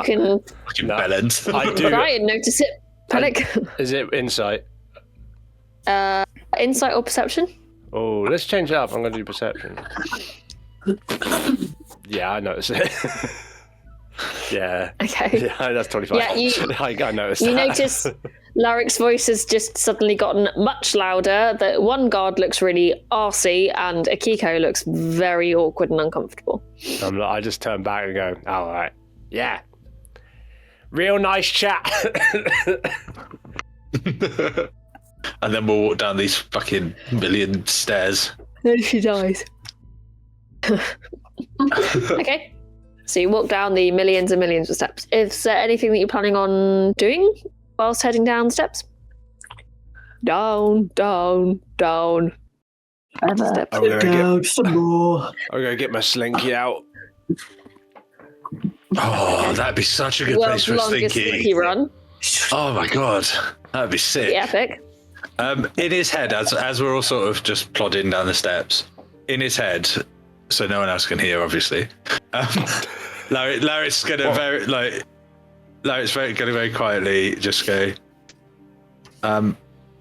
can Fucking No. bellends. I do. try and notice it. Panic. Is it insight? Insight or perception? Oh, let's change it up. I'm going to do perception. Yeah, I notice it. Yeah. Okay. Yeah, that's 25. Yeah, I noticed You that. notice Larrick's voice has just suddenly gotten much louder. That one guard looks really arsey, and Akiko looks very awkward and uncomfortable. I just turn back and go, oh, all right. Yeah. Real nice chat. And then we'll walk down these fucking million stairs. Then she dies. Okay. So you walk down the millions and millions of steps. Is there anything that you're planning on doing whilst heading down the steps? Down, down, down. Ever. Steps. I'm going some more. to get my slinky out. Oh, that'd be such a good place World's for a longest slinky. slinky run. Oh my god, that'd be sick. The epic. In his head, as we're all sort of just plodding down the steps, in his head, so no one else can hear, obviously. Larry's gonna very quietly just go.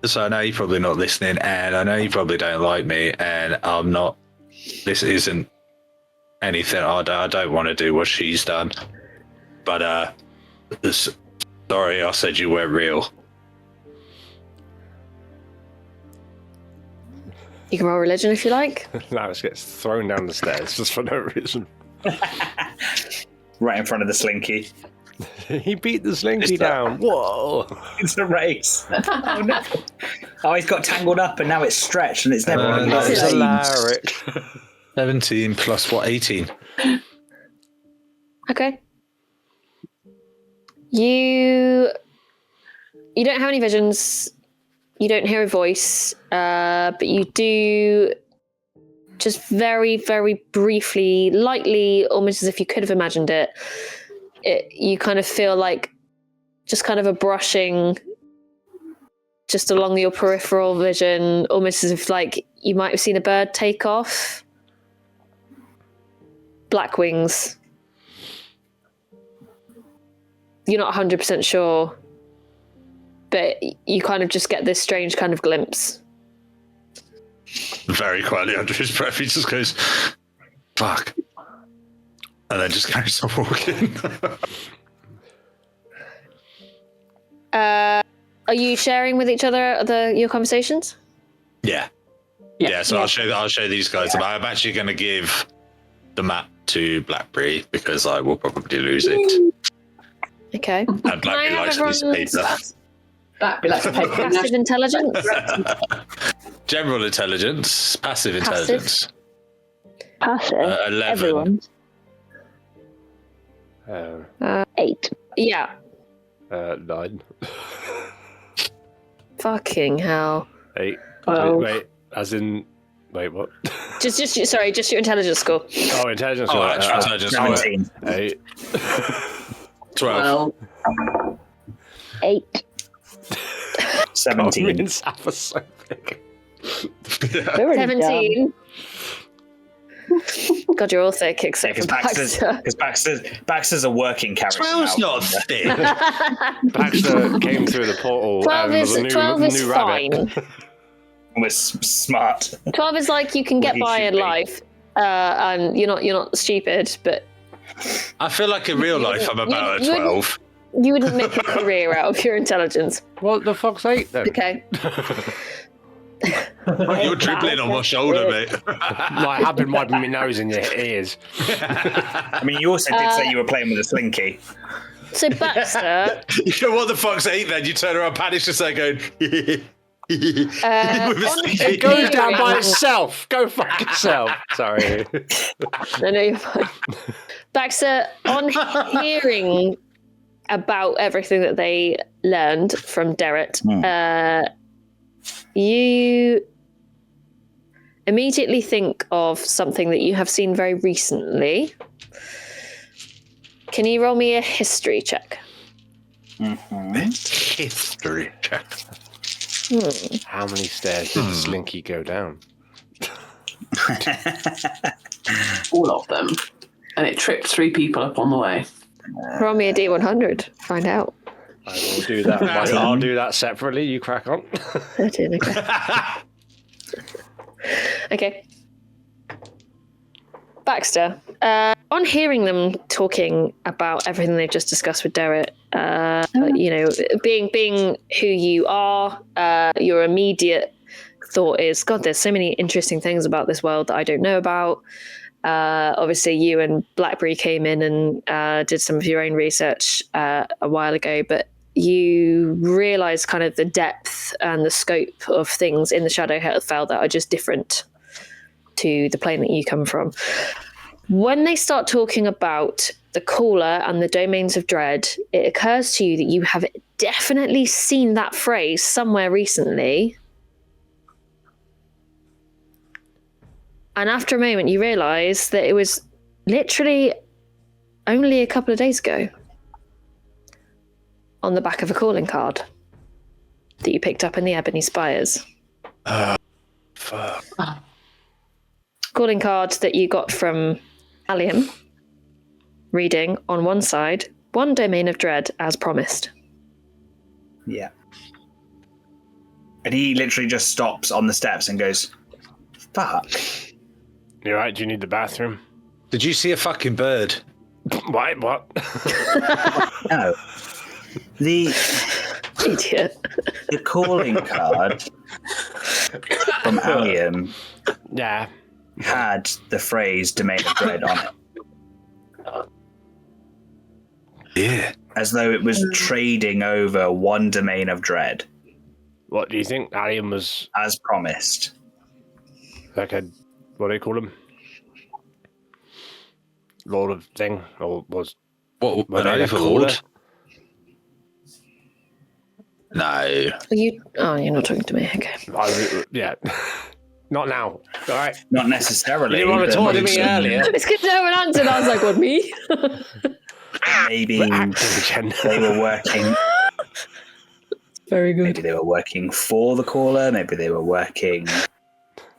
So I know you're probably not listening, and I know you probably don't like me, and I'm not. This isn't anything. I don't want to do what she's done, but sorry, I said you weren't real. You can roll religion if you like. Larry gets thrown down the stairs just for no reason. Right in front of the slinky. He beat the slinky down. Whoa! It's a race. Oh no! Oh, he's got tangled up and now it's stretched and it's never going to That is Alaric. 17 plus what? 18. Okay. You don't have any visions. You don't hear a voice, but you do just very, very briefly, lightly, almost as if you could have imagined it. You kind of feel like just kind of a brushing just along your peripheral vision, almost as if like you might have seen a bird take off. Black wings. You're not 100% sure, but you kind of just get this strange kind of glimpse. Very quietly under his breath, he just goes, fuck. And then just carries on walking. Are you sharing with each other your conversations? Yeah. So I'll show these guys. I'm actually going to give the map to Blackberry because I will probably lose it. Okay. And Blackberry likes this paper. That'd be like a paper. Passive intelligence? General intelligence, passive intelligence. Passive. 11. Everyone's 8. Yeah. 9. Fucking hell. 8. Well- Wait, as in... Wait, what? Just your intelligence score. Oh, intelligence. Oh, right. actual intelligence. 17. 8. 12. Well, 8. 17. So big. They're already 17. God, you're all thick except for Because Baxter. Baxter's a working character. 12's now. not thick. Baxter came through the portal 12 and was a twelve new is rabbit. fine. Was smart. 12 is like you can get Well, he by should in be. life, and you're not stupid, but I feel like in real life I'm about a you wouldn't- 12. you wouldn't make a career out of your intelligence. What the fuck's 8 then? Okay. You're dribbling on my shoulder, mate. Like, I've been wiping my nose in your ears. I mean, you also did say you were playing with a slinky. So Baxter, You go, what the fuck's 8 then? You turn around, panic, just there going... with a on slinky. It goes down by itself. Go fuck yourself. Sorry. No, you're fine. Baxter, on hearing about everything that they learned from Derek, you immediately think of something that you have seen very recently. Can you roll me a history check? History check. How many stairs did the slinky go down? all of them. And it tripped 3 people up on the way. Roll me a D100. Find out. I will do that. I'll do that separately. You crack on. 13, okay. Okay. Baxter, on hearing them talking about everything they've just discussed with Derek, being who you are, your immediate thought is, God, there's so many interesting things about this world that I don't know about. Obviously, you and Blackberry came in and did some of your own research a while ago, but you realize kind of the depth and the scope of things in the Shadowfell that are just different to the plane that you come from. When they start talking about the caller and the domains of dread, it occurs to you that you have definitely seen that phrase somewhere recently. And after a moment, you realize that it was literally only a couple of days ago on the back of a calling card that you picked up in the Ebony Spires. Fuck. calling card that you got from Allium, reading on one side, 1 domain of dread as promised. Yeah. And he literally just stops on the steps and goes, fuck. You right? Do you need the bathroom? Did you see a fucking bird? Why? What? No. The Idiot. calling card from Allium Yeah. had the phrase domain of dread on it. Yeah. As though it was trading over 1 domain of dread, What do you think? Alien was as promised. like a, what do they call him? Lord of thing? Or was... What? Were An they the overlord? caller? No. Are you? Oh, you're not talking to me. Okay. Yeah. Not now. All right. Not necessarily. You didn't want to but talk to me earlier. It's good to have an answer. And I was like, what, me? Maybe We're active again. they were working. Very good. Maybe they were working for the caller. Maybe they were working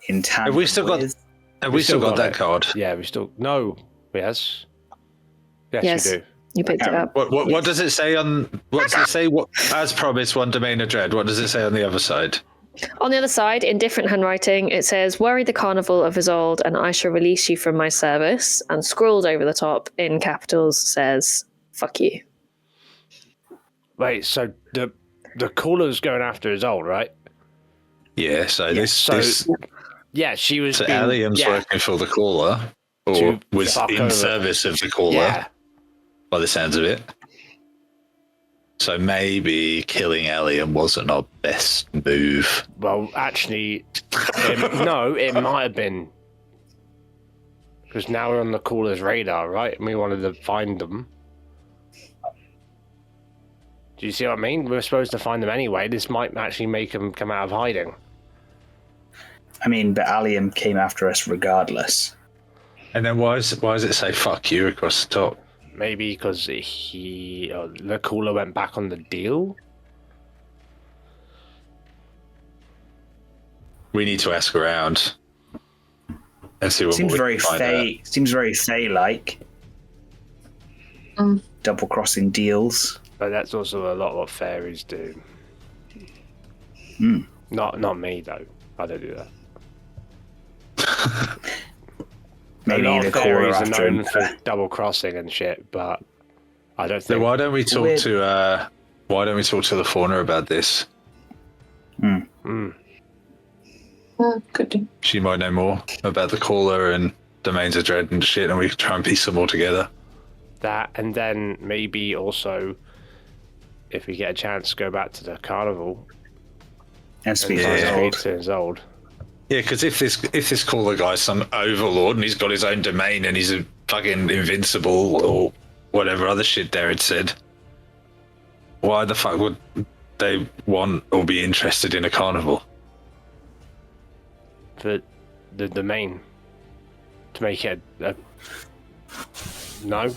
in tandem. Have we still got? with- Have we still got that it. card? Yeah, we still... No. Yes. Yes, Yes. we do. You picked it up. What does it say on? What does it say? What, as promised, 1 domain of dread. What does it say on the other side? On the other side, in different handwriting, it says, worry the carnival of Isolde and I shall release you from my service. And scrawled over the top in capitals says, fuck you. Wait, so the caller's going after his old, right? Yeah. So Yeah, this. so- this Yeah, she was so being... Allium's yeah. working for the caller, or To was fuck in over. service of the caller, Yeah. by the sounds of it. So maybe killing Allium wasn't our best move. Well, actually, no, it might have been. Because now we're on the caller's radar, right? And we wanted to find them. Do you see what I mean? We're supposed to find them anyway. This might actually make them come out of hiding. I mean, but Allium came after us regardless. And then why does it say "fuck you" across the top? Maybe because the caller went back on the deal. We need to ask around and see what Seems we very can find out. Fey. Seems very Fey-like. Double crossing deals. But that's also a lot what fairies do. Hmm. Not me though. I don't do that. Maybe a lot the of caller fairies are after him. known for double crossing and shit, but I don't So think. why don't we talk Weird. to the fauna about this? Could do. She might know more about the caller and domains of dread and shit, and we can try and piece them all together. That, and then maybe also, if we get a chance, go back to the carnival And speak Yeah. to his and old. speak to his old. Yeah, because if this caller guy's some overlord and he's got his own domain and he's a fucking invincible or whatever other shit Darren said, why the fuck would they want or be interested in a carnival? For the domain to make it a no,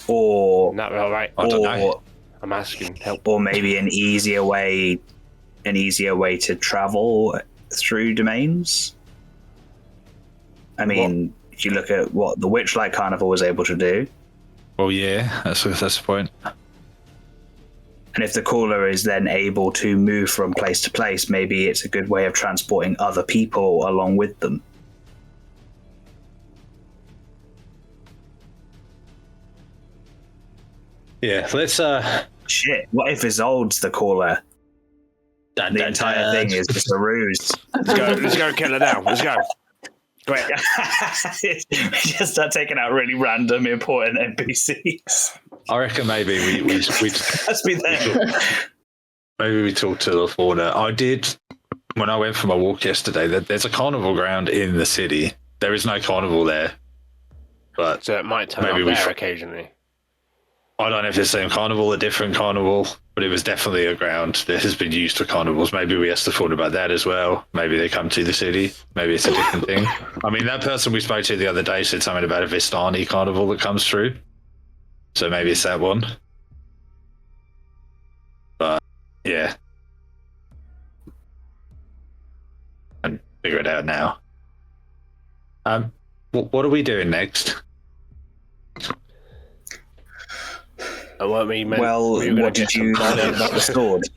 Or not all right. I don't know. I'm asking help. or maybe an easier way to travel through domains. I mean, if you look at what the Witchlight Carnival was able to do, Well, yeah, that's the point. and if the caller is then able to move from place to place, maybe it's a good way of transporting other people along with them. Yeah, let's Shit, what if Isolde's the caller? The entire thing is just a ruse. Let's go kill her now. Let's go. Quick. Just start taking out really random important NPCs. I reckon maybe we Let's be there. maybe we talk to the fauna. I did when I went for my walk yesterday. There's a carnival ground in the city. There is no carnival there, but So it might turn Maybe up we there sh- occasionally. I don't know if it's the same carnival, a different carnival, but it was definitely a ground that has been used for carnivals. Maybe we asked the fauna about that as well. Maybe they come to the city. Maybe it's a different thing. I mean, that person we spoke to the other day said something about a Vistani carnival that comes through. So maybe it's that one. But yeah. And figure it out now. What are we doing next? What did you say about the sword?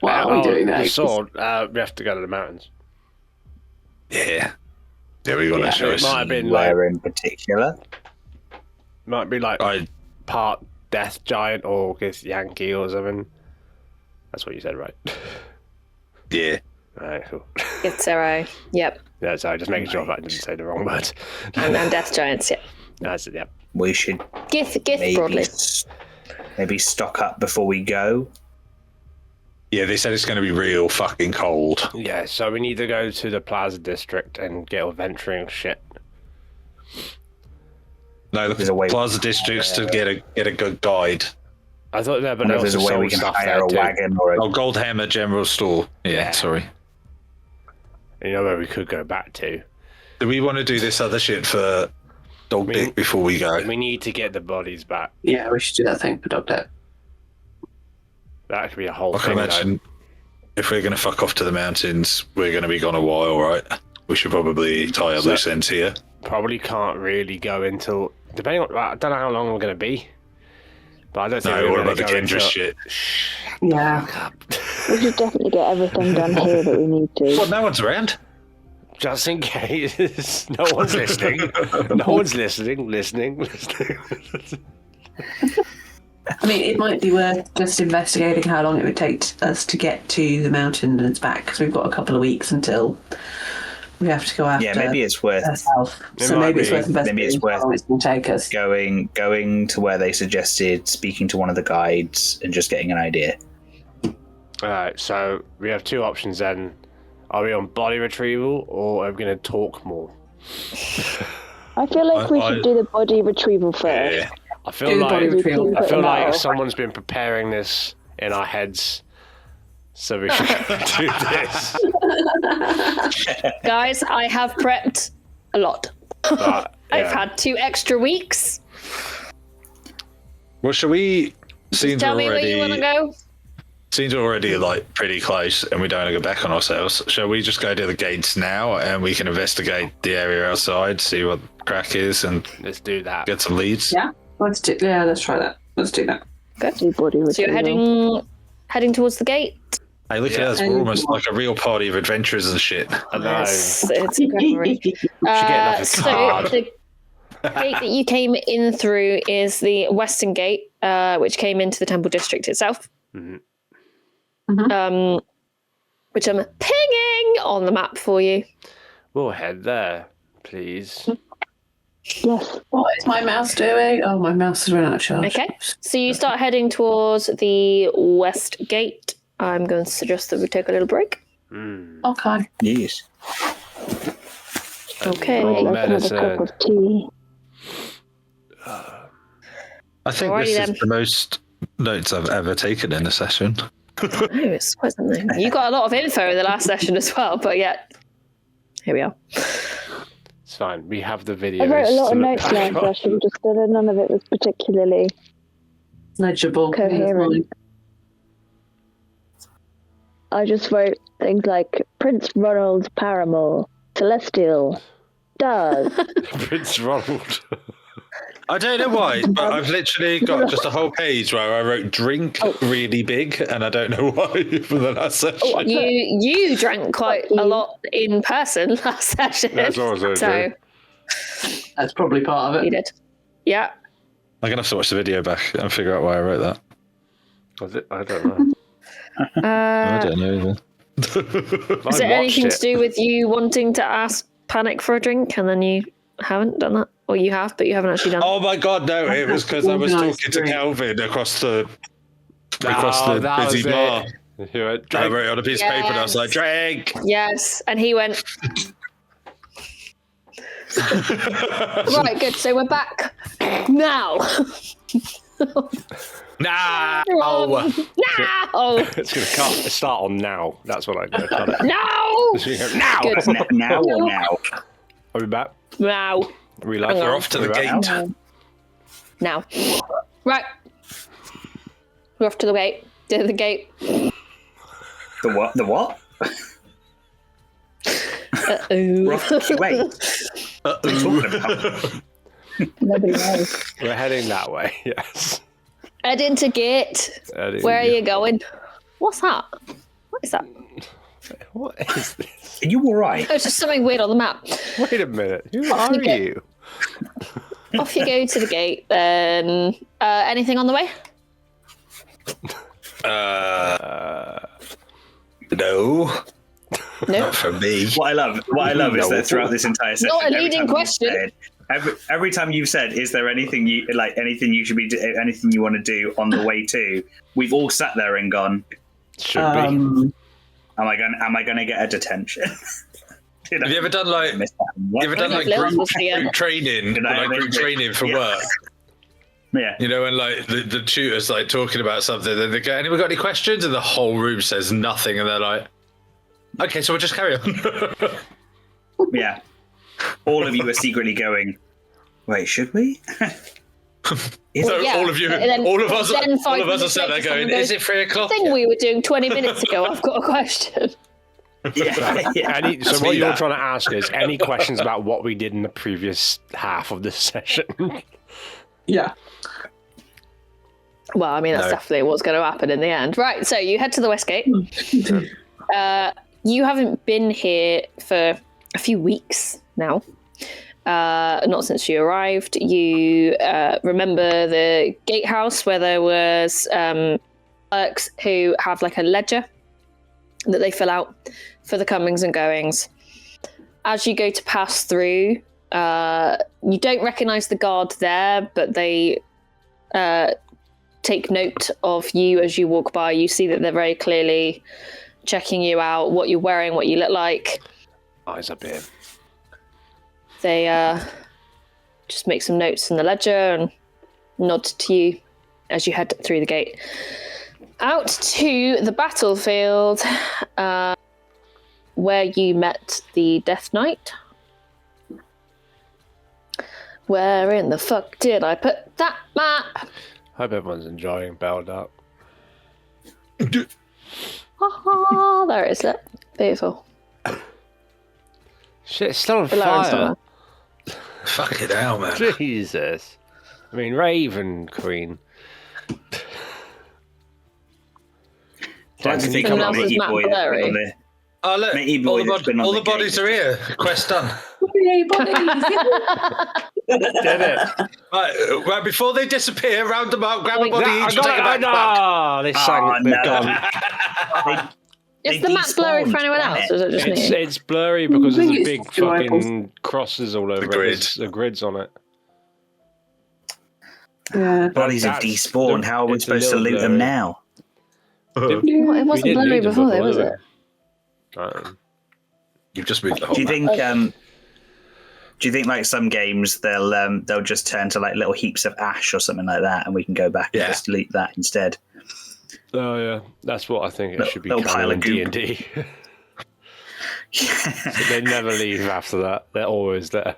What are we doing The next? sword, we have to go to the mountains. Yeah. Yeah, we got a It choice. might have been like, Where in particular? might be like part death giant or this Yankee or something. That's what you said, right? Yeah. Alright, cool. It's Zero. Yep. Yeah, sorry, just making sure I didn't say the wrong words. And Death Giants, yeah. That's it, yeah. We should Gith broadly. maybe stock up before we go. Yeah, they said it's going to be real fucking cold. Yeah, so we need to go to the Plaza District and get all venturing shit. No, There's a way- the Plaza District's to get a good guide. I thought there, but I know there there's was a way we can hire a wagon or a... Oh, Goldhammer General Store. Yeah, sorry. And you know where we could go back to? Do we want to do this other shit for Dog Dick before we go? We need to get the bodies back. Yeah, we should do that thing for Dog Dick. That could be a whole I can thing. imagine if we're going to fuck off to the mountains, we're going to be gone a while, right? We should probably tie up loose ends here. Probably can't really go until, depending on, I don't know how long we're going to be. But I don't think No, we're what going about to the go Kendra until... shit? Yeah. We should definitely get everything done here that we need to. What, no one's around? Just in case. No one's listening. No one's listening. I mean, it might be worth just investigating how long it would take us to get to the mountain and back, because we've got a couple of weeks until we have to go after. Yeah, maybe it's worth ourselves. So maybe it's worth investigating how long it's going to take us. going to where they suggested, speaking to one of the guides, and just getting an idea. Alright, so we have two options then. Are we on body retrieval or are we going to talk more? I feel like we should do the body retrieval first. Yeah. I feel like I feel like someone's been preparing this in our heads, so we should do this. Guys, I have prepped a lot. But, I've yeah. had 2 extra weeks. Well, shall we... Tell me where you want to go. Seems already like pretty close, and we don't want to go back on ourselves. Shall we just go to the gates now, and we can investigate the area outside, see what the crack is, and Let's do that. get some leads? Yeah, let's try that. Let's do that. Do body retrieval. So you're heading towards the gate. Hey, look at us! We're almost like a real party of adventurers and shit. I know. It's a great Should get like a so card. the gate that you came in through is the western gate, which came into the temple district itself. Mhm. Which I'm pinging on the map for you. We'll head there, please. Yes. What is my mouse doing? Oh, my mouse has run out of charge. Okay, so you start heading towards the west gate. I'm going to suggest that we take a little break. Okay. Yes. Okay. Oh, Let's have a medicine. cup of tea. I think Alrighty this then. is the most notes I've ever taken in a session. Oh, it's quite something. You got a lot of info in the last session as well, but yeah, here we are. It's fine. We have the video. I wrote a lot of to look notes back last on. session, just that none of it was particularly Legible. coherent. I just wrote things like Prince Ronald Paramore, Celestial, Stars. Prince Ronald. I don't know why, but I've literally got just a whole page where I wrote "drink" really big, and I don't know why for the last session. You drank quite a lot in person last session. That's also so true. That's probably part of you it. did. Yeah. I'm gonna have to watch the video back and figure out why I wrote that. Was it? I don't know. I don't know either. Is it anything to do with you wanting to ask Panic for a drink and then you haven't done that? Or you have, but you haven't actually done it? Oh my god, no! It was because I was Organised talking to drink. Calvin across the that busy was bar. it. You went, I "Drink." wrote it on a piece of paper and I was like, "Drink." Yes. And he went, right, good. So we're back now. Nah. No. It's going to start on now. That's what I'm going to cut it. No. Now. Good. Now or now? Are we back? Now. We like Hang We're on. off to the We're back? gate. Now. Right. We're off to the gate. To the gate. The what? The what? Uh-oh. We're off to Kuwait. What are you talking about? Nobody knows. We're heading that way, yes. Head into gate. Where are you going? What's that? What is that? What is this? Are you all right? Oh, it's just something weird on the map. Wait a minute. Who are Okay. you? Off you go to the gate, then. Anything on the way? No. No. Not for me. What I love is that throughout this entire session, Not a every leading time you've question. said- Every time you've said, "Is there anything you like? Anything you should be, anything you want to do on the way to?" We've all sat there and gone, Should be. "Am I going to get a detention?" You know? Have you ever done like? Missed that one. You ever done like Flip-flops group, was the, group training? Did I Like ever group do- training for Yeah. work. Yeah. You know, and like the tutor's like talking about something, and they go, "Anyone got any questions?" And the whole room says nothing, and they're like, "Okay, so we'll just carry on." Yeah. All of you are secretly going, "Wait, should we?" Is So it- Yeah, all of you, and then- all of us, then all 5 of us are minutes sat there later, going, someone "Is goes, it 3:00?" Thing we were doing 20 minutes ago. I've got a question. yeah. So That's what me, you're that. trying to ask is any questions about what we did in the previous half of this session? Yeah. Well, I mean, that's No. definitely what's going to happen in the end. Right, so you head to the West Gate. You haven't been here for a few weeks now. Not since you arrived. You remember the gatehouse where there was clerks who have like a ledger that they fill out for the comings and goings. As you go to pass through, you don't recognize the guard there, but they take note of you as you walk by. You see that they're very clearly checking you out, what you're wearing, what you look like. Eyes up here. They just make some notes in the ledger and nod to you as you head through the gate. Out to the battlefield, where you met the Death Knight. Where in the fuck did I put that map? Hope everyone's enjoying Beldark. Ah, there it is. Look. Beautiful. Shit, it's still on The lion's fire. not Fucking hell, man. Jesus. I mean, Raven Queen. Don't Can you think come about up with Mickey Matt Boy Blurry? on the- Oh look, Matey boy that's been on all the the bodies gate. are here. Quest done. Yay, buddies. Did it? Right, before they disappear, round them up, grab a body I each, got take it back. No, they sang. Oh, They've no. gone. Is They the map blurry for despawned, anyone damn else, it. or is it just It's, me? it's blurry because I there's think a it's big enjoyable. fucking crosses all over it. grid. There's the grids on it. Yeah. Bodies have That's- despawned. How are we it's a supposed to little loot them blurry. now? Well, it We wasn't didn't blurry need them before, though, was did it? we? You've just moved the whole Do you map. think? Do you think like some games they'll just turn to like little heaps of ash or something like that, and we can go back and Yeah. just loot that instead? Oh yeah, that's what I think it Little- should be. little pile Canon of goop. D&D. They never leave after that. They're always there.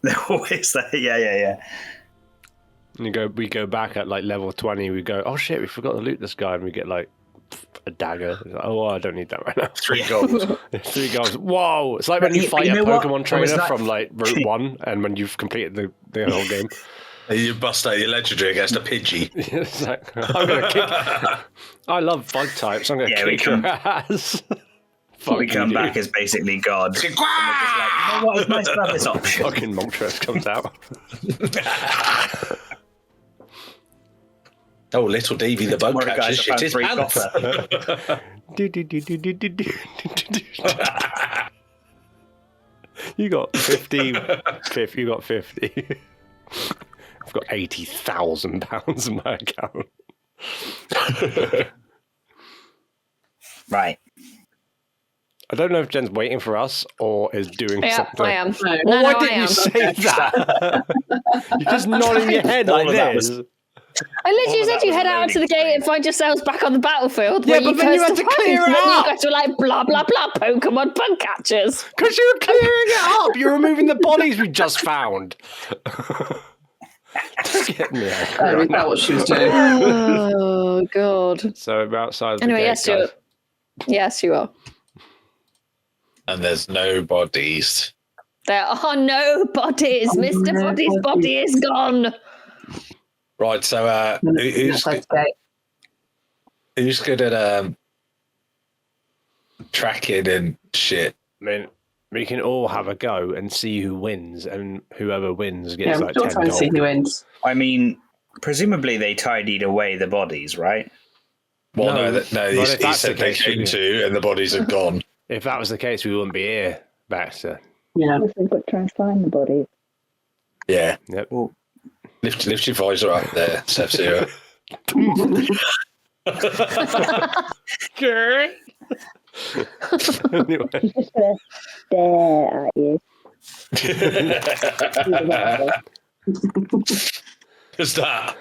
They're always there. Yeah. And we go back at like level 20. We go, oh shit, we forgot to loot this guy, and we get like a dagger. It's like, oh, I don't need that right now. 3 gold. 3 goals. Whoa! It's like when you You fight a know what? Pokemon I was trainer like- from like Route 1, and when you've completed the whole game. You bust out your legendary against a Pidgey. It's like, I'm gonna kick. I love bug types. I'm gonna Yeah, we kick your ass. Fuck We you, come dude. back as basically God. And we're just like, you know what? It's nice to have this option. Fucking Moltres comes out. Oh, little Davy the bug Tomorrow, catcher guys, I shit found his 3 pants. copper. You got 50. You got 50. I've got £80,000 in my account. Right. I don't know if Jen's waiting for us or is doing Yeah, something. I am. No. No, Well, why no, I didn't am. you say that? You're just nodding your head All like of that this. was- I literally All said that you was head a out to the loading gate screen. and find yourselves back on the battlefield. Yeah, where but then you had to first clear it arrived, and then up. you guys were like, blah, blah, blah, Pokemon bug catchers. Because you were clearing it up. You're removing the bodies we just found. Don't get me out. Oh, is that what she was doing? Oh, God. So we're outside the Anyway, gate, yes, you guys. Yes, you are. And there's no bodies. There are no bodies. Mr. Body's body is gone. Right, so who's good at tracking and shit? I mean, we can all have a go and see who wins, and whoever wins gets Yeah, like we'll 10 try and see gold. who wins. I mean, presumably they tidied away the bodies, right? Well, No, no, but he if that's said the they case, came we- to, and the bodies are gone. If that was the case, we wouldn't be here, Baxter. Yeah. We've got to try and find the bodies. Yeah. Yep. Lift your visor up there, Sub-Zero. Anyway. She's just going to stare at you. What's that?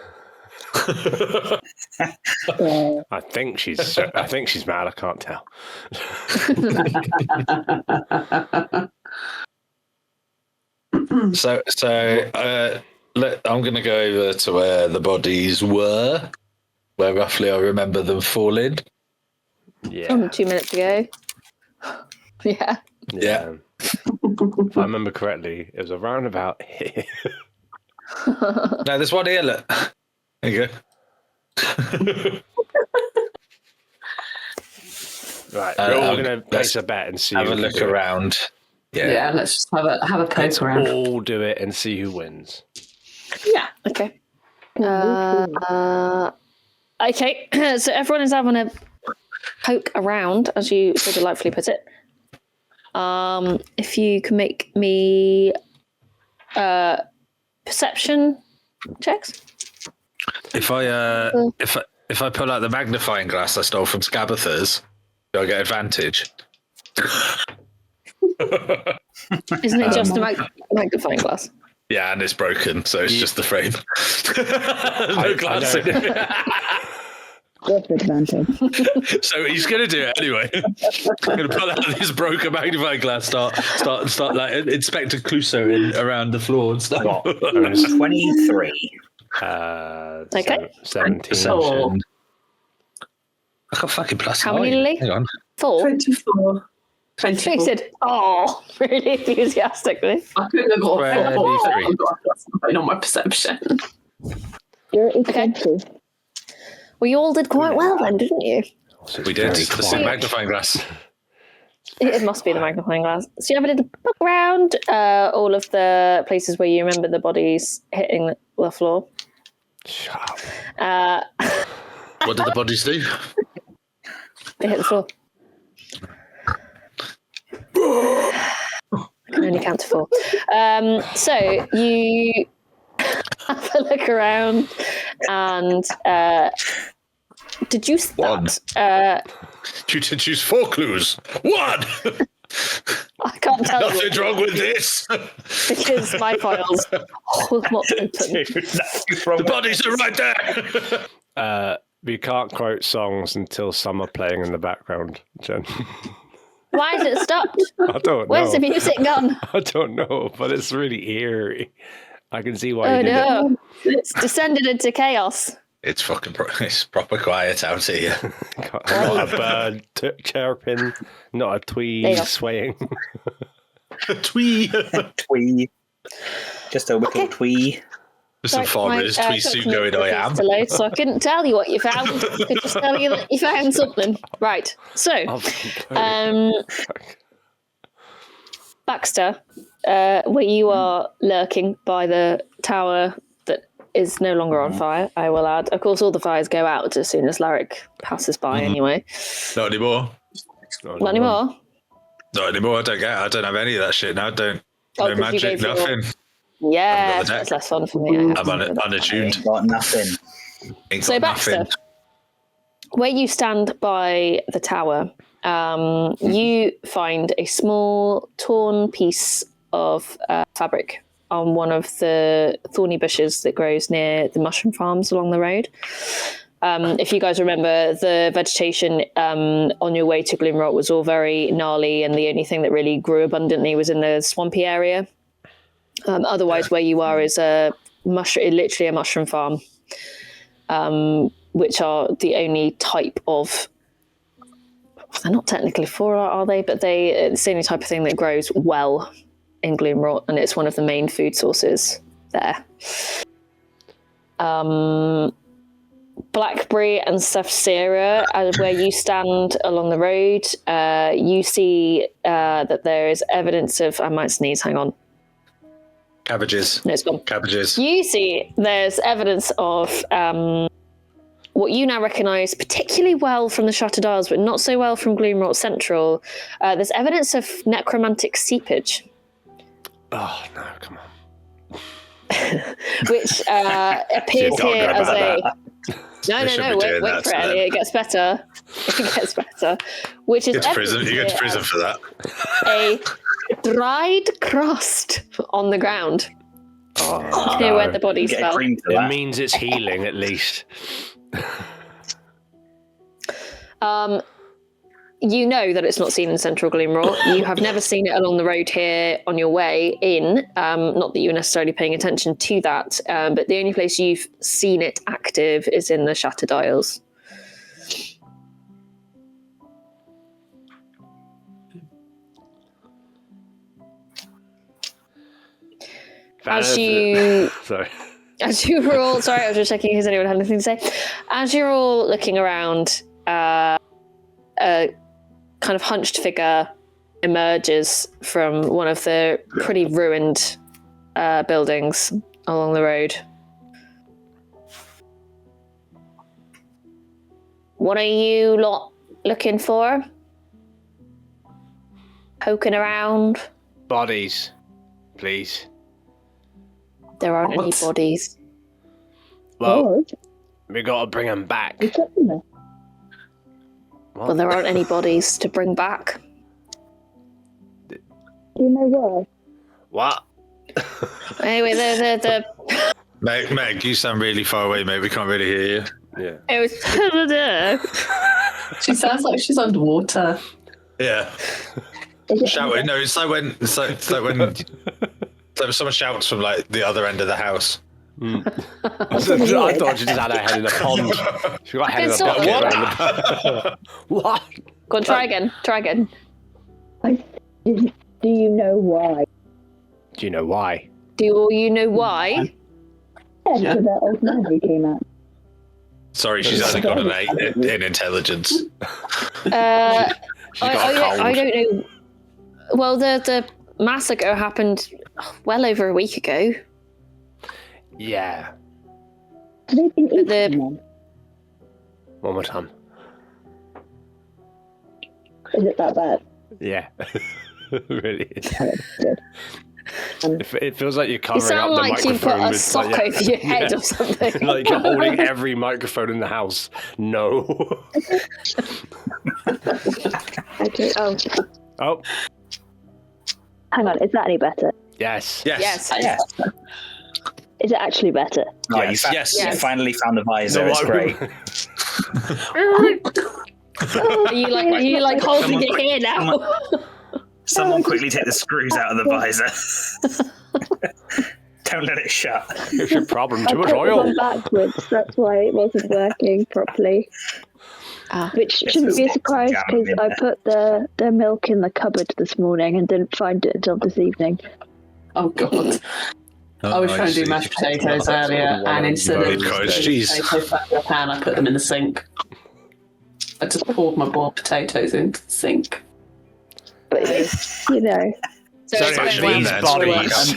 Yeah. I think she's mad. I can't tell. So I'm going to go over to where the bodies were, where roughly I remember them falling. Yeah. 2 minutes ago. Yeah. Yeah. If I remember correctly, it was around about here. No, there's one here. Look. There you go. Right. We're all going to place a bet and see. Have who a can look do it. around. Yeah, let's just have a poke Let's around. all do it and see who wins. Yeah. Okay. Okay. So everyone is having a poke around, as you so delightfully put it. If you can make me perception checks. If I pull out the magnifying glass I stole from Scabatha's, do I get advantage? Isn't it just a magnifying glass? Yeah, and it's broken, so it's just the frame. I No glass in it. Good advantage. So he's going to do it anyway. I'm going to pull out this broken magnifying glass, start like Inspector Clouseau around the floor and stuff. 23. Okay. 17. Oh. I got fucking plus How 9. many, Lily? Hang on. 4. 24. He 24. said, "Oh," really enthusiastically. I couldn't have got 23. I've got a plus 9 on my perception. You're expensive. Well, you all did quite well then, didn't you? We did. It's the same magnifying glass. It must be the magnifying glass. So you have a little poke around all of the places where you remember the bodies hitting the floor. Shut up. What did the bodies do? They hit the floor. I can only count to 4. So you have a look around, and deduce that. You did choose 4 clues. 1! I can't tell you Nothing's wrong with this. because my files will not open. The bodies are right there. We can't quote songs until some are playing in the background, Jen. Why has it stopped? I don't Where's know. the music gone? I don't know, but it's really eerie. I can see why Oh you did it. no. It's descended into chaos. It's fucking it's proper quiet out here. Not a bird chirping, not a There you tweed go. swaying. Twee. Twee. Just a little Okay. twee. Just some 5 minutes. Twee soon going, I am. Delayed, so I couldn't tell you what you found. I could just tell you that you found something. Right. So, Baxter, where you are lurking by the tower that is no longer on fire, I will add. Of course, all the fires go out as soon as Larrick passes by anyway. Not anymore. Not anymore. Not anymore. I don't have any of that shit now. No 'cause you magic, gave your- nothing. Yeah, Under the it's deck. less fun for me. I have I'm to say that. unattuned. Got nothing. Ain't So, got Baxter, nothing. where you stand by the tower, you find a small torn piece of fabric on one of the thorny bushes that grows near the mushroom farms along the road. If you guys remember, the vegetation on your way to Gloomrot was all very gnarly, and the only thing that really grew abundantly was in the swampy area. Otherwise, where you are is literally a mushroom farm, which are the only type of. They're not technically flora, are they? But it's the only type of thing that grows well in Gloomrot, and it's one of the main food sources there. Blackberry and Safsira, where you stand along the road, you see that there is evidence of... I might sneeze, hang on. Cabbages. No, it's gone. Cabbages. You see there's evidence of what you now recognise particularly well from the Shattered Isles, but not so well from Gloomrot Central. There's evidence of necromantic seepage. Oh, no, come on. Which appears here as a... No, wait for it. It gets better. It gets better. Which is you get to prison for that. A dried crust on the ground. Oh, Near where the bodies fell. It means it's healing, at least. You know that it's not seen in Central Gloomrot. You have never seen it along the road here on your way in. Not that you were necessarily paying attention to that, but the only place you've seen it active is in the Shattered Isles. As you were all... Sorry, I was just checking if anyone had anything to say. As you're all looking around, a kind of hunched figure emerges from one of the pretty ruined buildings along the road. What are you lot looking for? Poking around? Bodies, please. There aren't any bodies. Well, we gotta bring them back. Well, there aren't any bodies to bring back. Do you know why? What? Anyway, the Meg, you sound really far away, mate. We can't really hear you. Yeah. it was... She sounds like she's underwater. Yeah. Shouting. No, it's like when someone shouts from like the other end of the house. I thought she just had her head in a pond. She got her head in a bucket. What? Go on, try again. Do you know why? Do you know why? Do you know why? Yeah, so that old man who came out. Sorry, she's only got an 8 in intelligence. I don't know. Well, the massacre happened well over a week ago. Yeah. Have they been eaten The- then? One more time. Is it that bad? Yeah. It really is. Good. It feels like you're You covering sound up the like you've microphone got a with sock like, over your head or something. like you're holding every microphone in the house. No. Okay. Oh, Hang on. Is that any better? yes. Yes. Yeah. Is it actually better? Oh, Yes, yes. You finally found the visor. No, It's great. Are you like holding it here now? Someone quickly take the screws out of the visor. Don't let it shut. It's your problem. I Too much put oil. them backwards. That's why it wasn't working properly. Which shouldn't be a surprise because I put the milk in the cupboard this morning and didn't find it until this evening. Oh god. I was trying to do mashed potatoes earlier, and instead of Cottage cheese. potatoes back in the pan, I put them in the sink. I just poured my boiled potatoes into the sink. But you know, So So it's actually these that's bodies.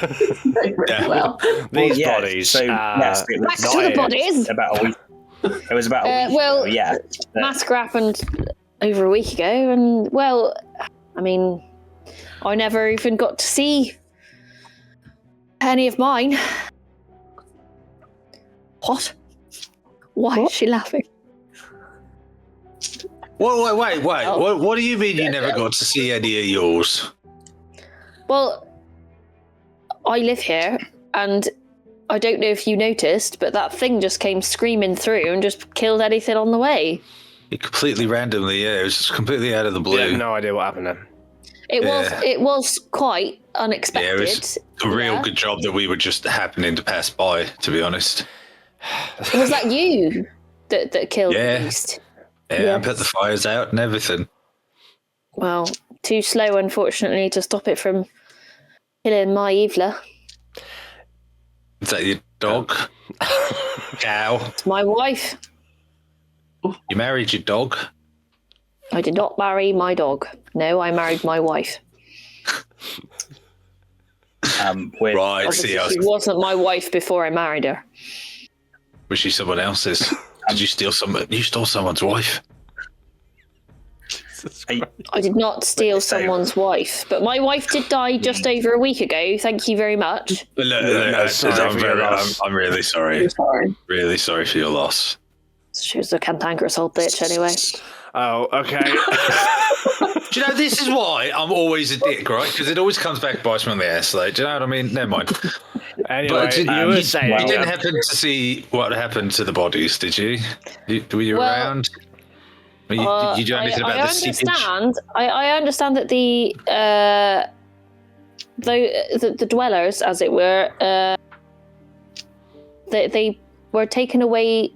Yeah. Well, These Yeah, bodies. So yes, it back was to the bodies. about a week. It was about a week. Well, ago, yeah. Massacre happened over a week ago, and well, I mean, I never even got to see any of mine. What? Why is she laughing? Wait. What do you mean you never got to see any of yours? Well, I live here, and I don't know if you noticed, but that thing just came screaming through and just killed anything on the way. It completely randomly, yeah. It was just completely out of the blue. Yeah, no idea what happened then. It was quite unexpected. Yeah, it was a real good job that we were just happening to pass by, to be honest. Was that you that killed Yeah. the beast? Yeah, and put the fires out and everything. Well, too slow, unfortunately, to stop it from Killing my Evla. Is that your dog? Cow. It's my wife. You married your dog? I did not marry my dog. No, I married my wife. Right, see, She wasn't my wife before I married her. was she someone else's? Did you steal You stole someone's wife? I did not steal someone's wife, but my wife did die just over a week ago. Thank you very much. I'm really sorry. Really sorry for your loss. She was a cantankerous old bitch anyway. Oh, okay. Do you know, this is why I'm always a dick, right? Because it always comes back bites me on the ass. Like, do you know what I mean? Never mind. Anyway, you were saying... You didn't happen to see what happened to the bodies, did you? Were you around? Did you do anything about the seepage? I understand that the dwellers, as it were, they were taken away.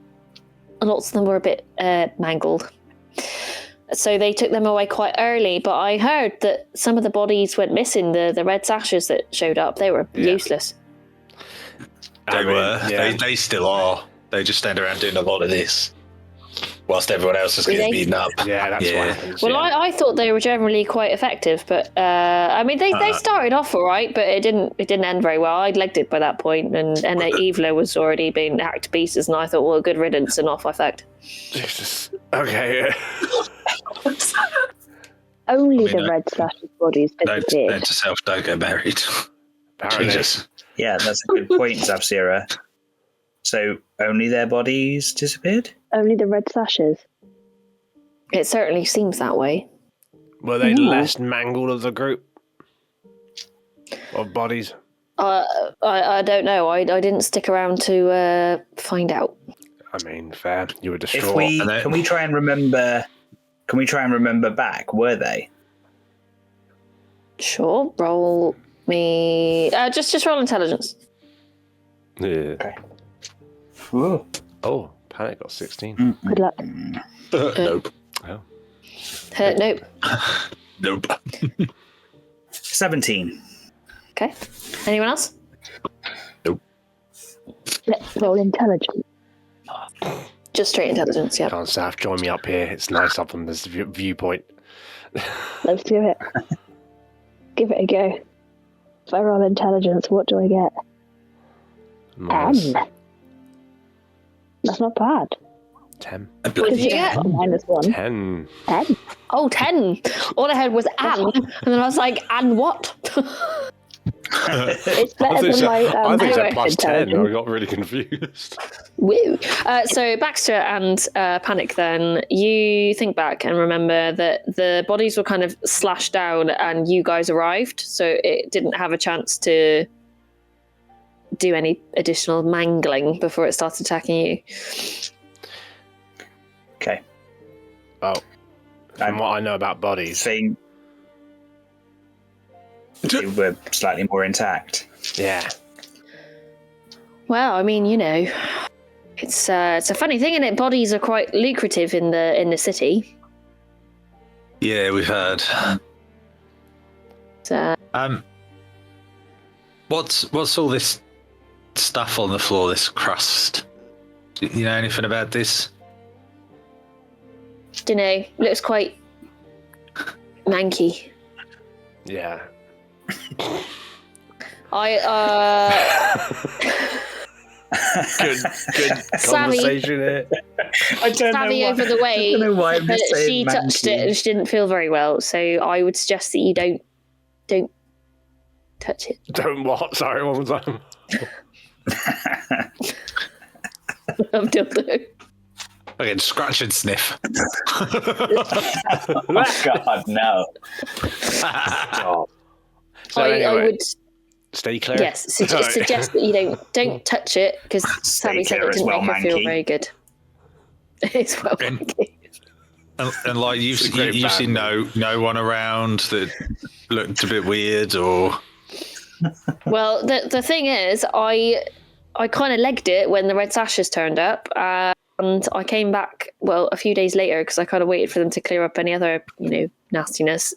Lots of them were a bit mangled, so they took them away quite early. But I heard that some of the bodies went missing. The red sashes that showed up, they were useless. They were. Yeah. They still are. They just stand around doing a lot of this. Whilst everyone else is getting beaten up. Yeah, that's what happens. Well, I thought they were generally quite effective, but I mean, they started off all right, but it didn't end very well. I'd legged it by that point, and Evla was already being hacked to pieces, and I thought, well, good riddance, and off I fecked. Jesus. Okay. Only the red slashes bodies disappeared. Note to self, don't get married. Jesus. Yeah, that's a good point, Zabsira. So only their bodies disappeared? Only the red sashes. It certainly seems that way. Were they less mangled of the group of bodies? I don't know. I didn't stick around to find out. I mean, fair. You were distraught. Can we try and remember? Can we try and remember back? Were they? Sure. Roll me. Just roll intelligence. Yeah. Okay. Ooh. Oh, Panic got 16. Good luck. Nope. Oh. Nope. Nope. 17. Okay. Anyone else? Nope. Let's roll intelligence. Just straight intelligence, yeah. Can't Saf, join me up here. It's nice up on this viewpoint. Let's do it. Give it a go. If I roll intelligence, what do I get? Nice. 10. That's not bad. 10. What did you get? -1. 10. 10. Oh, 10. All I heard was Anne, and then I was like, Anne what? It's better than my I think it's plus 10. I intelligence. got really confused. Woo. So Baxter and Panic, then, you think back and remember that the bodies were kind of slashed down and you guys arrived, so it didn't have a chance to do any additional mangling before it started attacking you. Okay. Well, from what I know about bodies. They were slightly more intact. Yeah. Well, I mean, you know, it's a funny thing, isn't it? Bodies are quite lucrative in the city. Yeah, we've heard. So, What's all this stuff on the floor, this crust? Do you know anything about this? dunno, looks quite manky. Yeah. Good conversation here. Savvy over the way, but she touched it and she didn't feel very well. So I would suggest that you don't touch it. Don't what? Sorry, one more time. I've done that. Okay, scratch and sniff. Oh God, no. So I anyway, would stay clear. yes suggest that you don't touch it because Sammy said it didn't make her feel very good. It's well manky. And like you've seen no one around that looked a bit weird or. Well, the thing is, I kind of legged it when the red sashes turned up, and I came back a few days later because I kind of waited for them to clear up any other nastiness,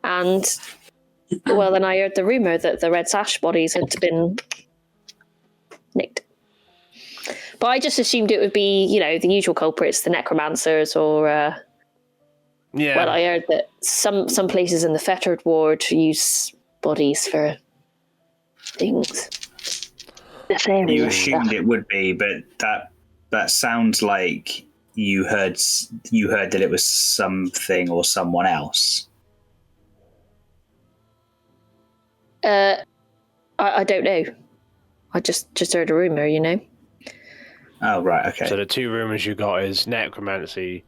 and Well, then I heard the rumour that the Red Sash bodies had been nicked. But I just assumed it would be, the usual culprits, the necromancers, or... Yeah. Well, I heard that some places in the Fettered Ward use bodies for things. You assumed it would be, but that sounds like you heard that it was something or someone else. I don't know. I just heard a rumour, Oh, right, okay. So the two rumours you got is necromancy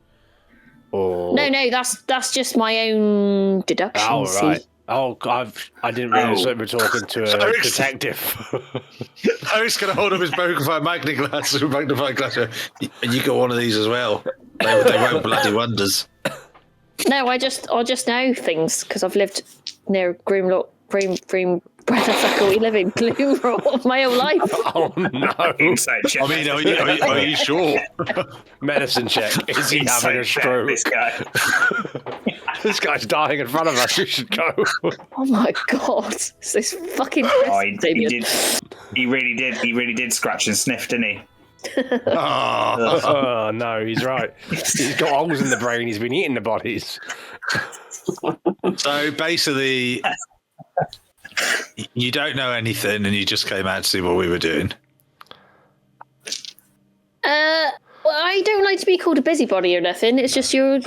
or... No, that's just my own deduction. Oh, right. Oh, I didn't realise that we're talking to a detective. Eric's going to hold up his magnifying glass, and you got one of these as well. They won't bloody wonders. No, I just know things because I've lived near Groom. Where the fuck are we living? Gloomroll my whole life. Oh no! Inside check. I mean, are you sure? Medicine check. Is he Inside having a check, stroke? this guy. This guy's dying in front of us. We should go. Oh my god! It's this fucking. He really did scratch and sniff, didn't he? Oh no, he's right. He's got holes in the brain. He's been eating the bodies. So basically, you don't know anything, and you just came out to see what we were doing. Well, I don't like to be called a busybody or nothing. It's just you're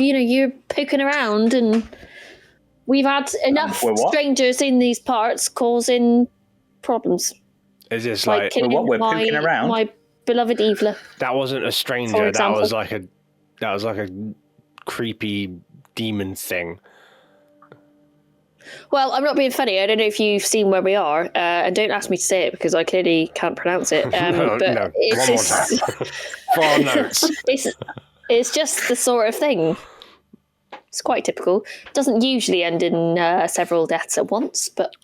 poking around, and we've had enough strangers in these parts causing problems. Is this like we're poking around? My beloved Evelyn. That wasn't a stranger. That was like a creepy demon thing. Well, I'm not being funny. I don't know if you've seen where we are, and don't ask me to say it because I clearly can't pronounce it. No, it's one more time. For our notes. It's just the sort of thing. It's quite typical. It doesn't usually end in several deaths at once, but...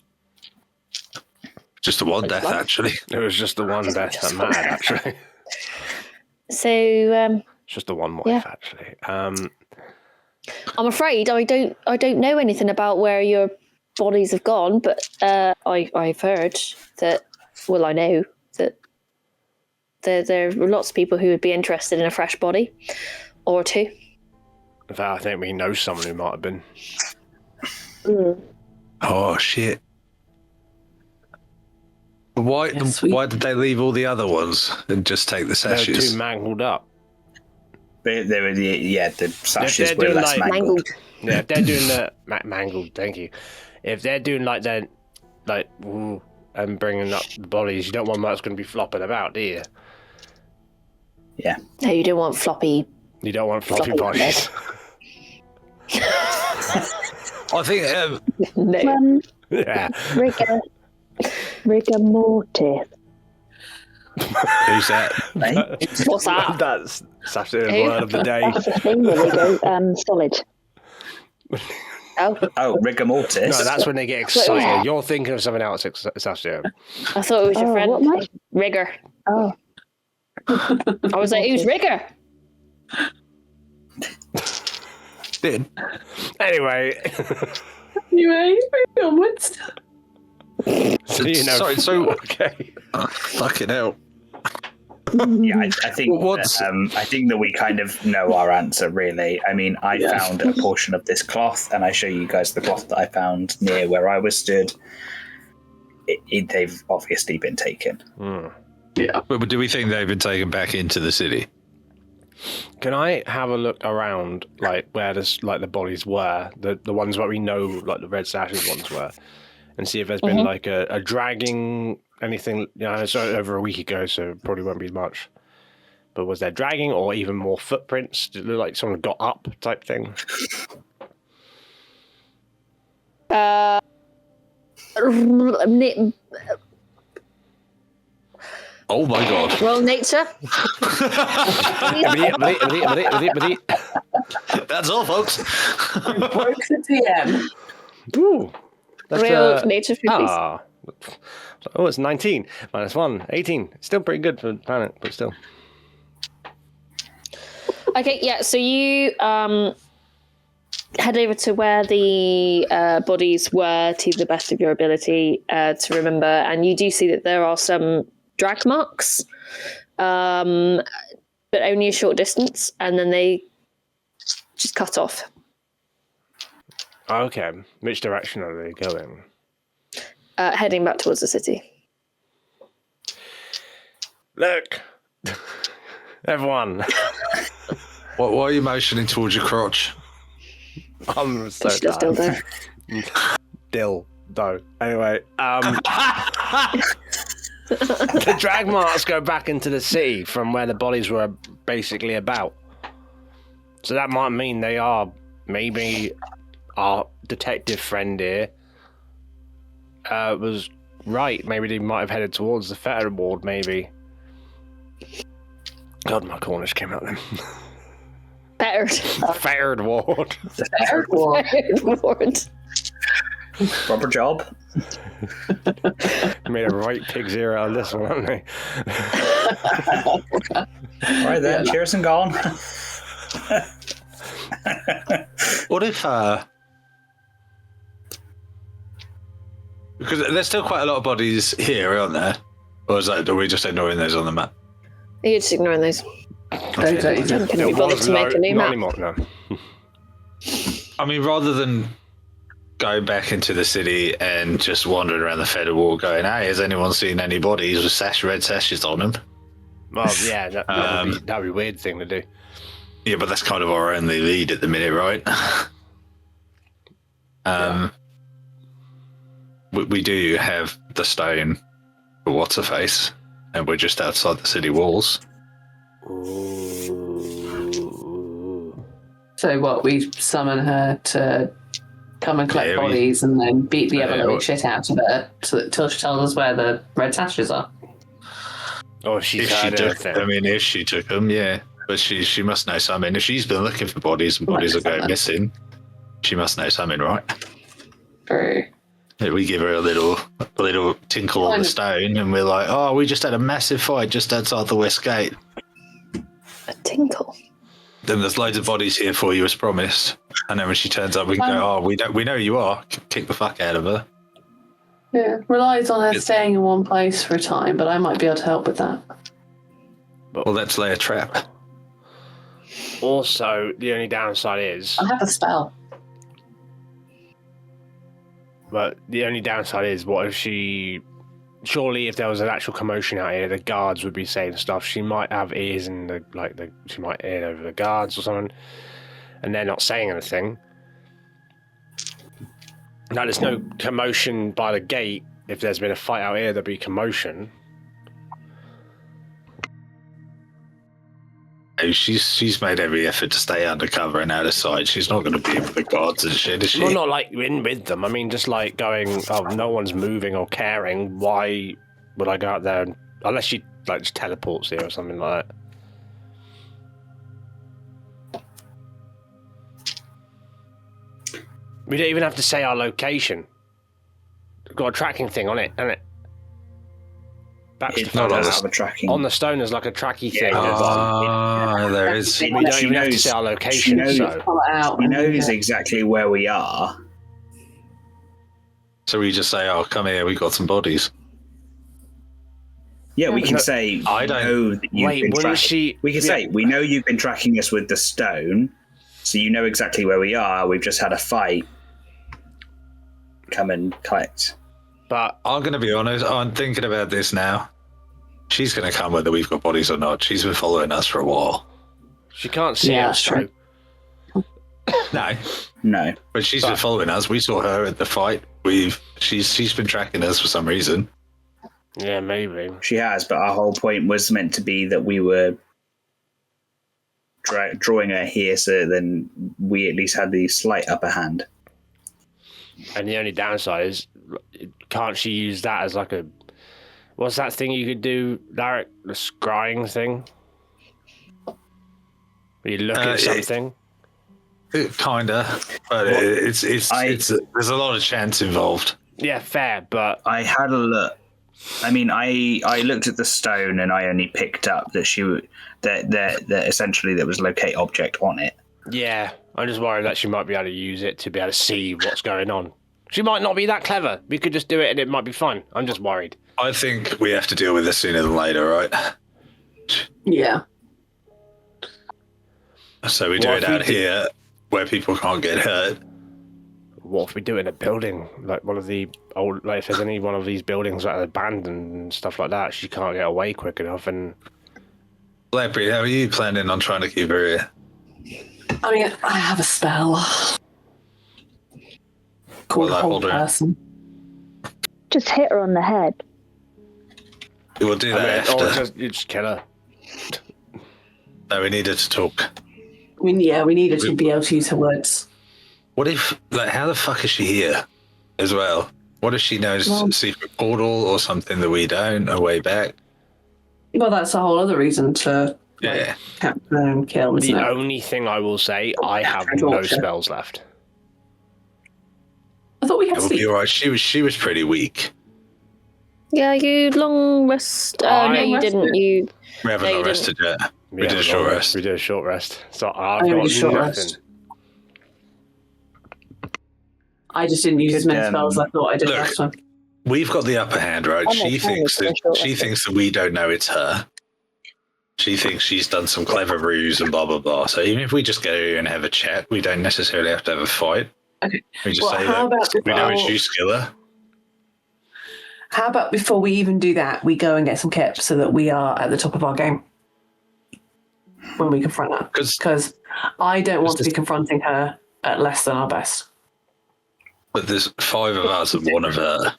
Just the one death, actually. It was just the one death that mattered, actually. So... It's just the one wife, actually. I'm afraid I don't know anything about where your bodies have gone, but I've heard that. Well, I know that there are lots of people who would be interested in a fresh body or two. In fact, I think we know someone who might have been. Oh shit! Why did they leave all the other ones and just take the sashes? They're too mangled up. The sashes were less mangled. Yeah, if they're doing the mangled, thank you. If they're doing and bringing up the bodies, you don't want much going to be flopping about, do you? Yeah. No, you don't want floppy. You don't want floppy bodies. I think. No. Yeah. Rigor mortis. Who's that? What's that? That's the word of the day. That's the thing where they go solid. Oh, rigor mortis. No, that's when they get excited. You're thinking of something else, Sasha. I thought it was your friend. What am I? Rigor. Oh. I was like, who's Rigor? Did. Anyway, onwards. So okay. Fucking hell. Yeah, I think I think that we kind of know our answer, really. I mean, I found a portion of this cloth, and I show you guys the cloth that I found near where I was stood. They've obviously been taken. Yeah. But do we think they've been taken back into the city? Can I have a look around, like where the bodies were, the ones where we know, like the Red Sashes ones were, and see if there's been like a dragging, anything? It's over a week ago, so it probably won't be much. But was there dragging or even more footprints? Did it look like someone got up type thing? Oh my god. Roll nature. That's all, folks. Broke the TM. Ooh. Real nature, please. Oh, it's 19 minus 1, 18. Still pretty good for the planet, but still. Okay, yeah. So you head over to where the bodies were to the best of your ability to remember, and you do see that there are some drag marks, but only a short distance, and then they just cut off. Okay. Which direction are they going? Heading back towards the city. Look, everyone. Why are you motioning towards your crotch? I'm so She's still there. Dill, though. Anyway, the drag marks go back into the city from where the bodies were basically about. So that might mean they are maybe our detective friend here was right. Maybe they might have headed towards the Fetter Ward, maybe. God, my Cornish came out then. Fettered Ward. Fettered Ward. Fettered Ward. Proper job. Made a right pig zero out of this one, haven't they? All right then, cheers and gone. What if because there's still quite a lot of bodies here, aren't there? Or is that, are we just ignoring those on the map? You're just ignoring those. Okay. I'm going to be bothered to make a new map. Anymore, no. I mean, rather than going back into the city and just wandering around the Feather Wall going, hey, has anyone seen any bodies with red sashes on them? Well, yeah, that'd be a weird thing to do. Yeah, but that's kind of our only lead at the minute, right? We do have the stone for What's-Her-Face, and we're just outside the city walls. Ooh. So what, we summon her to come and collect bodies and then beat the ever-living shit out of her till she tells us where the red sashes are? Oh, if she took them, yeah. But she must know something. If she's been looking for bodies and bodies are going missing, she must know something, right? True. We give her a little tinkle on the stone, and we're like, "Oh, we just had a massive fight just outside the West Gate." A tinkle. Then there's loads of bodies here for you as promised. And then when she turns up, we can go, "Oh, we know who you are." Kick the fuck out of her. Yeah, relies on her staying in one place for a time, but I might be able to help with that. Well, let's lay a trap. Also, the only downside is... I have a spell. But the only downside is, what if she... Surely, if there was an actual commotion out here, the guards would be saying stuff. She might have ears in she might hear over the guards or something, and they're not saying anything. Now, there's no commotion by the gate. If there's been a fight out here, there'd be commotion. She's made every effort to stay undercover and out of sight. She's not going to be with the guards and shit, is she? Well, not like in with them. I mean, just like going, oh, no one's moving or caring. Why would I go out there? Unless she just teleports here or something like that. We don't even have to say our location. We've got a tracking thing on it, hasn't it? It's not have a tracking. On the stone, there's like a tracky thing. There is. We don't even have to say our location. She knows exactly where we are. So we just say, "Oh, come here. We got some bodies." Yeah, we can say, "I know that you've been tracking." We can say, "We know you've been tracking us with the stone, so you know exactly where we are. We've just had a fight. Come and collect." But I'm going to be honest, I'm thinking about this now. She's going to come whether we've got bodies or not. She's been following us for a while. She can't see us, true. No. But she's been following us. We saw her at the fight. She's been tracking us for some reason. Yeah, maybe. She has, but our whole point was meant to be that we were drawing her here so then we at least had the slight upper hand. And the only downside is, can't she use that as like a... What's that thing you could do, Larry? The scrying thing? Where you look at something? Kinda. But it's there's a lot of chance involved. Yeah, fair, but... I had a look. I mean, I looked at the stone and I only picked up that that essentially there was locate object on it. Yeah, I'm just worried that she might be able to use it to be able to see what's going on. She might not be that clever. We could just do it and it might be fine. I'm just worried. I think we have to deal with this sooner than later, right? Yeah. So we do it out here where people can't get hurt. What if we do it in a building? Like one of the old, like if there's any one of these buildings that are abandoned and stuff like that, she can't get away quick enough. And Lepre, how are you planning on trying to keep her here? I mean, I have a spell called Hold Person. Just hit her on the head. We'll do that after. You just kill her. No, we needed to talk. We needed to be able to use her words. What if, like, how the fuck is she here as well? What if she knows a secret portal or something that we don't, a way back? Well, that's a whole other reason to capture and kill, isn't it? The only thing I will say, I have no spells left. I thought we had It would sleep. be alright. She was pretty weak. Yeah, you long rest. No, you didn't. You. We haven't No, you rested yet. We Yeah, did a short rest. We did a short rest. So I've I only got short nothing. rest. I just didn't use as many spells as I thought I did last time. We've got the upper hand, right? She thinks that we don't know it's her. She thinks she's done some clever ruse and blah blah blah. So even if we just go and have a chat, we don't necessarily have to have a fight. Okay. We just say how that about we know it's you, Skiller. How about before we even do that, we go and get some kip so that we are at the top of our game when we confront her? Because I don't want to be confronting her at less than our best. But there's 5 of us and 1 of her.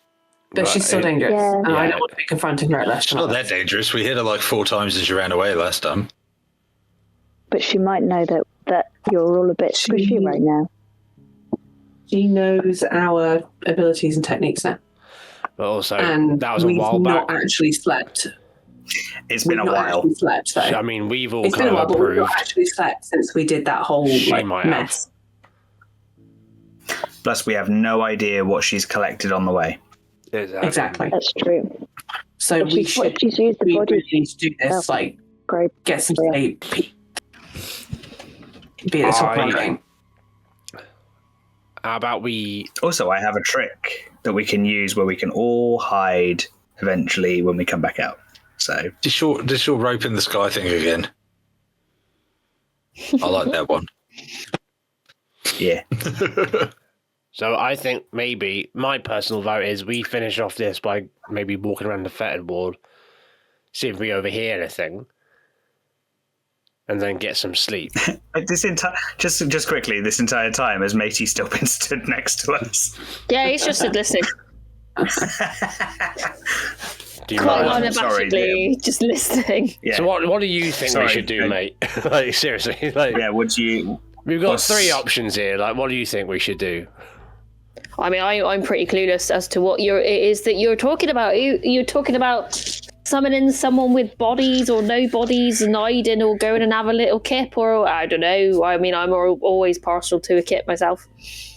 But she's still dangerous, and I don't want to be confronting her at less It's than not our that best. dangerous. We hit her like 4 times and she ran away last time. But she might know that you're all a bit squishy right now. She knows our abilities and techniques now. But also, And that was a while we've back. not actually slept. It's been We've a not while. actually slept, though. I mean, we've all It's been kind a while, of but we've approved. not actually slept since we did that whole She might have. mess. Plus, we have no idea what she's collected on the way. Exactly. That's true. So But we she's should used the we body. really need to do this, like, Great. get some Yeah. sleep, be at the top of our game. How about we? Also, I have a trick that we can use where we can all hide eventually when we come back out. So, Just your rope in the sky thing again. I like that one. yeah. So I think maybe my personal vote is we finish off this by maybe walking around the fetid ward, see if we overhear anything, and then get some sleep. This just quickly, this entire time has Matey still been stood next to us? Yeah, he's just listening. Do you Quite mind? unabashedly, just listening. Yeah. So what do you think we Sorry, should do, mate. mate? Like seriously, like Yeah. Would you? we've got what's- 3 options here. Like, what do you think we should do? I mean, I'm pretty clueless as to what it is that you're talking about. You're talking about summoning someone with bodies or no bodies and hiding or going and have a little kip, or I don't know. I mean, I'm always partial to a kip myself.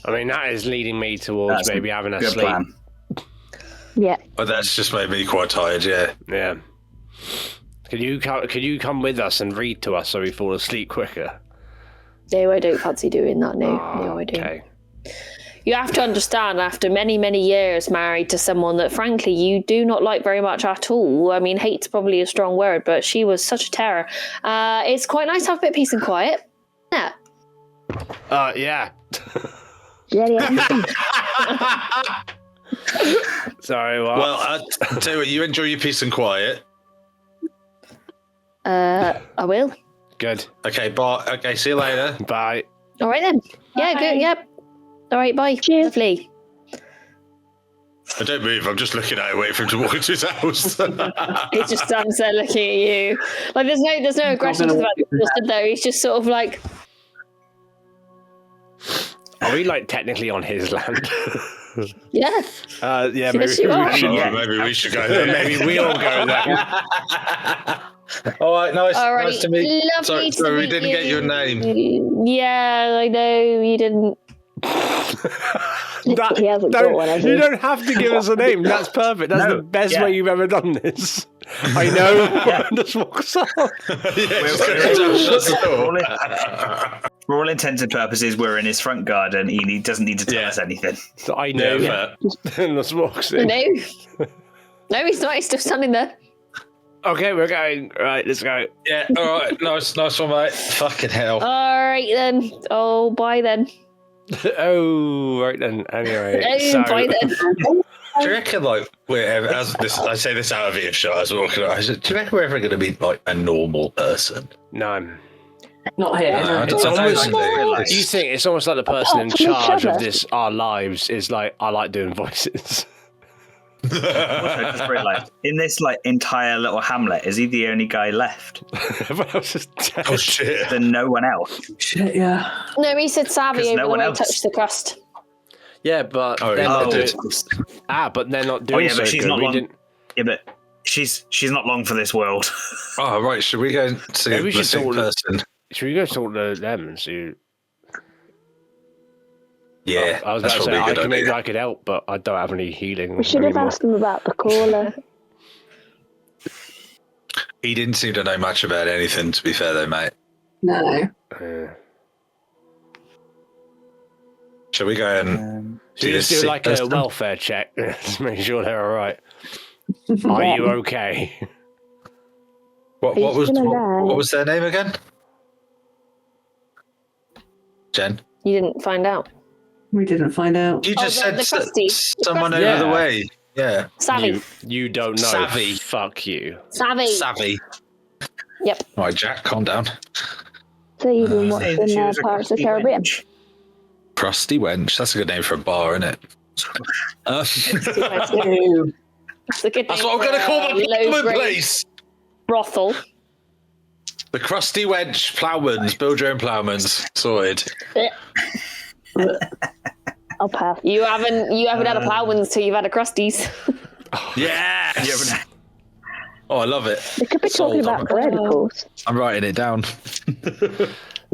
I mean, that is leading me towards That's maybe having a Good sleep. plan. Yeah. But that's just made me quite tired, yeah. Yeah. Could you come with us and read to us so we fall asleep quicker? No, I don't fancy doing that. No, no, I don't. Okay. You have to understand, after many, many years married to someone that, frankly, you do not like very much at all. I mean, hate's probably a strong word, but she was such a terror. It's quite nice to have a bit of peace and quiet. Yeah. Yeah. Yeah. Sorry, what? Well, I tell you what, you enjoy your peace and quiet. I will. Good. Okay, bye. Okay, see you later. Bye. All right then. Yeah, good. Yep. All right, bye. Cheers. Lovely. I don't move. I'm just looking at it, waiting for him to walk into his house. He just stands there looking at you. Like there's no aggression to the fact that he just stood there. He's just sort of like, Are we like technically on his land? yeah. Yeah, Yes, you are. Maybe we should go there. Maybe we all go there. All right, nice. All right. Nice to meet. Lovely Sorry, to we meet didn't get your name. Yeah, I know you didn't. He hasn't got one, has he? You don't have to give us a name. That's perfect. That's No, the best yeah. way you've ever done this. I know. Just walks off. Yeah, just go and shut the door. For all intents and purposes, we're in his front garden. He doesn't need to tell us anything. So I know. And the smoke's in. No. No, he's not. He's still standing there. Okay, we're going. Right, let's go. Yeah, all right. Nice one, mate. Fucking hell. All right, then. Oh, bye, then. Oh, right then. Anyway. Oh, bye, then. Do you reckon, like, I say this out of earshot as we're walking around, do you reckon we're ever going to be, like, a normal person? No. Not here. No, It's almost, like- you think it's almost like the person in Apart from each charge of other. this, our lives, is like, I like doing voices. Also, I just realised, in this like entire little hamlet, is he the only guy left? Everyone else is dead. Oh, shit. Then no one else. Shit, yeah. No, he said savvy 'Cause over no the one way else- touched the crust. Yeah, but Oh, they're yeah, not they doing, did. but they're not doing yeah, so but she's good. not We long. didn't. Yeah, but she's not long for this world. Oh, right. Should we go and see Maybe we the should sick talk- person? Should we go talk to them and see? Yeah, I was that's about to probably say a good maybe idea. I could help, but I don't have any healing. We should have anymore. asked him about the caller. He didn't seem to know much about anything, to be fair, though, mate. No. Shall we go and So you this just do sick like a person? welfare check to make sure they're all right. Are you okay? What Are you was still what, alive? what was their name again? Jen? You didn't find out. We didn't find out. You just the said crusty. someone Yeah. over the way. Yeah. Savvy. You don't know. Savvy. Fuck you. Savvy. Savvy. Yep. All right, Jack, calm down. So you've been Saying watching she was a Pirates of the crusty Caribbean. wench. Crusty Wench. That's a good name for a bar, isn't it? That's Ew. a good That's name what I'm for going to call my a plowman low-grade place. brothel. The Crusty Wench Plowmans. Build your own plowmans. Sorted. I'll pass. You haven't had a plowman's till you've had a crusties. Yes. Oh, I love it. They could be talking Sold. about bread, of course. I'm writing it down.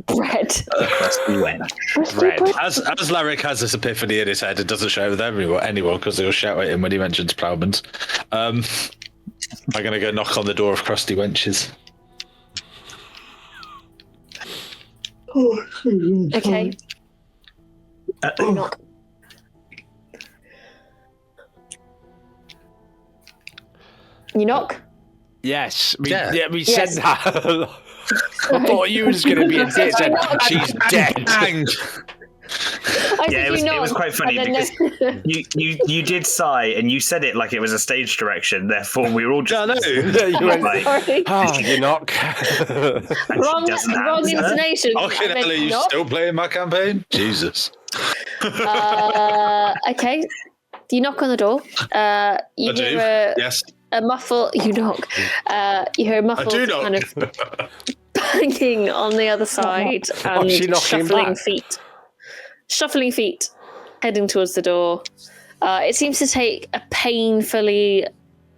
Bread. Crusty wench. Crusty Bread. bread. As Larrick has this epiphany in his head, it doesn't show with anyone because they'll shout at him when he mentions plowmans. I'm going to go knock on the door of Crusty Wenches. Okay. Knock. You knock? Yes. We Yes. said that. I thought you was going to be a dick. Said, she's dead. Bang! I Yeah, said it was quite funny and then because you did sigh and you said it like it was a stage direction. Therefore, we were all just. No, no. You went, Sorry. oh, you knock. Wrong doesn't answer. intonation. Fucking I meant hell, are you knock. still playing my campaign? Jesus. Okay. You knock on the door. You I do. hear Yes. a muffle. You knock. You hear a I muffle do knock. kind of banging on the other side and she knocking shuffling back? feet. Shuffling feet, heading towards the door. It seems to take a painfully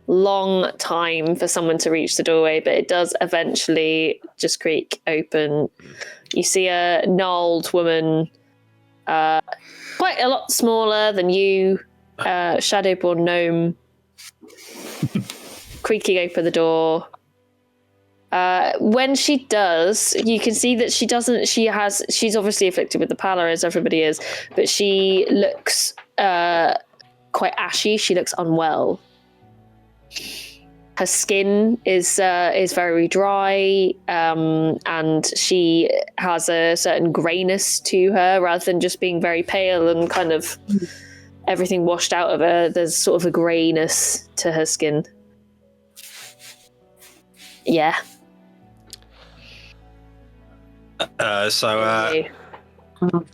long time for someone to reach the doorway, but it does eventually just creak open. You see a gnarled woman, quite a lot smaller than you, Shadowborn gnome, creaking open the door. When she does, you can see that she's obviously afflicted with the pallor as everybody is, but she looks quite ashy. She looks unwell. Her skin is very dry, and she has a certain greyness to her rather than just being very pale and kind of everything washed out of her. There's sort of a greyness to her skin. Yeah.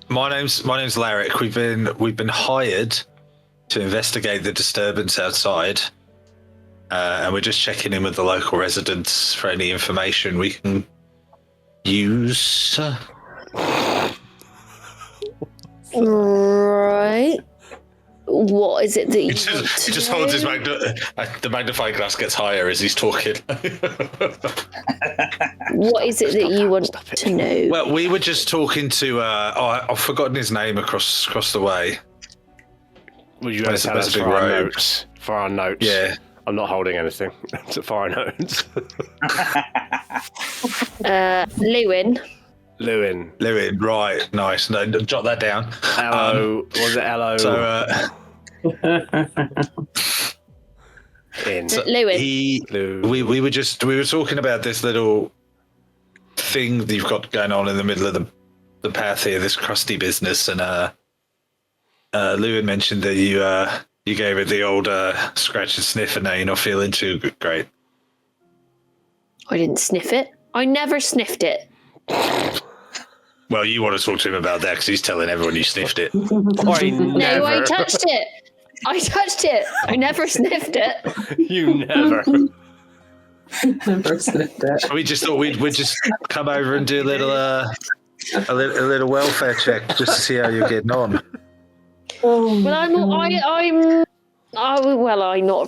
My name's Larrick. We've been hired to investigate the disturbance outside, and we're just checking in with the local residents for any information we can use. Right. What is it that you He want just, to he just holds his know? the magnifying glass gets higher as he's talking. What is it that you want to know? Well, we were just talking to I've forgotten his name across the way. Would you guys tell There's us a big for our road. notes? For our notes. Yeah. I'm not holding anything. For our notes. Lewin, Lewin. Lewin, right, nice. No, jot that down. Hello. Was it hello? So, Lewin. we were talking about this little thing that you've got going on in the middle of the path here, this crusty business, and Lewin mentioned that you gave it the old scratch and sniff, and now you're not feeling too great. I didn't sniff it. I never sniffed it. Well, you want to talk to him about that because he's telling everyone you sniffed it. No, I touched it. I touched it. I never sniffed it. You never. Never sniffed it. We just thought we'd just come over and do a little welfare check just to see how you're getting on. Well, I'm not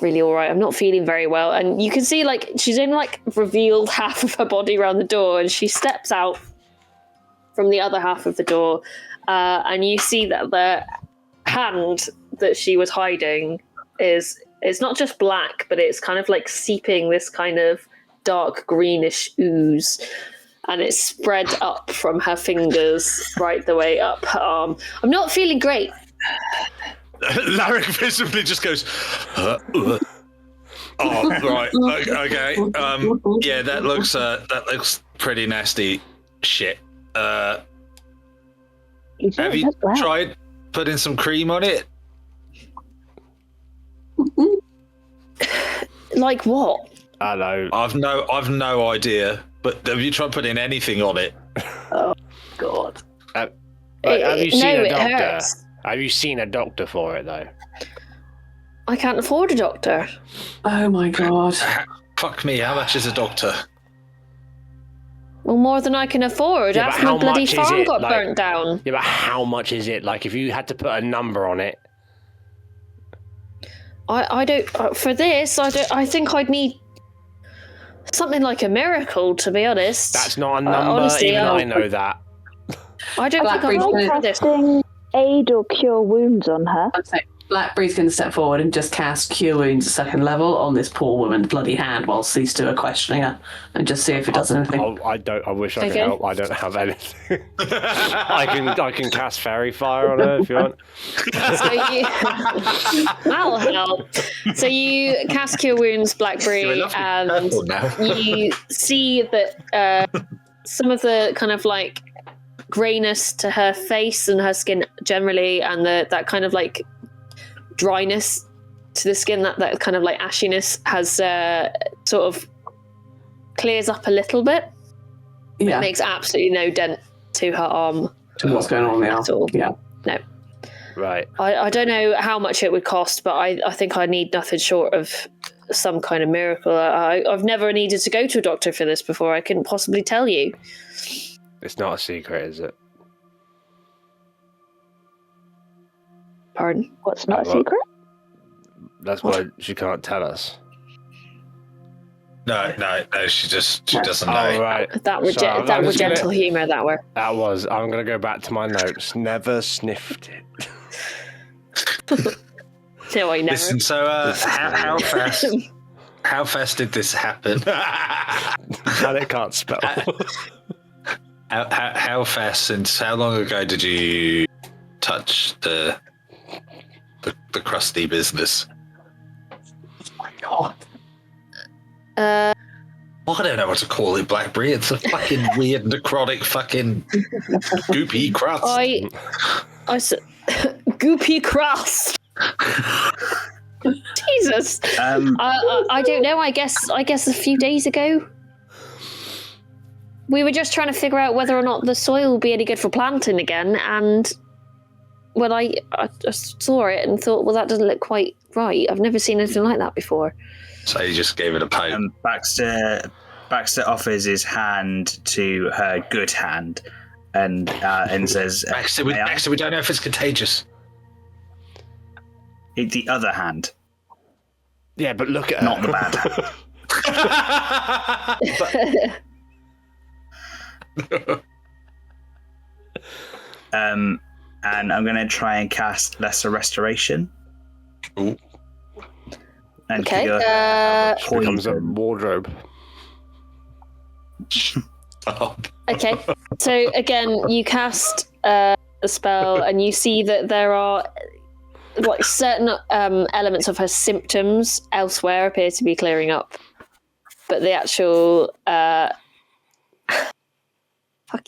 really all right. I'm not feeling very well, and you can see like she's only like revealed half of her body around the door, and she steps out from the other half of the door, and you see that the hand that she was hiding it's not just black, but it's kind of like seeping this kind of dark greenish ooze, and it's spread up from her fingers right the way up her arm. I'm not feeling great. Larry visibly just goes, oh, right, okay. Yeah, that looks pretty nasty shit. Have you tried putting some cream on it? Like what? I know. I've no idea. But have you tried putting anything on it? Oh God. Have you seen a doctor? Hurts. Have you seen a doctor for it though? I can't afford a doctor. Oh my God. Fuck me, how much is a doctor? Well, more than I can afford. Yeah, After my bloody farm got like, burnt down. Yeah, but how much is it? Like, if you had to put a number on it. I don't. For this, I think I'd need something like a miracle, to be honest. That's not a number. Honestly, even I know that. I don't think I'm Try for this. casting aid or cure wounds on her. I'd say Blackberry's going to step forward and just cast Cure Wounds 2nd level on this poor woman's bloody hand whilst these two are questioning her, and just see if it does anything. I wish I could help. I don't have anything. I can cast fairy fire on her if you want. That'll help. So you cast Cure Wounds, Blackberry, and you see that some of the kind of like greyness to her face and her skin generally, and that kind of like dryness to the skin, that kind of like ashiness has sort of clears up a little bit. Yeah. It makes absolutely no dent to her arm. To what's going on now. At all. Yeah. No. Right. I don't know how much it would cost, but I think I need nothing short of some kind of miracle. I've never needed to go to a doctor for this before. I couldn't possibly tell you. It's not a secret, is it? Pardon? What's not a secret? That's why she can't tell us. No, she doesn't know. Oh, right. That were gentle humour, that were. That was. I'm going to go back to my notes. Never sniffed it. No, I never. Listen, so how fast did this happen? And it can't spell. How fast, since how long ago did you touch the crusty business? Oh my God. I don't know what to call it, Blackberry. It's a fucking weird necrotic fucking goopy crust. Goopy crust. Jesus. I don't know. I guess a few days ago. We were just trying to figure out whether or not the soil will be any good for planting again, and when I saw it and thought, well, that doesn't look quite right. I've never seen anything like that before. So you just gave it a poke. Baxter offers his hand to her good hand and says, Baxter, we don't know if it's contagious. The other hand. Yeah, but look at her. Not the bad hand. And I'm going to try and cast Lesser Restoration. Ooh. And okay. Becomes a wardrobe. Okay, so again, you cast the spell, and you see that there are like certain elements of her symptoms elsewhere appear to be clearing up, but the actual fuck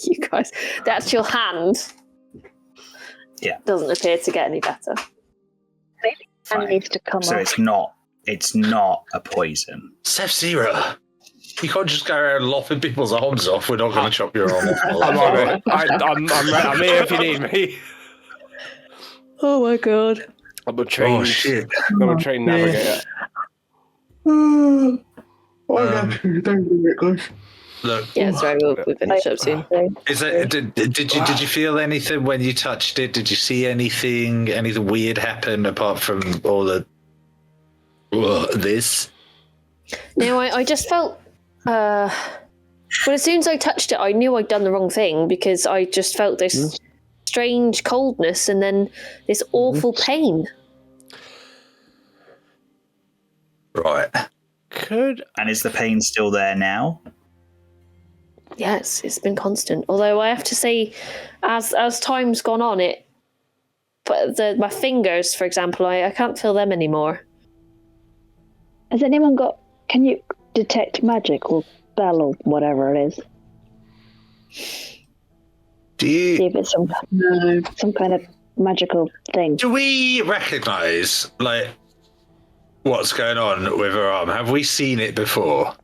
you guys, the actual hand, doesn't appear to get any better. And needs to come so off. it's not a poison. Sef-Zero. You can't just go around lopping people's arms off. We're not going to chop your arm off. I'm on it. I'm here if you need me. Oh my god. I'm a trained, I'm a trained navigator. Don't do it, guys. Look, Yeah, sorry, we'll finish up soon. is it? Did you feel anything when you touched it? Did you see anything weird happen apart from all the this? No, I just felt. Well, as soon as I touched it, I knew I'd done the wrong thing because I just felt this strange coldness and then this awful pain. Right. And is the pain still there now? Yes, it's been constant. Although I have to say, as time's gone on, my fingers, for example, I can't feel them anymore. Has anyone got? Can you detect magic or spell or whatever it is? See if it's some kind of magical thing. Do we recognise what's going on with her arm? Have we seen it before?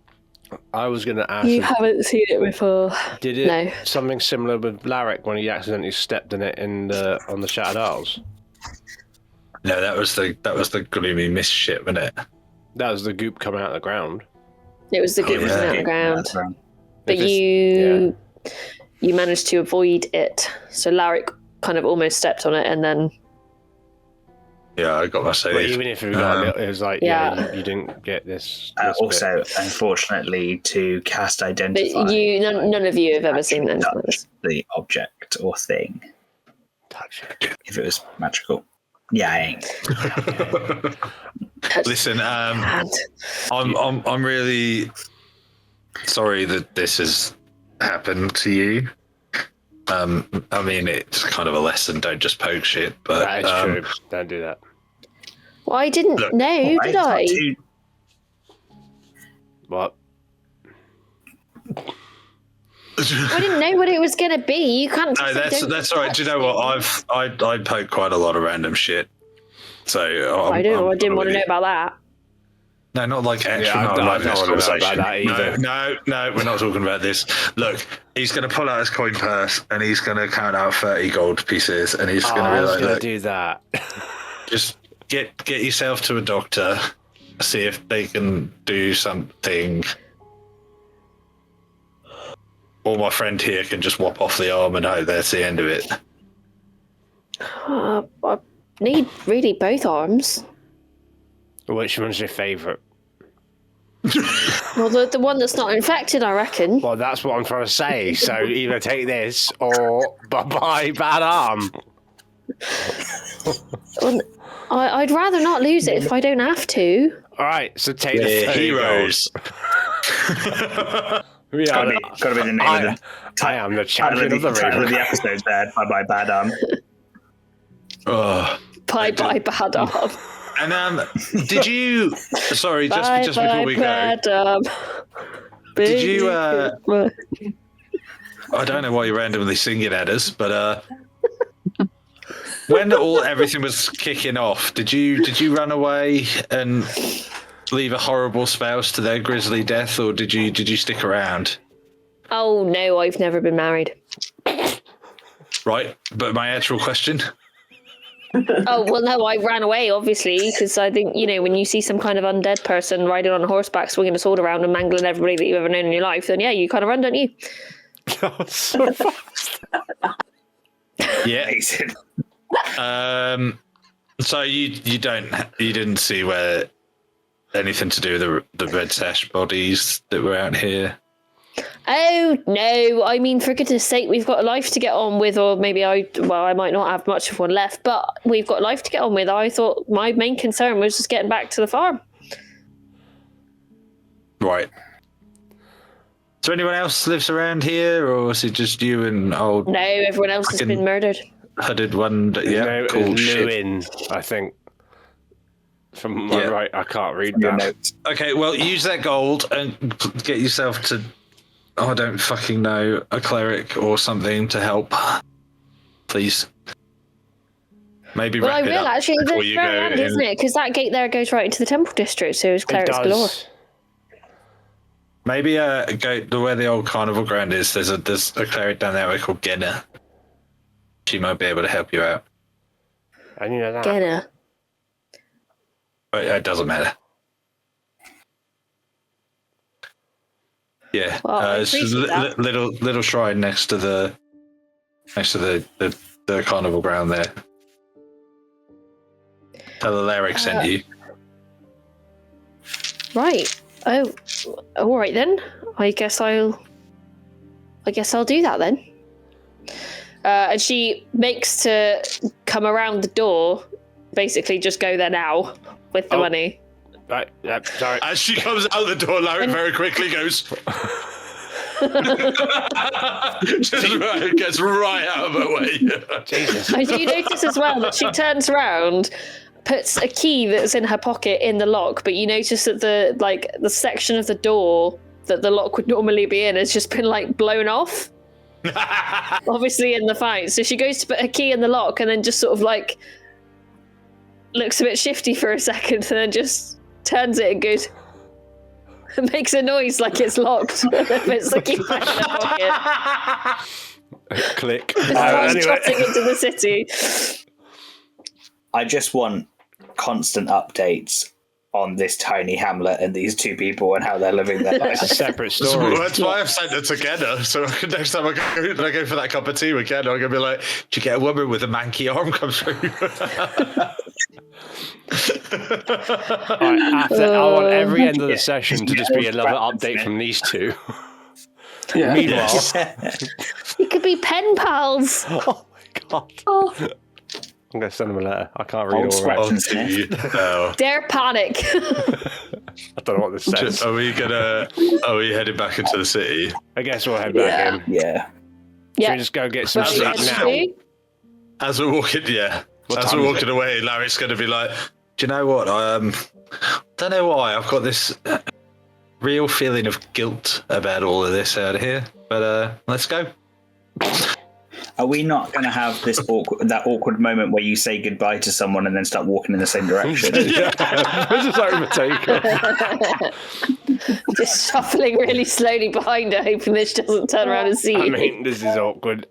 I was going to ask. You haven't seen it before. Did it No. something similar with Larrick when he accidentally stepped in it on the Shattered Isles? No, that was the gloomy mist shit, wasn't it? That was the goop coming out of the ground. It was the goop yeah. coming out of the ground. But If it's- you managed to avoid it. So Larrick kind of almost stepped on it and then... Yeah, I got my But save. even if it got it was like, you didn't get this. Also, unfortunately, to cast Identify, But none of you have ever seen anything like this. the object or thing, Touch it. if it was magical. Yeah, I ain't. Listen, I'm really sorry that this has happened to you. I mean, it's kind of a lesson. Don't just poke shit. But That is true. Don't do that. Well, I didn't know, did I? What? I didn't know what it was going to be. You can't. No, that's all right. Do you know what? I poke quite a lot of random shit. So I didn't want to know about that. No, not like actual. Yeah, I not like don't this want to know about conversation. that either. No, we're not talking about this. Look, he's going to pull out his coin purse and he's going to count out 30 gold pieces, and he's going to I be was like, going to "Look, do that. just get yourself to a doctor, see if they can do something, or my friend here can just whop off the arm and hope that's the end of it." I need really both arms. Which one's your favourite? Well, the one that's not infected, I reckon. Well, that's what I'm trying to say. So either take this or bye-bye, bad arm. Well, I'd rather not lose it if I don't have to. All right, so take the We're 30 heroes. gold. We Gotta are be the name of the I am the champion of the title of ring. the episode there. Bye bad arm. Oh. Bye, bad arm. And did you? Sorry, just before we go, bad arm. did you? I don't know why you're randomly singing at us, but when everything was kicking off, did you run away and leave a horrible spouse to their grisly death, or did you stick around? Oh no, I've never been married. Right, but my actual question. Oh, well, no, I ran away, obviously, because I think, when you see some kind of undead person riding on a horseback, swinging a sword around and mangling everybody that you've ever known in your life, then, yeah, you kind of run, don't you? So fast. Yeah. So you didn't see where anything to do with the red sash bodies that were out here? Oh, no. I mean, for goodness sake, we've got a life to get on with, or maybe I might not have much of one left, but we've got life to get on with. I thought my main concern was just getting back to the farm. Right. there anyone else lives around here, or is it just you and old? No, everyone else has been murdered. Hooded one. Yeah, no, cool shit. Lewin, I think. From my right, I can't read Your that. notes. Okay, well, use that gold and get yourself to. Oh, I don't fucking know, a cleric or something to help, please. Maybe Well, I wrap it will up actually. before That's you very go handy, in. isn't it? Because that gate there goes right into the temple district, so it's clerics galore. Maybe go to where the old carnival ground is. There's a cleric down there called Genna. She might be able to help you out. And you know that. Genna. But it doesn't matter. Yeah, Well, I it's just appreciate that. little shrine next to the carnival ground there. Tell the Larrick sent you. Right. Oh, all right then. I guess I'll do that then. And she makes to come around the door. Basically, just go there now with the money. Right, sorry. As she comes out the door, Larry very quickly goes. Just gets right out of her way. Jesus. I do notice as well that she turns around, puts a key that's in her pocket in the lock, but you notice that the section of the door that the lock would normally be in has just been blown off. Obviously in the fight. So she goes to put her key in the lock and then just sort of looks a bit shifty for a second and then just turns it and goes and makes a noise like it's locked. Puts the key back in her pocket. Click. Starts trotting into the city. I just want constant updates on this tiny hamlet and these two people and how they're living their lives. It's a separate story. That's why I've sent it together. So next time I go for that cup of tea with Ken, I'm going to be like, did you get a woman with a manky arm come through? Right, I want every end of the session to just be another update from these two. Yeah. Meanwhile, You could be pen pals. oh my god. Oh, I'm going to send them a letter. I can't read Old all right. scratch and sniff. dare panic. I don't know what this says. Are we headed back into the city? I guess we'll head back in. Yeah. Should we just go get some Well, sleep that's now? As we're walking, away, Larry's going to be like, do you know what? Don't know why. I've got this real feeling of guilt about all of this out here. But let's go. Are we not going to have this awkward moment where you say goodbye to someone and then start walking in the same direction? Just overtake her. Just shuffling really slowly behind her, hoping that she doesn't turn around and see you. I mean, this is awkward.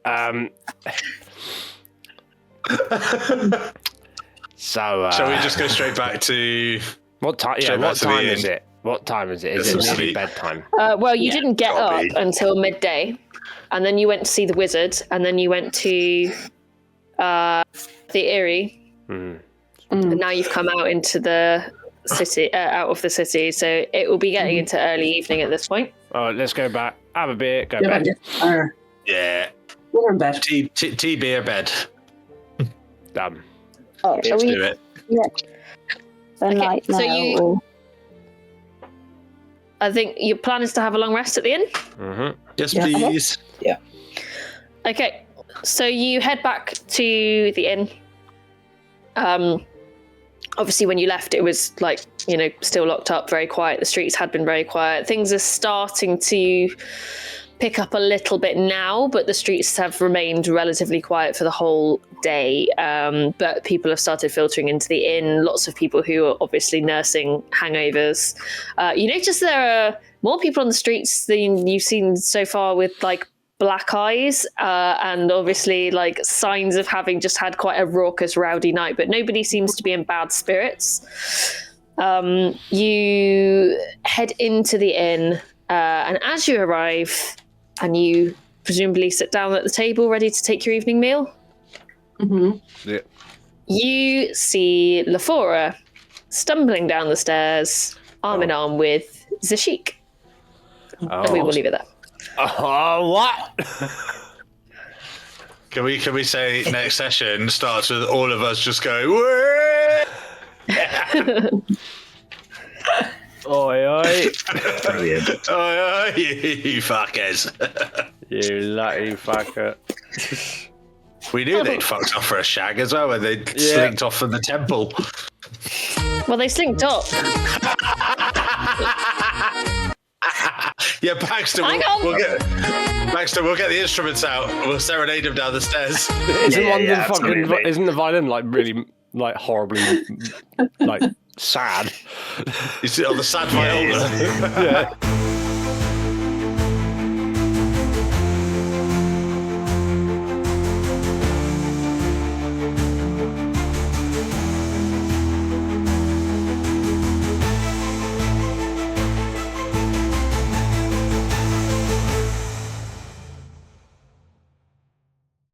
So, Shall we just go straight back to... what time? Yeah, straight what back to the time is inn? it? What time is it? Is It's it nearly sleep. bedtime? Well, you didn't get up Gotta be. until midday, and then you went to see the wizard, and then you went to the Eyrie, and now you've come out into the city, out of the city, so it will be getting into early evening at this point. Oh, let's go back, have a beer, go Yeah, back. Yeah. We're in bed. Tea, beer, bed. Done. Oh, Let's are we do it. the night so now? you- or- I think your plan is to have a long rest at the inn. Mm-hmm. Yes, Yeah. please. Okay, so you head back to the inn. Obviously, when you left, it was still locked up, very quiet. The streets had been very quiet. Things are starting to pick up a little bit now, but the streets have remained relatively quiet for the whole day. But people have started filtering into the inn. Lots of people who are obviously nursing hangovers. You notice there are more people on the streets than you've seen so far with black eyes and obviously signs of having just had quite a raucous, rowdy night, but nobody seems to be in bad spirits. You head into the inn, and as you arrive, and you presumably sit down at the table ready to take your evening meal, Yeah. you see Lafora stumbling down the stairs, arm in arm with Zashik. And we will leave it there. Oh, what? Can we say next session starts with all of us just going, "Whoa!" Oi, oi. Brilliant. Oh, you fuckers. You lucky fucker. We knew they'd fucked off for a shag as well when they slinked off from the temple. Well, they slinked up. Yeah, Baxter, we'll get the instruments out. We'll serenade him down the stairs. Isn't the violin like really like horribly like sad? You sit on the sad violin. Yeah.